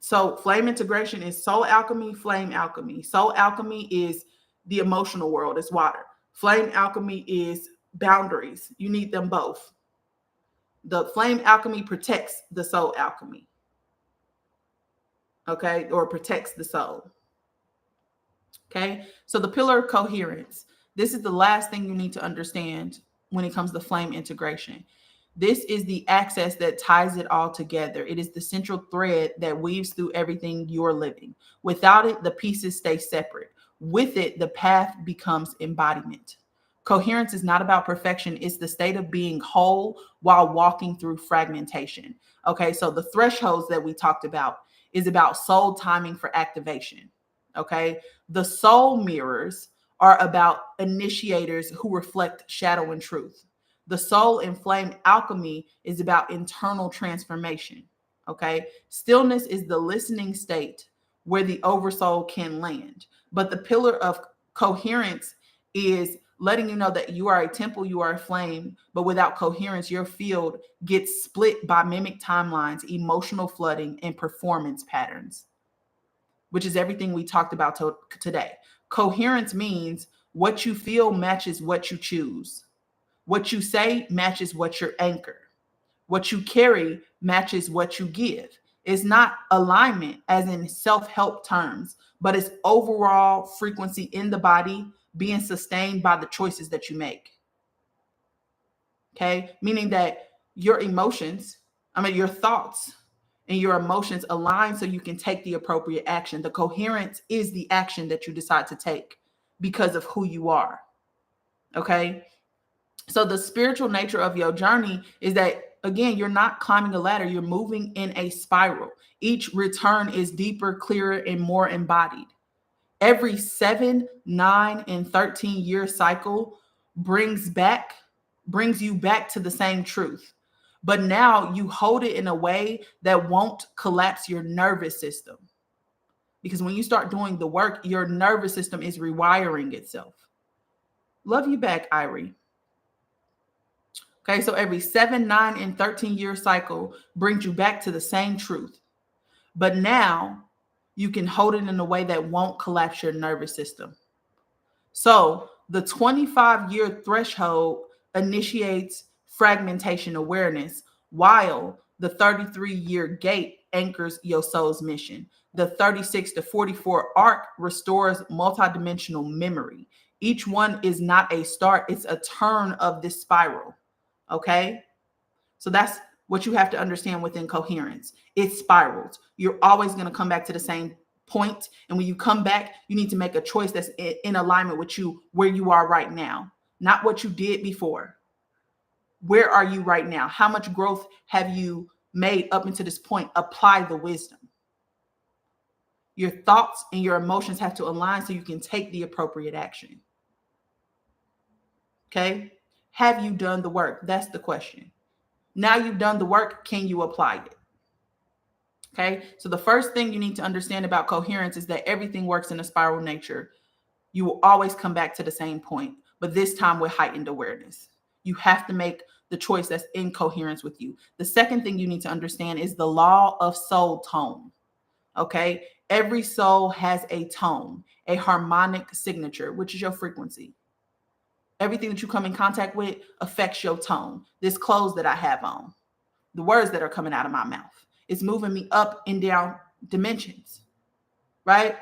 So flame integration is soul alchemy, flame alchemy. Soul alchemy is the emotional world, it's water. Flame alchemy is boundaries. You need them both. The flame alchemy protects the soul alchemy. Okay, or protects the soul. Okay, so the pillar of coherence. This is the last thing you need to understand when it comes to flame integration. This is the access that ties it all together. It is the central thread that weaves through everything you're living. Without it, the pieces stay separate. With it, the path becomes embodiment. Coherence is not about perfection. It's the state of being whole while walking through fragmentation. Okay, so the thresholds that we talked about is about soul timing for activation. Okay, the soul mirrors are about initiators who reflect shadow and truth. The soul and flame alchemy is about internal transformation. Okay, stillness is the listening state where the oversoul can land. But the pillar of coherence is letting you know that you are a temple, you are a flame, but without coherence, your field gets split by mimic timelines, emotional flooding, and performance patterns, which is everything we talked about today. Coherence means what you feel matches what you choose. What you say matches what your anchor. What you carry matches what you give. It's not alignment as in self-help terms, but it's overall frequency in the body being sustained by the choices that you make. Okay, meaning that your emotions, your thoughts and your emotions align so you can take the appropriate action. The coherence is the action that you decide to take because of who you are. Okay, so the spiritual nature of your journey is that, again, you're not climbing a ladder, you're moving in a spiral. Each return is deeper, clearer, and more embodied. Every 7, 9, and 13-year cycle brings you back to the same truth. But now you hold it in a way that won't collapse your nervous system. Because when you start doing the work, your nervous system is rewiring itself. Love you back, Irie. Okay, so every 7, 9, and 13-year cycle brings you back to the same truth. But now you can hold it in a way that won't collapse your nervous system. So the 25-year threshold initiates fragmentation awareness, while the 33-year gate anchors your soul's mission. The 36 to 44 arc restores multidimensional memory. Each one is not a start, it's a turn of this spiral. Okay, so that's what you have to understand within coherence. It spirals. You're always going to come back to the same point. And when you come back, you need to make a choice that's in alignment with you, where you are right now, not what you did before. Where are you right now? How much growth have you made up until this point? Apply the wisdom. Your thoughts and your emotions have to align so you can take the appropriate action. Okay? Have you done the work? That's the question. Now you've done the work, can you apply it? Okay, so the first thing you need to understand about coherence is that everything works in a spiral nature. You will always come back to the same point, but this time with heightened awareness. You have to make the choice that's in coherence with you. The second thing you need to understand is the law of soul tone. Okay, every soul has a tone, a harmonic signature, which is your frequency. Everything that you come in contact with affects your tone. This clothes that I have on, the words that are coming out of my mouth, it's moving me up and down dimensions, right?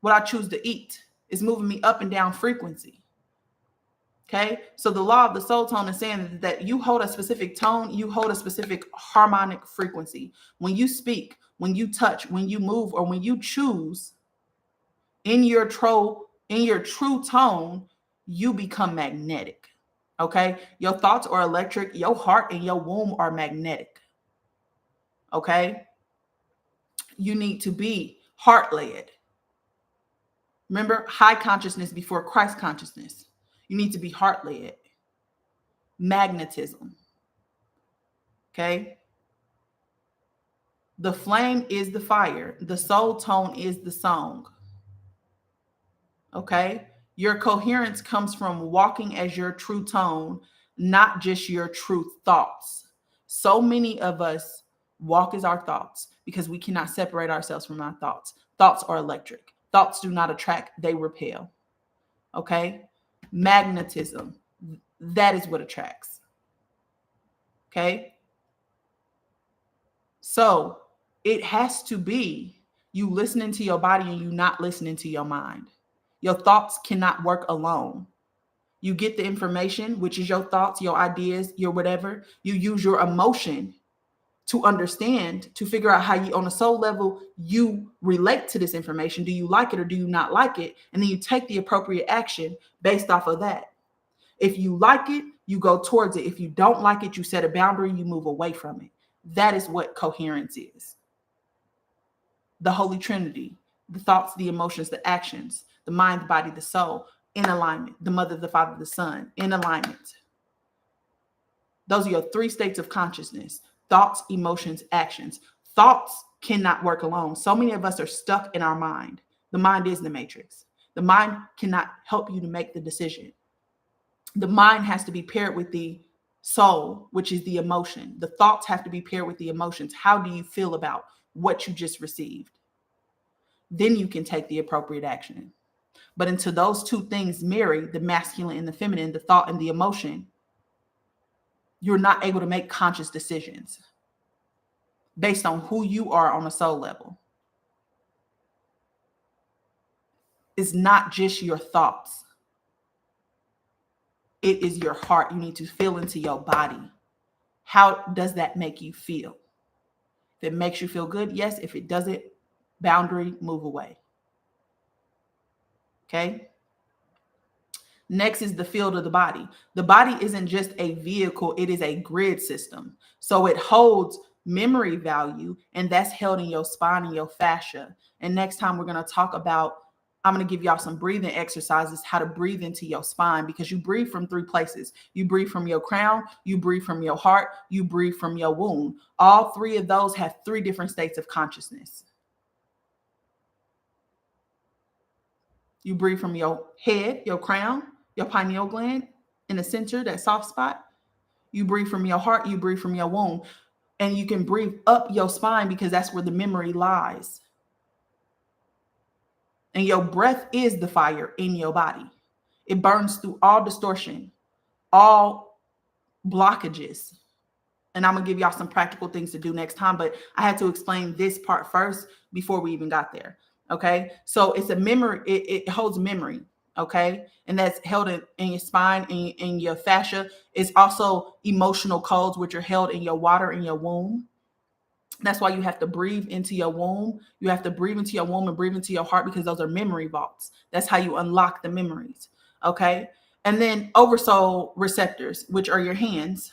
What I choose to eat is moving me up and down frequency. Okay. So the law of the soul tone is saying that you hold a specific tone, you hold a specific harmonic frequency. When you speak, when you touch, when you move, or when you choose in your true tone, you become magnetic. Okay. Your thoughts are electric, your heart and your womb are magnetic. Okay. You need to be heart led. Remember, high consciousness before Christ consciousness. You need to be heart led. Magnetism. Okay. The flame is the fire. The soul tone is the song. Okay. Your coherence comes from walking as your true tone, not just your true thoughts. So many of us walk as our thoughts because we cannot separate ourselves from our thoughts. Thoughts are electric. Thoughts do not attract, they repel. Okay. Magnetism. That is what attracts. Okay. So it has to be you listening to your body and you not listening to your mind. Your thoughts cannot work alone. You get the information, which is your thoughts, your ideas, your whatever. You use your emotion to understand, to figure out how you, on a soul level, you relate to this information. Do you like it or do you not like it? And then you take the appropriate action based off of that. If you like it, you go towards it. If you don't like it, you set a boundary, you move away from it. That is what coherence is. The Holy Trinity, the thoughts, the emotions, the actions, the mind, the body, the soul, in alignment. The Mother, the Father, the Son, in alignment. Those are your three states of consciousness: thoughts, emotions, actions. Thoughts cannot work alone. So many of us are stuck in our mind. The mind is the matrix. The mind cannot help you to make the decision. The mind has to be paired with the soul, which is the emotion. The thoughts have to be paired with the emotions. How do you feel about what you just received? Then you can take the appropriate action. But until those two things marry, the masculine and the feminine, the thought and the emotion, you're not able to make conscious decisions based on who you are on a soul level. It's not just your thoughts. It is your heart. You need to feel into your body. How does that make you feel? If it makes you feel good, yes. If it doesn't, boundary, move away. Okay. Next is the field of the body. The body isn't just a vehicle, it is a grid system. So it holds memory value, and that's held in your spine and your fascia. And next time we're going to talk about, I'm going to give y'all some breathing exercises, how to breathe into your spine, because you breathe from three places. You breathe from your crown, you breathe from your heart, you breathe from your womb. All three of those have three different states of consciousness. You breathe from your head, your crown, your pineal gland in the center, that soft spot. You breathe from your heart, you breathe from your womb. And you can breathe up your spine because that's where the memory lies. And your breath is the fire in your body. It burns through all distortion, all blockages. And I'm going to give y'all some practical things to do next time, but I had to explain this part first before we even got there. Okay. So it's a memory. It holds memory. Okay. And that's held in your spine and in your fascia. It's also emotional codes, which are held in your water in your womb. That's why you have to breathe into your womb. You have to breathe into your womb and breathe into your heart, because those are memory vaults. That's how you unlock the memories. Okay. And then oversoul receptors, which are your hands,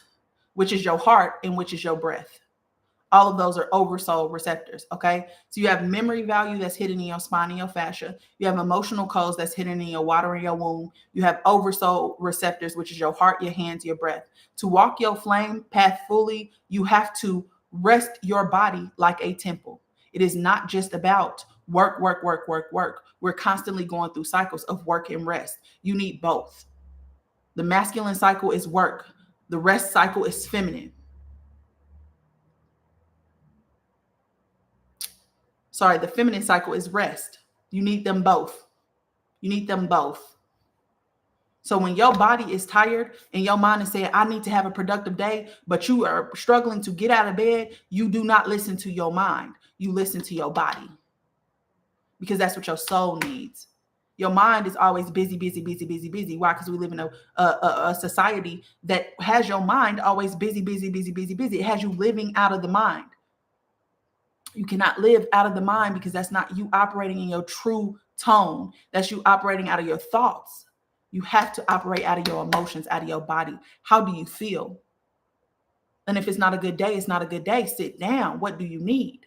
which is your heart, and which is your breath. All of those are oversoul receptors. Okay. So you have memory value that's hidden in your spine and your fascia. You have emotional codes that's hidden in your water and your womb. You have oversoul receptors, which is your heart, your hands, your breath. To walk your flame path fully, you have to rest your body like a temple. It is not just about work, work, work, work, work. We're constantly going through cycles of work and rest. You need both. The masculine cycle is work. The rest cycle is feminine. Sorry, the feminine cycle is rest. You need them both. You need them both. So when your body is tired and your mind is saying, I need to have a productive day, but you are struggling to get out of bed, you do not listen to your mind. You listen to your body. because that's what your soul needs. Your mind is always busy, busy, busy, busy, busy. Why? Because we live in a society that has your mind always busy, busy, busy, busy, busy. It has you living out of the mind. You cannot live out of the mind because that's not you operating in your true tone. That's you operating out of your thoughts. You have to operate out of your emotions, out of your body. How do you feel? And if it's not a good day, it's not a good day. Sit down. What do you need?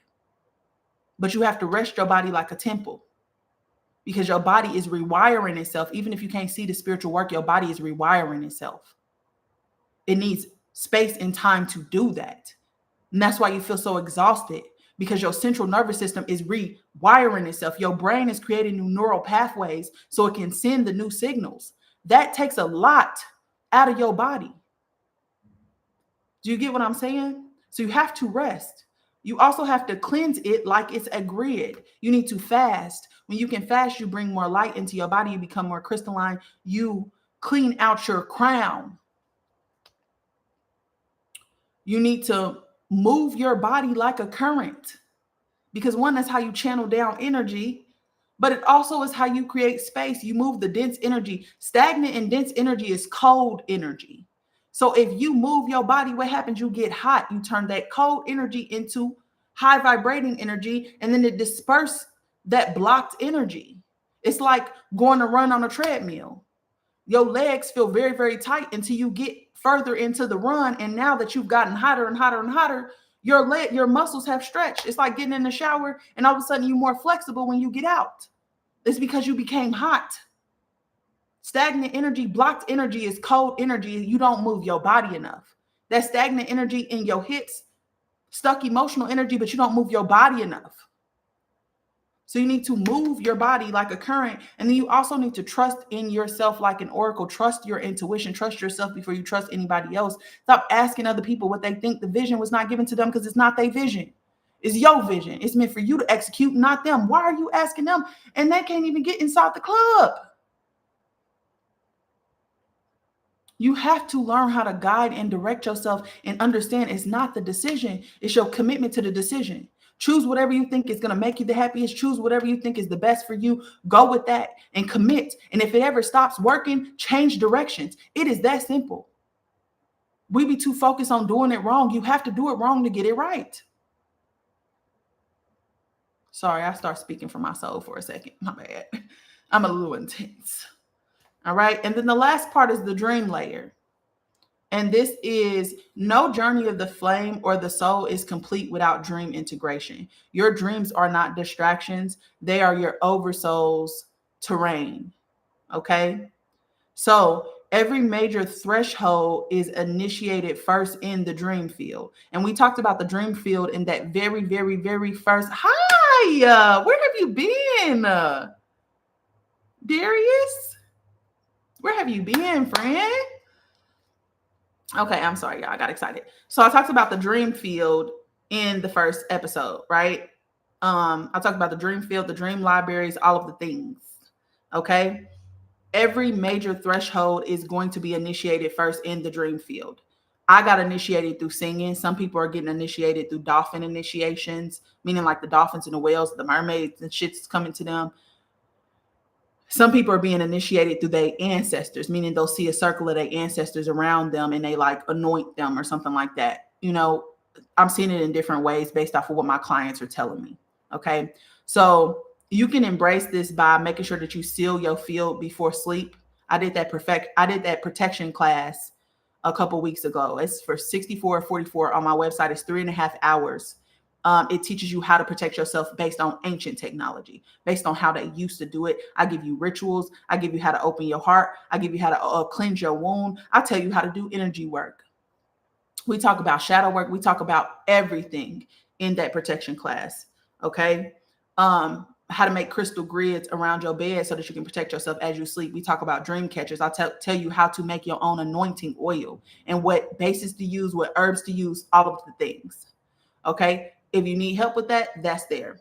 But you have to rest your body like a temple, because your body is rewiring itself. Even if you can't see the spiritual work, your body is rewiring itself. It needs space and time to do that. And that's why you feel so exhausted, because your central nervous system is rewiring itself. Your brain is creating new neural pathways so it can send the new signals. That takes a lot out of your body. Do you get what I'm saying? So you have to rest. You also have to cleanse it like it's a grid. You need to fast. When you can fast, you bring more light into your body. You become more crystalline. You clean out your crown. You need to move your body like a current, because one, that's how you channel down energy, but it also is how you create space. You move the dense energy. Stagnant and dense energy is cold energy. So if you move your body, what happens? You get hot. You turn that cold energy into high vibrating energy, and then it disperses that blocked energy. It's like going to run on a treadmill. Your legs feel very, very tight until you get further into the run. And now that you've gotten hotter and hotter and hotter, your muscles have stretched. It's like getting in the shower and all of a sudden you're more flexible when you get out. It's because you became hot. Stagnant energy, blocked energy is cold energy. You don't move your body enough. That stagnant energy in your hips, stuck emotional energy, but you don't move your body enough. So you need to move your body like a current. And then you also need to trust in yourself like an oracle. Trust your intuition. Trust yourself before you trust anybody else. Stop asking other people what they think. The vision was not given to them because it's not their vision. It's your vision. It's meant for you to execute, not them. Why are you asking them? And they can't even get inside the club. You have to learn how to guide and direct yourself and understand it's not the decision. It's your commitment to the decision. Choose whatever you think is going to make you the happiest. Choose whatever you think is the best for you. Go with that and commit. And if it ever stops working, change directions. It is that simple. We be too focused on doing it wrong. You have to do it wrong to get it right. Sorry, I start speaking for my soul for a second. My bad. I'm a little intense. All right. And then the last part is the dream layer. And this is no journey of the flame or the soul is complete without dream integration. Your dreams are not distractions. They are your oversoul's terrain. Okay. So every major threshold is initiated first in the dream field. And we talked about the dream field in that very, very, very first. Hi, where have you been? Darius? Where have you been, friend? Okay, I'm sorry, y'all. I got excited. So I talked about the dream field in the first episode, right? I talked about the dream field, the dream libraries, all of the things. Okay. Every major threshold is going to be initiated first in the dream field. I got initiated through singing. Some people are getting initiated through dolphin initiations, meaning like the dolphins and the whales, the mermaids and shit's coming to them. Some people are being initiated through their ancestors, meaning they'll see a circle of their ancestors around them and they like anoint them or something like that. You know, I'm seeing it in different ways based off of what my clients are telling me. Okay. So you can embrace this by making sure that you seal your field before sleep. I did that protection class a couple weeks ago. It's for 64.44 on my website. It's 3.5 hours. It teaches you how to protect yourself based on ancient technology, based on how they used to do it. I give you rituals. I give you how to open your heart. I give you how to cleanse your wound. I tell you how to do energy work. We talk about shadow work. We talk about everything in that protection class. Okay. How to make crystal grids around your bed so that you can protect yourself as you sleep. We talk about dream catchers. I'll tell you how to make your own anointing oil and what bases to use, what herbs to use, all of the things. Okay. If you need help with that, that's there.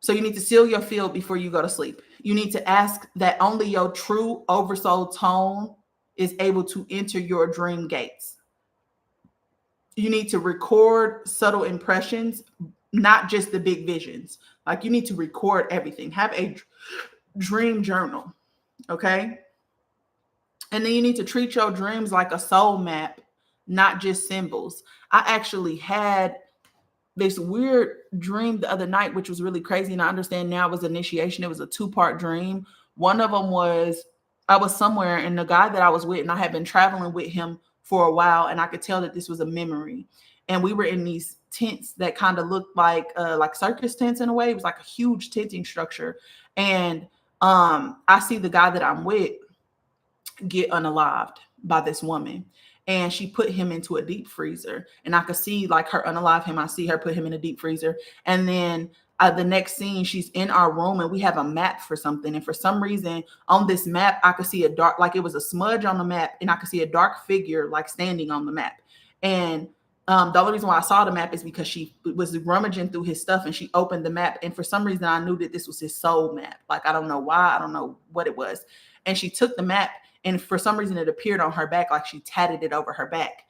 So you need to seal your field before you go to sleep. You need to ask that only your true oversoul tone is able to enter your dream gates. You need to record subtle impressions not just the big visions. Like, you need to record everything. Have a dream journal, okay? And then you need to treat your dreams like a soul map, not just symbols. I actually had this weird dream the other night, which was really crazy. And I understand now it was initiation. It was a 2-part dream. One of them was I was somewhere, and the guy that I was with, and I had been traveling with him for a while, and I could tell that this was a memory. And we were in these tents that kind of looked like circus tents in a way. It was like a huge tenting structure. And I see the guy that I'm with get unalived by this woman, and she put him into a deep freezer, and I could see like her unalive him. I see her put him in a deep freezer, and then the next scene, she's in our room, and we have a map for something, and for some reason on this map I could see a dark, like it was a smudge on the map, and I could see a dark figure like standing on the map. And the only reason why I saw the map is because she was rummaging through his stuff, and she opened the map, and for some reason I knew that this was his soul map. Like, I don't know why, I don't know what it was. And she took the map, and for some reason it appeared on her back, like she tatted it over her back.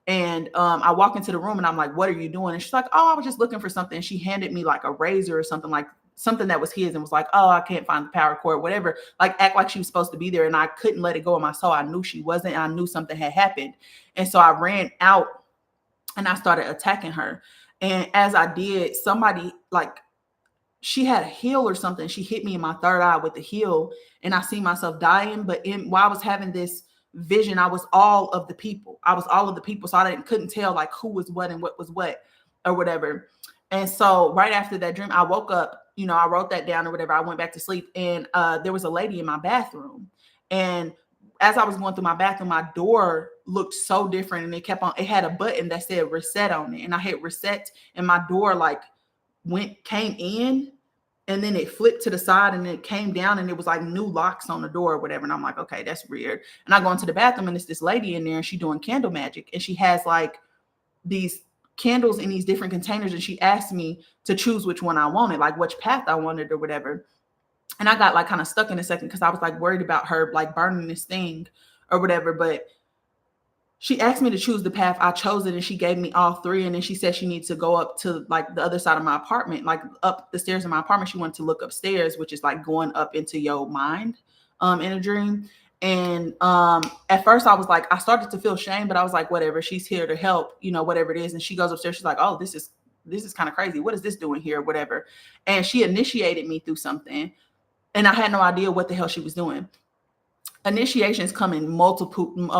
And I walk into the room, and I'm like, what are you doing? And she's like, oh, I was just looking for something. And she handed me like a razor or something, like something that was his, and was like, oh, I can't find the power cord, whatever. Like, act like she was supposed to be there. And I couldn't let it go of my soul. I knew she wasn't. And I knew something had happened. And so I ran out and I started attacking her. And as I did, somebody, like, she had a heel or something. She hit me in my third eye with the heel, and I see myself dying. But while I was having this vision, I was all of the people. I was all of the people. So I couldn't tell like who was what and what was what or whatever. And so right after that dream, I woke up, I wrote that down or whatever. I went back to sleep, and there was a lady in my bathroom. And as I was going through my bathroom, my door looked so different, and it had a button that said reset on it. And I hit reset, and my door like came in, and then it flipped to the side, and it came down, and it was like new locks on the door or whatever. And I'm like, okay, that's weird. And I go into the bathroom, and it's this lady in there, and she's doing candle magic, and she has like these candles in these different containers, and she asked me to choose which one I wanted, like which path I wanted or whatever. And I got like kind of stuck in a second because I was like worried about her like burning this thing or whatever. But she asked me to choose the path. I chose it, and she gave me all three. And then she said she needs to go up to like the other side of my apartment, like up the stairs in my apartment. She wanted to look upstairs, which is like going up into your mind in a dream. And at first I was like, I started to feel shame, but I was like, whatever, she's here to help, whatever it is. And she goes upstairs. She's like, oh, this is kind of crazy. What is this doing here? Whatever. And she initiated me through something, and I had no idea what the hell she was doing. Initiations come in a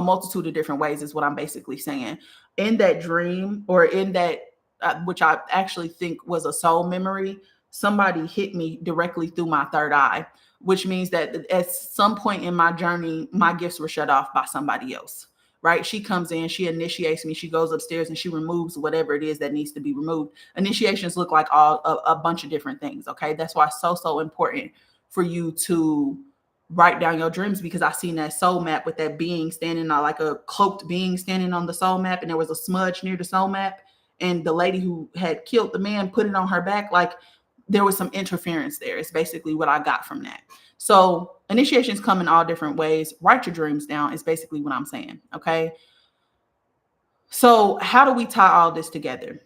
multitude of different ways, is what I'm basically saying. In that dream, or in that, which I actually think was a soul memory, somebody hit me directly through my third eye, which means that at some point in my journey, my gifts were shut off by somebody else, right? She comes in, she initiates me, she goes upstairs, and she removes whatever it is that needs to be removed. Initiations look like a bunch of different things, okay? That's why it's so important for you to write down your dreams, because I seen that soul map with that being standing, like a cloaked being standing on the soul map, and there was a smudge near the soul map, and the lady who had killed the man put it on her back. Like, there was some interference there. It's basically what I got from that. So initiations come in all different ways. Write your dreams down is basically what I'm saying. Okay. So how do we tie all this together?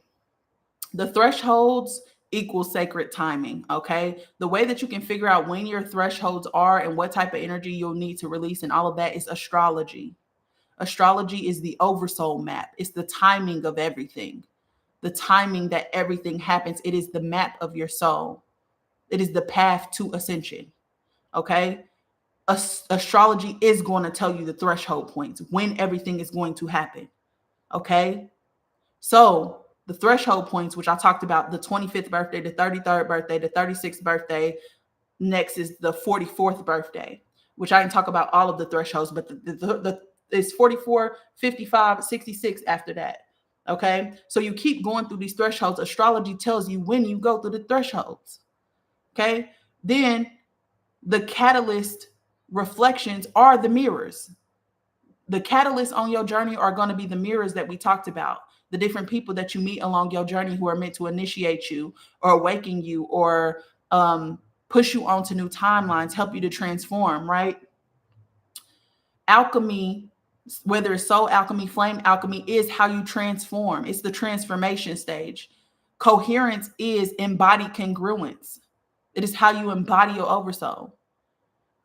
The thresholds equals sacred timing. Okay. The way that you can figure out when your thresholds are and what type of energy you'll need to release and all of that is astrology. Astrology is the oversoul map. It's the timing of everything, the timing that everything happens. It is the map of your soul. It is the path to ascension. Okay. Astrology is going to tell you the threshold points, when everything is going to happen. Okay. So the threshold points, which I talked about, the 25th birthday, the 33rd birthday, the 36th birthday. Next is the 44th birthday, which I can talk about all of the thresholds, but it's 44, 55, 66 after that. Okay. So you keep going through these thresholds. Astrology tells you when you go through the thresholds. Okay. Then the catalyst reflections are the mirrors. The catalysts on your journey are going to be the mirrors that we talked about. The different people that you meet along your journey who are meant to initiate you or awaken you or push you onto new timelines, help you to transform, right? Alchemy, whether it's soul alchemy, flame alchemy, is how you transform. It's the transformation stage. Coherence is embodied congruence. It is how you embody your oversoul.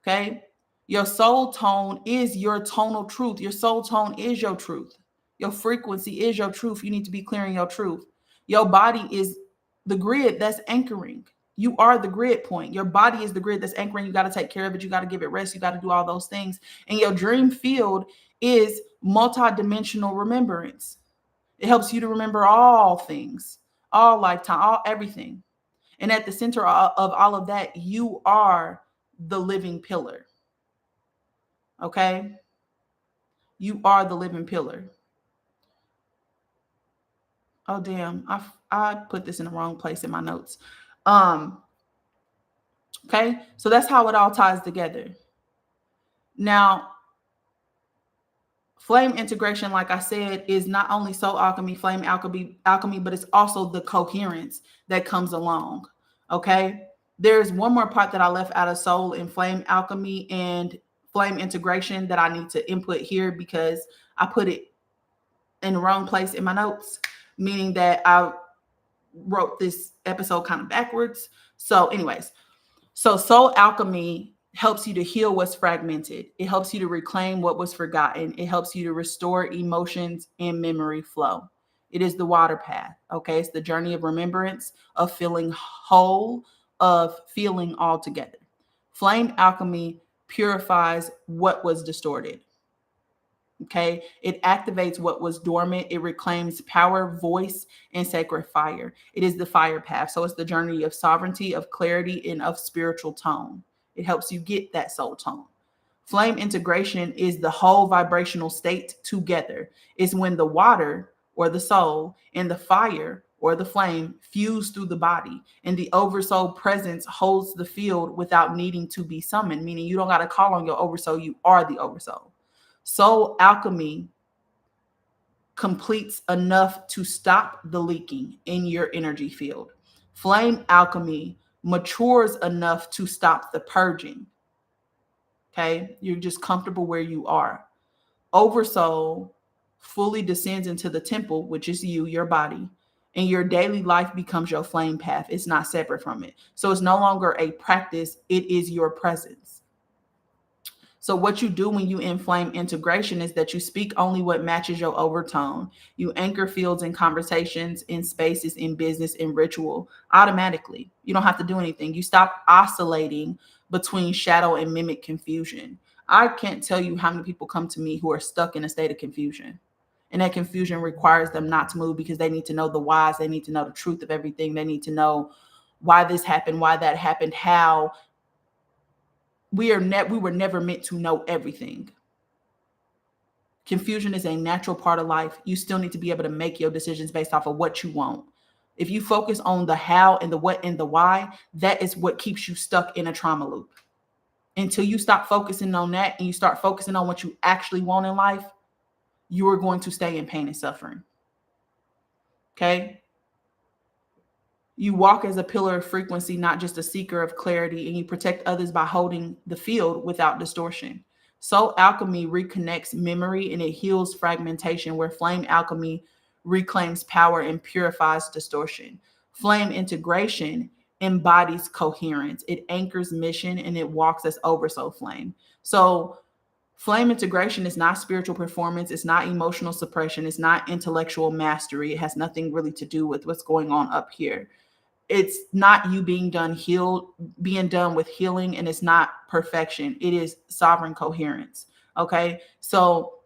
Okay. Your soul tone is your tonal truth. Your soul tone is your truth. Your frequency is your truth. You need to be clearing your truth. Your body is the grid that's anchoring. You are the grid point. Your body is the grid that's anchoring. You got to take care of it. You got to give it rest. You got to do all those things. And your dream field is multidimensional remembrance. It helps you to remember all things, all lifetime, all everything. And at the center of all of that, you are the living pillar. Okay? You are the living pillar. Oh damn, I put this in the wrong place in my notes. Okay, so that's how it all ties together. Now, flame integration, like I said, is not only soul alchemy, flame alchemy, but it's also the coherence that comes along. Okay, there's one more part that I left out of soul and flame alchemy and flame integration that I need to input here because I put it in the wrong place in my notes, meaning that I wrote this episode kind of backwards. So anyways, so soul alchemy helps you to heal what's fragmented. It helps you to reclaim what was forgotten. It helps you to restore emotions and memory flow. It is the water path. Okay. It's the journey of remembrance, of feeling whole, of feeling all together. Flame alchemy purifies what was distorted. Okay. It activates what was dormant. It reclaims power, voice, and sacred fire. It is the fire path. So it's the journey of sovereignty, of clarity, and of spiritual tone. It helps you get that soul tone. Flame integration is the whole vibrational state together. It's when the water or the soul and the fire or the flame fuse through the body, and the oversoul presence holds the field without needing to be summoned, meaning you don't got to call on your oversoul. You are the oversoul. Soul alchemy completes enough to stop the leaking in your energy field. Flame alchemy matures enough to stop the purging. Okay, you're just comfortable where you are. Oversoul fully descends into the temple, which is you, your body, and your daily life becomes your flame path. It's not separate from it. So it's no longer a practice, it is your presence. So what you do when you inflame integration is that you speak only what matches your overtone. You anchor fields in conversations, in spaces, in business, in ritual automatically. You don't have to do anything. You stop oscillating between shadow and mimic confusion. I can't tell you how many people come to me who are stuck in a state of confusion. And that confusion requires them not to move because they need to know the whys. They need to know the truth of everything. They need to know why this happened, why that happened, how. We were never meant to know everything. Confusion is a natural part of life. You still need to be able to make your decisions based off of what you want. If you focus on the how and the what and the why, that is what keeps you stuck in a trauma loop. Until you stop focusing on that and you start focusing on what you actually want in life, you are going to stay in pain and suffering. Okay? You walk as a pillar of frequency, not just a seeker of clarity, and you protect others by holding the field without distortion. Soul alchemy reconnects memory and it heals fragmentation, where flame alchemy reclaims power and purifies distortion. Flame integration embodies coherence. It anchors mission and it walks as oversoul flame. So flame integration is not spiritual performance. It's not emotional suppression. It's not intellectual mastery. It has nothing really to do with what's going on up here. It's not you being done with healing, and it's not perfection. It is sovereign coherence. Okay. So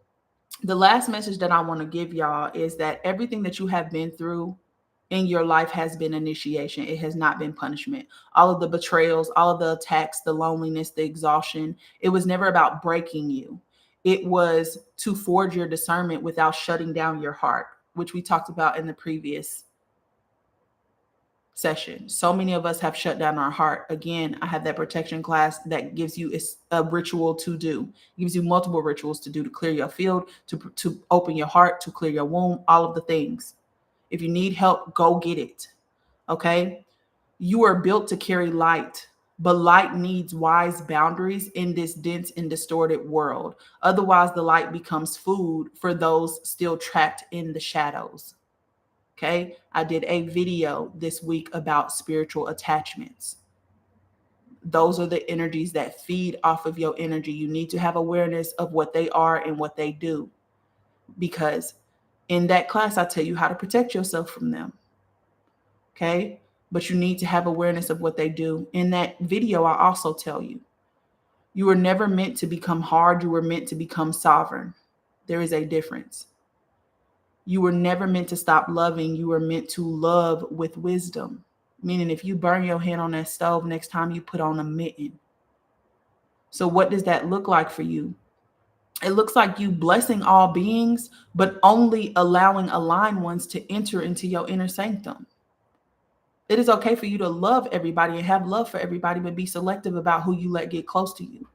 the last message that I want to give y'all is that everything that you have been through in your life has been initiation. It has not been punishment. All of the betrayals, all of the attacks, the loneliness, the exhaustion, it was never about breaking you. It was to forge your discernment without shutting down your heart, which we talked about in the previous session. So many of us have shut down our heart. Again, I have that protection class that gives you a ritual to do. It gives you multiple rituals to do to clear your field, to open your heart, to clear your womb, all of the things. If you need help, go get it. Okay? You are built to carry light, but light needs wise boundaries in this dense and distorted world. Otherwise, the light becomes food for those still trapped in the shadows. Okay. I did a video this week about spiritual attachments. Those are the energies that feed off of your energy. You need to have awareness of what they are and what they do, because in that class, I tell you how to protect yourself from them. Okay. But you need to have awareness of what they do. In that video, I also tell you, you were never meant to become hard. You were meant to become sovereign. There is a difference. You were never meant to stop loving. You were meant to love with wisdom. Meaning, if you burn your hand on that stove, next time you put on a mitten. So what does that look like for you? It looks like you blessing all beings, but only allowing aligned ones to enter into your inner sanctum. It is okay for you to love everybody and have love for everybody, but be selective about who you let get close to you.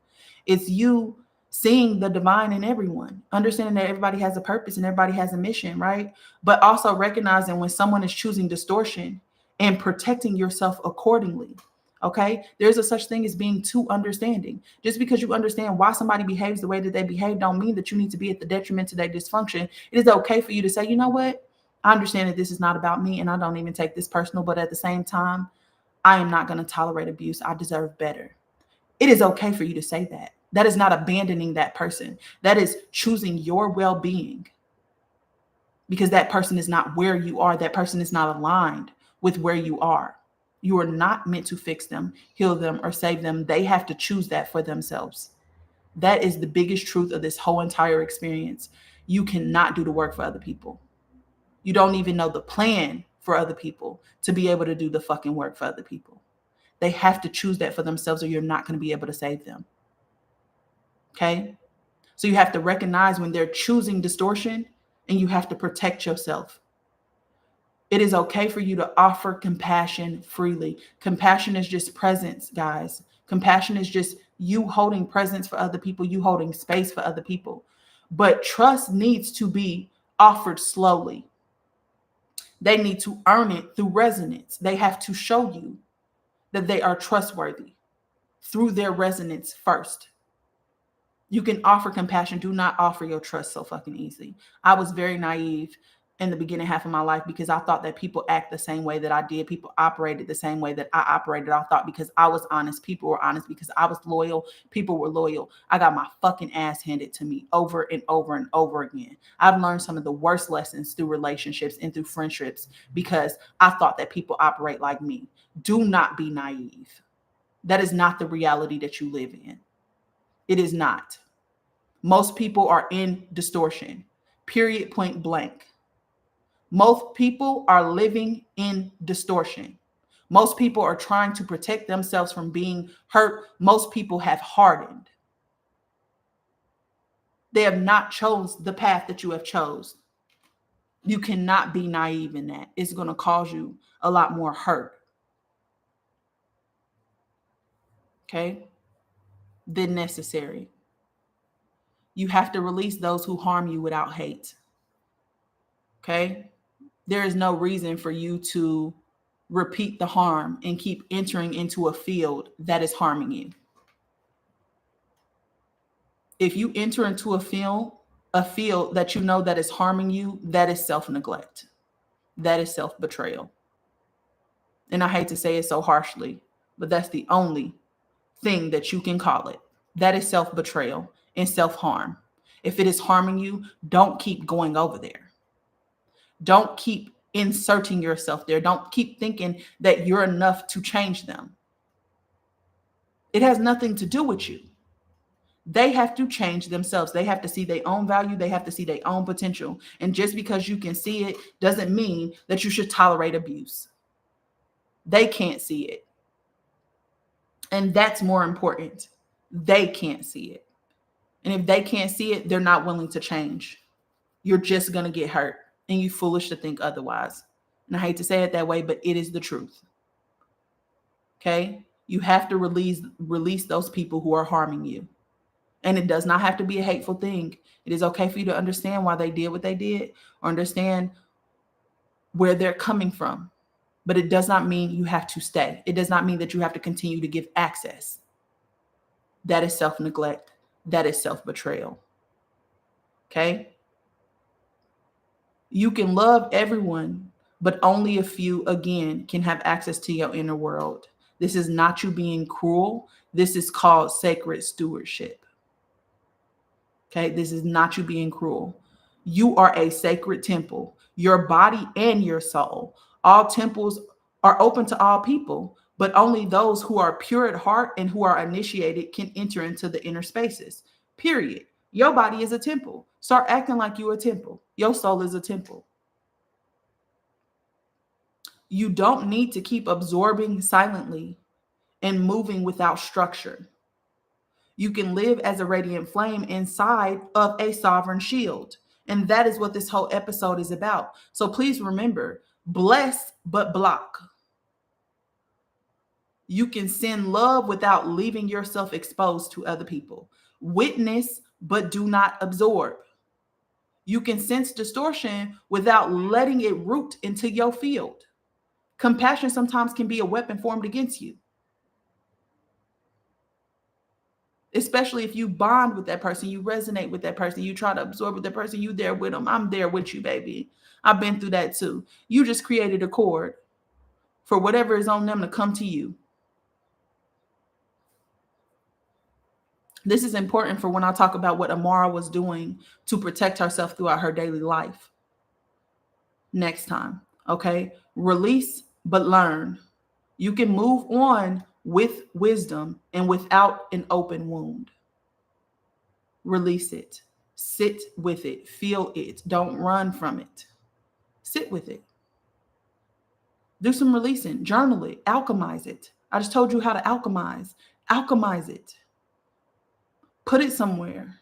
It's you seeing the divine in everyone, understanding that everybody has a purpose and everybody has a mission, right? But also recognizing when someone is choosing distortion and protecting yourself accordingly. Okay, there's a such thing as being too understanding. Just because you understand why somebody behaves the way that they behave, don't mean that you need to be at the detriment to their dysfunction. It is okay for you to say, you know what? I understand that this is not about me and I don't even take this personal, but at the same time, I am not going to tolerate abuse. I deserve better. It is okay for you to say that. That is not abandoning that person. That is choosing your well-being, because that person is not where you are. That person is not aligned with where you are. You are not meant to fix them, heal them, or save them. They have to choose that for themselves. That is the biggest truth of this whole entire experience. You cannot do the work for other people. You don't even know the plan for other people to be able to do the fucking work for other people. They have to choose that for themselves, or you're not going to be able to save them. Okay? So you have to recognize when they're choosing distortion, and you have to protect yourself. It is okay for you to offer compassion freely. Compassion is just presence, guys. Compassion is just you holding presence for other people, you holding space for other people. But trust needs to be offered slowly. They need to earn it through resonance. They have to show you that they are trustworthy through their resonance first. You can offer compassion. Do not offer your trust so fucking easy. I was very naive in the beginning half of my life because I thought that people act the same way that I did. People operated the same way that I operated. I thought because I was honest, people were honest. Because I was loyal, people were loyal. I got my fucking ass handed to me over and over and over again. I've learned some of the worst lessons through relationships and through friendships because I thought that people operate like me. Do not be naive. That is not the reality that you live in. It is not. Most people are in distortion, period, point blank. Most people are living in distortion. Most people are trying to protect themselves from being hurt. Most people have hardened. They have not chose the path that you have chose. You cannot be naive in that. It's going to cause you a lot more hurt. Okay? Than necessary. You have to release those who harm you without hate. Okay? There is no reason for you to repeat the harm and keep entering into a field that is harming you. If you enter into a field that you know that is harming you, that is self-neglect. That is self-betrayal. And I hate to say it so harshly, but that's the only thing that you can call it. That is self-betrayal and self-harm. If it is harming you, don't keep going over there. Don't keep inserting yourself there. Don't keep thinking that you're enough to change them. It has nothing to do with you. They have to change themselves. They have to see their own value. They have to see their own potential. And just because you can see it doesn't mean that you should tolerate abuse. They can't see it. And that's more important. They can't see it. And if they can't see it, they're not willing to change. You're just going to get hurt. And you're foolish to think otherwise. And I hate to say it that way, but it is the truth. Okay? You have to release those people who are harming you. And it does not have to be a hateful thing. It is okay for you to understand why they did what they did or understand where they're coming from. But it does not mean you have to stay. It does not mean that you have to continue to give access. That is self-neglect. That is self-betrayal. Okay? You can love everyone, but only a few, again, can have access to your inner world. This is not you being cruel. This is called sacred stewardship. Okay, this is not you being cruel. You are a sacred temple, your body and your soul. All temples are open to all people, but only those who are pure at heart and who are initiated can enter into the inner spaces. Period. Your body is a temple. Start acting like you're a temple. Your soul is a temple. You don't need to keep absorbing silently and moving without structure. You can live as a radiant flame inside of a sovereign shield. And that is what this whole episode is about. So please remember, bless but block. You can send love without leaving yourself exposed to other people. Witness but do not absorb. You can sense distortion without letting it root into your field. Compassion sometimes can be a weapon formed against you, especially if you bond with that person, you resonate with that person, you try to absorb with that person, you there with them. I'm there with you, baby. I've been through that too. You just created a cord for whatever is on them to come to you. This is important for when I talk about what Amara was doing to protect herself throughout her daily life. Next time, okay? Release, but learn. You can move on with wisdom and without an open wound. Release it. Sit with it. Feel it. Don't run from it. Sit with it. Do some releasing. Journal it. Alchemize it. I just told you how to alchemize. Alchemize it. Put it somewhere.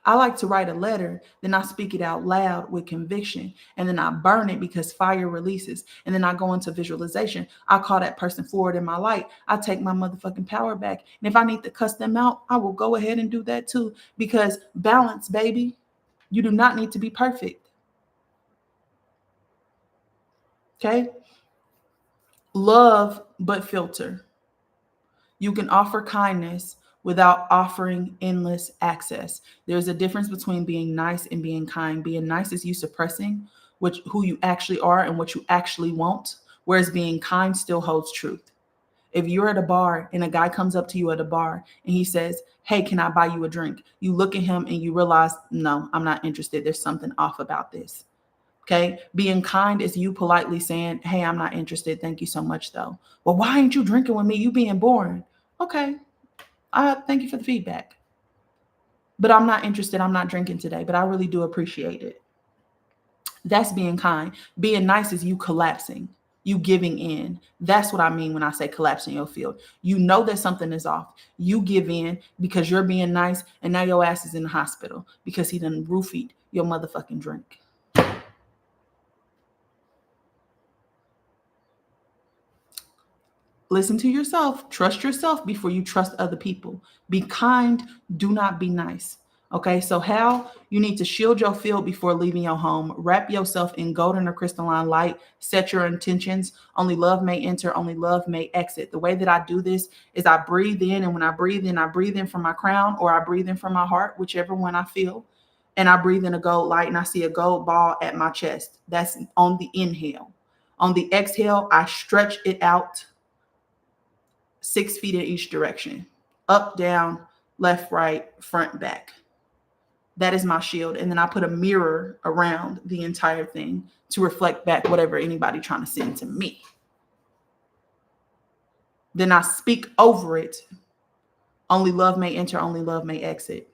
I like to write a letter, then I speak it out loud with conviction, and then I burn it because fire releases, and then I go into visualization. I call that person forward in my light. I take my motherfucking power back. And if I need to cuss them out, I will go ahead and do that too, because balance, baby. You do not need to be perfect. Okay? Love, but filter. You can offer kindness without offering endless access. There's a difference between being nice and being kind. Being nice is you suppressing who you actually are and what you actually want, whereas being kind still holds truth. If you're at a bar and a guy comes up to you at a bar and he says, "Hey, can I buy you a drink?" You look at him and you realize, "No, I'm not interested. There's something off about this." Okay. Being kind is you politely saying, "Hey, I'm not interested. Thank you so much, though." "Well, why ain't you drinking with me? You being boring." "Okay. Thank you for the feedback. But I'm not interested. I'm not drinking today, but I really do appreciate it." That's being kind. Being nice is you collapsing, you giving in. That's what I mean when I say collapsing your field. You know that something is off. You give in because you're being nice, and now your ass is in the hospital because he done roofied your motherfucking drink. Listen to yourself. Trust yourself before you trust other people. Be kind. Do not be nice. Okay, so how you need to shield your field before leaving your home. Wrap yourself in golden or crystalline light. Set your intentions. Only love may enter, only love may exit. The way that I do this is I breathe in, and when I breathe in from my crown, or I breathe in from my heart, whichever one I feel. And I breathe in a gold light, and I see a gold ball at my chest. That's on the inhale. On the exhale, I stretch it out 6 feet in each direction. Up, down, left, right, front, back. That is my shield. And then I put a mirror around the entire thing to reflect back whatever anybody trying to send to me. Then I speak over it. Only love may enter, only love may exit.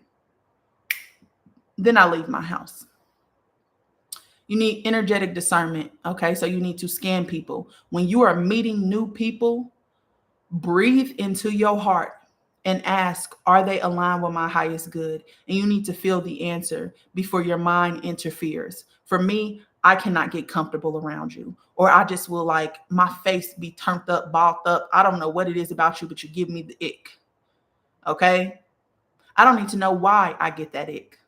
Then I leave my house. You need energetic discernment. Okay, so you need to scan people. When you are meeting new people, breathe into your heart and ask, are they aligned with my highest good? And you need to feel the answer before your mind interferes. For me, I cannot get comfortable around you, or I just will like my face be turned up, balled up. I don't know what it is about you, but you give me the ick. Okay. I don't need to know why I get that ick.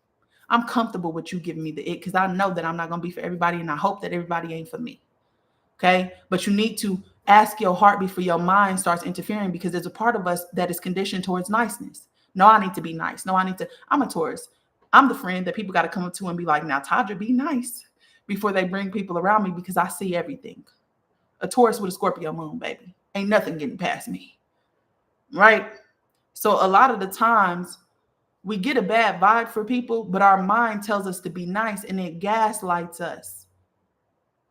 I'm comfortable with you giving me the ick because I know that I'm not going to be for everybody, and I hope that everybody ain't for me. Okay. But you need to ask your heart before your mind starts interfering, because there's a part of us that is conditioned towards niceness. No, I need to be nice. No, I'm a Taurus. I'm the friend that people got to come up to and be like, "Now, Taja, be nice." before they bring people around me because I see everything. A Taurus with a Scorpio moon, baby. Ain't nothing getting past me. Right? So a lot of the times we get a bad vibe for people, but our mind tells us to be nice and it gaslights us.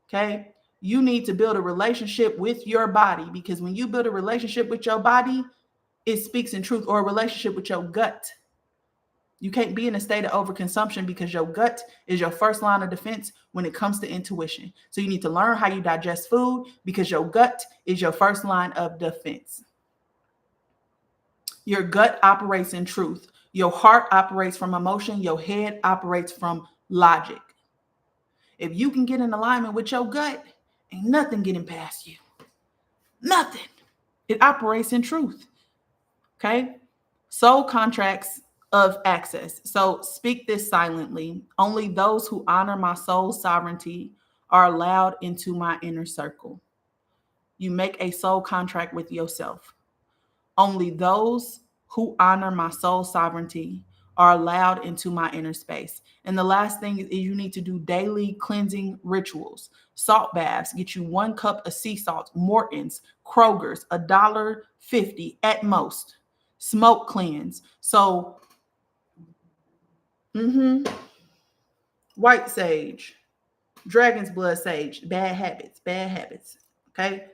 Okay? You need to build a relationship with your body, because when you build a relationship with your body, it speaks in truth, or a relationship with your gut. You can't be in a state of overconsumption because your gut is your first line of defense when it comes to intuition. So you need to learn how you digest food because your gut is your first line of defense. Your gut operates in truth. Your heart operates from emotion. Your head operates from logic. If you can get in alignment with your gut, ain't nothing getting past you. Nothing. It operates in truth. Okay? Soul contracts of access. So speak this silently. Only those who honor my soul's sovereignty are allowed into my inner circle. You make a soul contract with yourself. Only those who honor my soul sovereignty are allowed into my inner space. And the last thing is you need to do daily cleansing rituals. Salt baths, get you 1 cup of sea salt, Morton's, Kroger's, $1.50 at most. Smoke cleanse. So, white sage, dragon's blood sage, bad habits, bad habits. Okay.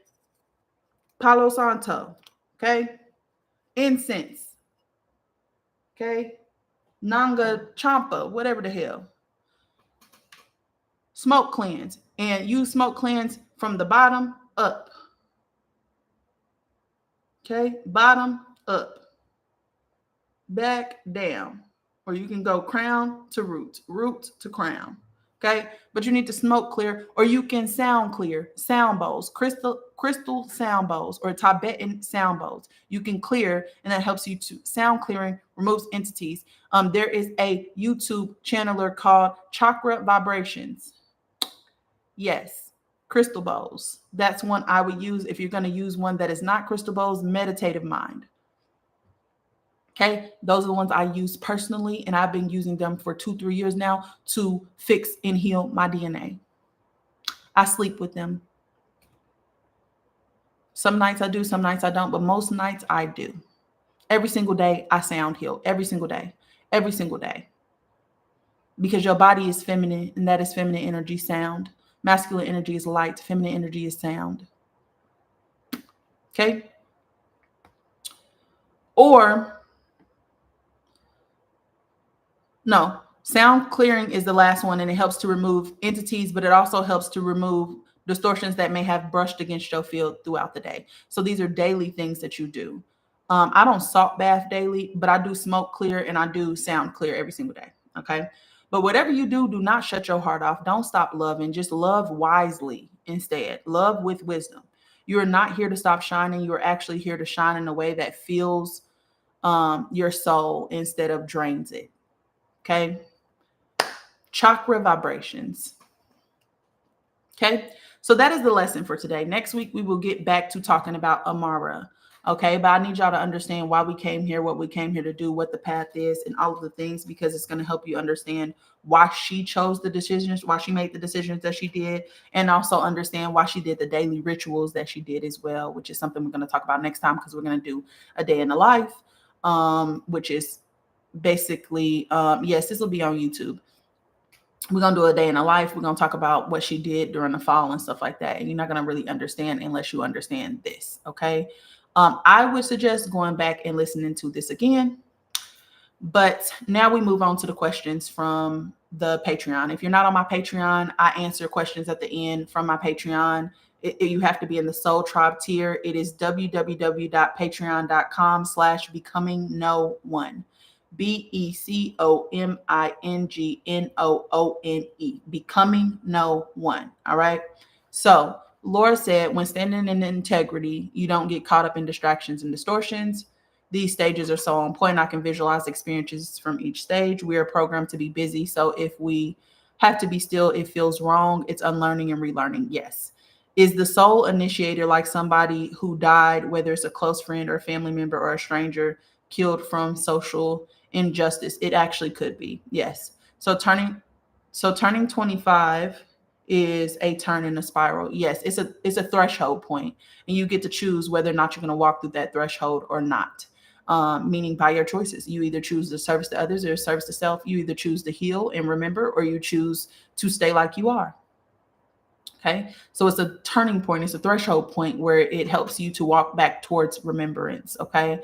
Palo Santo. Okay. Incense. Okay. Nanga Champa, whatever the hell. Smoke cleanse. And you smoke cleanse from the bottom up. Okay. Bottom up. Back down. Or you can go crown to root, root to crown. Okay. But you need to smoke clear, or you can sound clear. Sound bowls, crystal sound bowls, or Tibetan sound bowls. You can clear, and that helps you to sound clearing, removes entities. There is a YouTube channeler called Chakra Vibrations. Yes, crystal bowls. That's one I would use if you're going to use one that is not crystal bowls, meditative mind. Okay, those are the ones I use personally, and I've been using them for 2-3 years now to fix and heal my DNA. I sleep with them. Some nights I do, some nights I don't, but most nights I do. Every single day I sound heal. Every single day. Every single day. Because your body is feminine, and that is feminine energy, sound. Masculine energy is light. Feminine energy is sound. Okay? Or no, sound clearing is the last one, and it helps to remove entities, but it also helps to remove distortions that may have brushed against your field throughout the day. So these are daily things that you do. I don't salt bath daily, but I do smoke clear and I do sound clear every single day. Okay. But whatever you do, do not shut your heart off. Don't stop loving. Just love wisely instead. Love with wisdom. You're not here to stop shining. You're actually here to shine in a way that fills your soul instead of drains it. Okay. Chakra vibrations. Okay. So that is the lesson for today. Next week, we will get back to talking about Amara. Okay. But I need y'all to understand why we came here, what we came here to do, what the path is, and all of the things, because it's going to help you understand why she chose the decisions, why she made the decisions that she did, and also understand why she did the daily rituals that she did as well, which is something we're going to talk about next time, because we're going to do a day in the life, which is basically, yes, this will be on YouTube. We're going to do a day in a life. We're going to talk about what she did during the fall and stuff like that. And you're not going to really understand unless you understand this. Okay. I would suggest going back and listening to this again. But now we move on to the questions from the Patreon. If you're not on my Patreon, I answer questions at the end from my Patreon. You have to be in the Soul Tribe tier. It is www.patreon.com/becomingknown. BECOMINGNOONE. Becoming no one. All right. So Laura said, when standing in integrity, you don't get caught up in distractions and distortions. These stages are so on point. I can visualize experiences from each stage. We are programmed to be busy. So if we have to be still, it feels wrong. It's unlearning and relearning. Yes. Is the soul initiator like somebody who died, whether it's a close friend or a family member or a stranger, killed from social injustice? It actually could be. Yes. So turning 25 is a turn in a spiral. Yes, it's a threshold point, and you get to choose whether or not you're going to walk through that threshold or not. Meaning by your choices, you either choose to service to others or service to self. You either choose to heal and remember, or you choose to stay like you are. Okay, so it's a turning point, it's a threshold point where it helps you to walk back towards remembrance. Okay.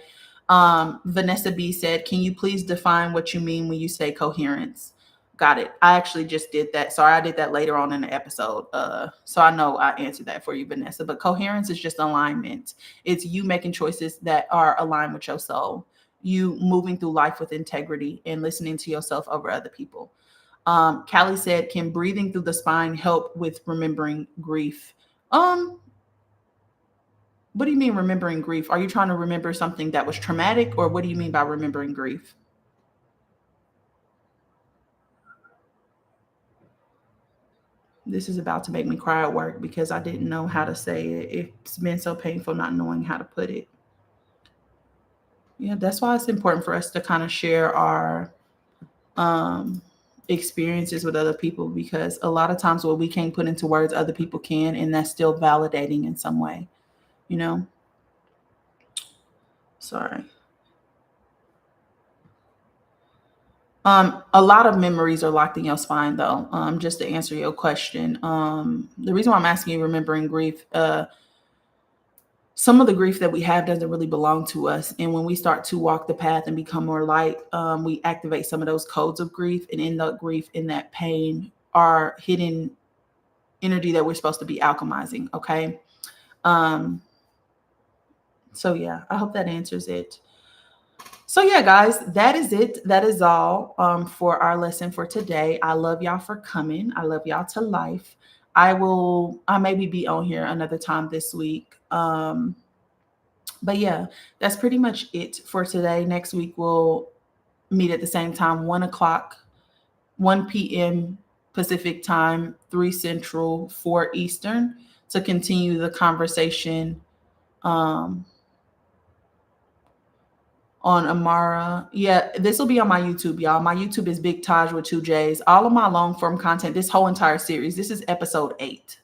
Vanessa B said, can you please define what you mean when you say coherence? Got it. I actually just did that. Sorry, I did that later on in the episode. So I know I answered that for you, Vanessa. But coherence is just alignment. It's you making choices that are aligned with your soul, you moving through life with integrity and listening to yourself over other people. Callie said, can breathing through the spine help with remembering grief? What do you mean remembering grief? Are you trying to remember something that was traumatic, or what do you mean by remembering grief? This is about to make me cry at work because I didn't know how to say it. It's been so painful not knowing how to put it. Yeah, that's why it's important for us to kind of share our um, experiences with other people, because a lot of times what we can't put into words, other people can, and that's still validating in some way, you know? Sorry. A lot of memories are locked in your spine, though. Just to answer your question, the reason why I'm asking you remembering grief, some of the grief that we have doesn't really belong to us, and when we start to walk the path and become more light, we activate some of those codes of grief, and in that grief, in that pain, are hidden energy that we're supposed to be alchemizing. Okay, um, so yeah, I hope that answers it. So yeah, guys, that is it. That is all for our lesson for today. I love y'all for coming. I love y'all to life. I maybe be on here another time this week. But yeah, that's pretty much it for today. Next week we'll meet at the same time, 1 o'clock, 1 p.m. Pacific time, 3 Central, 4 Eastern, to continue the conversation. Um, on Amara. Yeah, this will be on my YouTube, y'all. My YouTube is Big Taj with 2 J's. All of my long form content, this whole entire series, this is episode 8.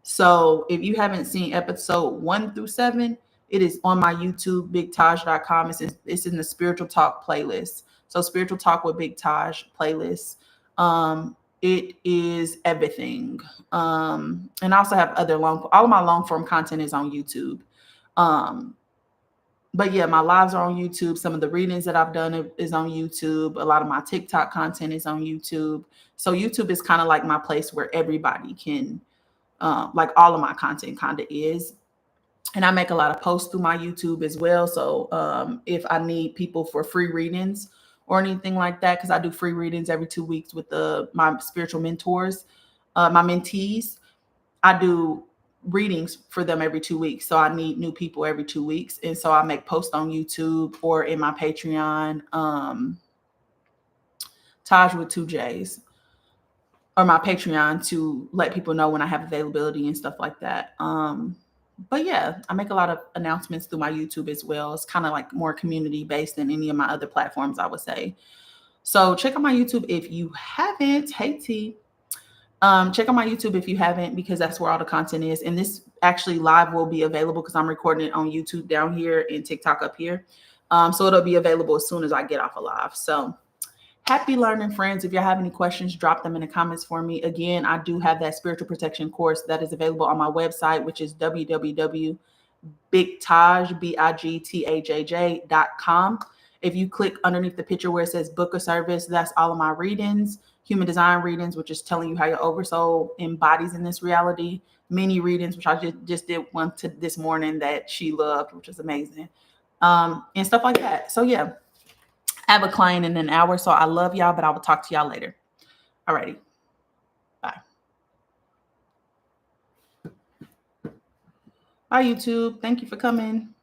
So if you haven't seen episode 1 through 7, it is on my YouTube, bigtaj.com. It's in the spiritual talk playlist. So spiritual talk with Big Taj playlist. It is everything. And I also have all of my long form content is on YouTube. But yeah, my lives are on YouTube. Some of the readings that I've done is on YouTube. A lot of my TikTok content is on YouTube. So YouTube is kind of like my place where everybody can, like all of my content kind of is. And I make a lot of posts through my YouTube as well. So if I need people for free readings or anything like that, because I do free readings every 2 weeks with my spiritual mentors, my mentees, I do readings for them every 2 weeks. So I need new people every 2 weeks. And so I make posts on YouTube or in my Patreon, Taj with 2 J's, or my Patreon, to let people know when I have availability and stuff like that. But yeah, I make a lot of announcements through my YouTube as well. It's kind of like more community based than any of my other platforms, I would say. So check out my YouTube if you haven't. Hey T. Check out my YouTube if you haven't, because that's where all the content is. And this actually live will be available because I'm recording it on YouTube down here and TikTok up here. So it'll be available as soon as I get off a live. So happy learning, friends. If you have any questions, drop them in the comments for me. Again, I do have that spiritual protection course that is available on my website, which is www.bigtaj.com. If you click underneath the picture where it says book a service, that's all of my readings, human design readings, which is telling you how your oversoul embodies in this reality, mini readings, which I just did one this morning that she loved, which is amazing, and stuff like that. So yeah, I have a client in an hour, so I love y'all, but I will talk to y'all later. Alrighty. Bye. Bye, YouTube. Thank you for coming.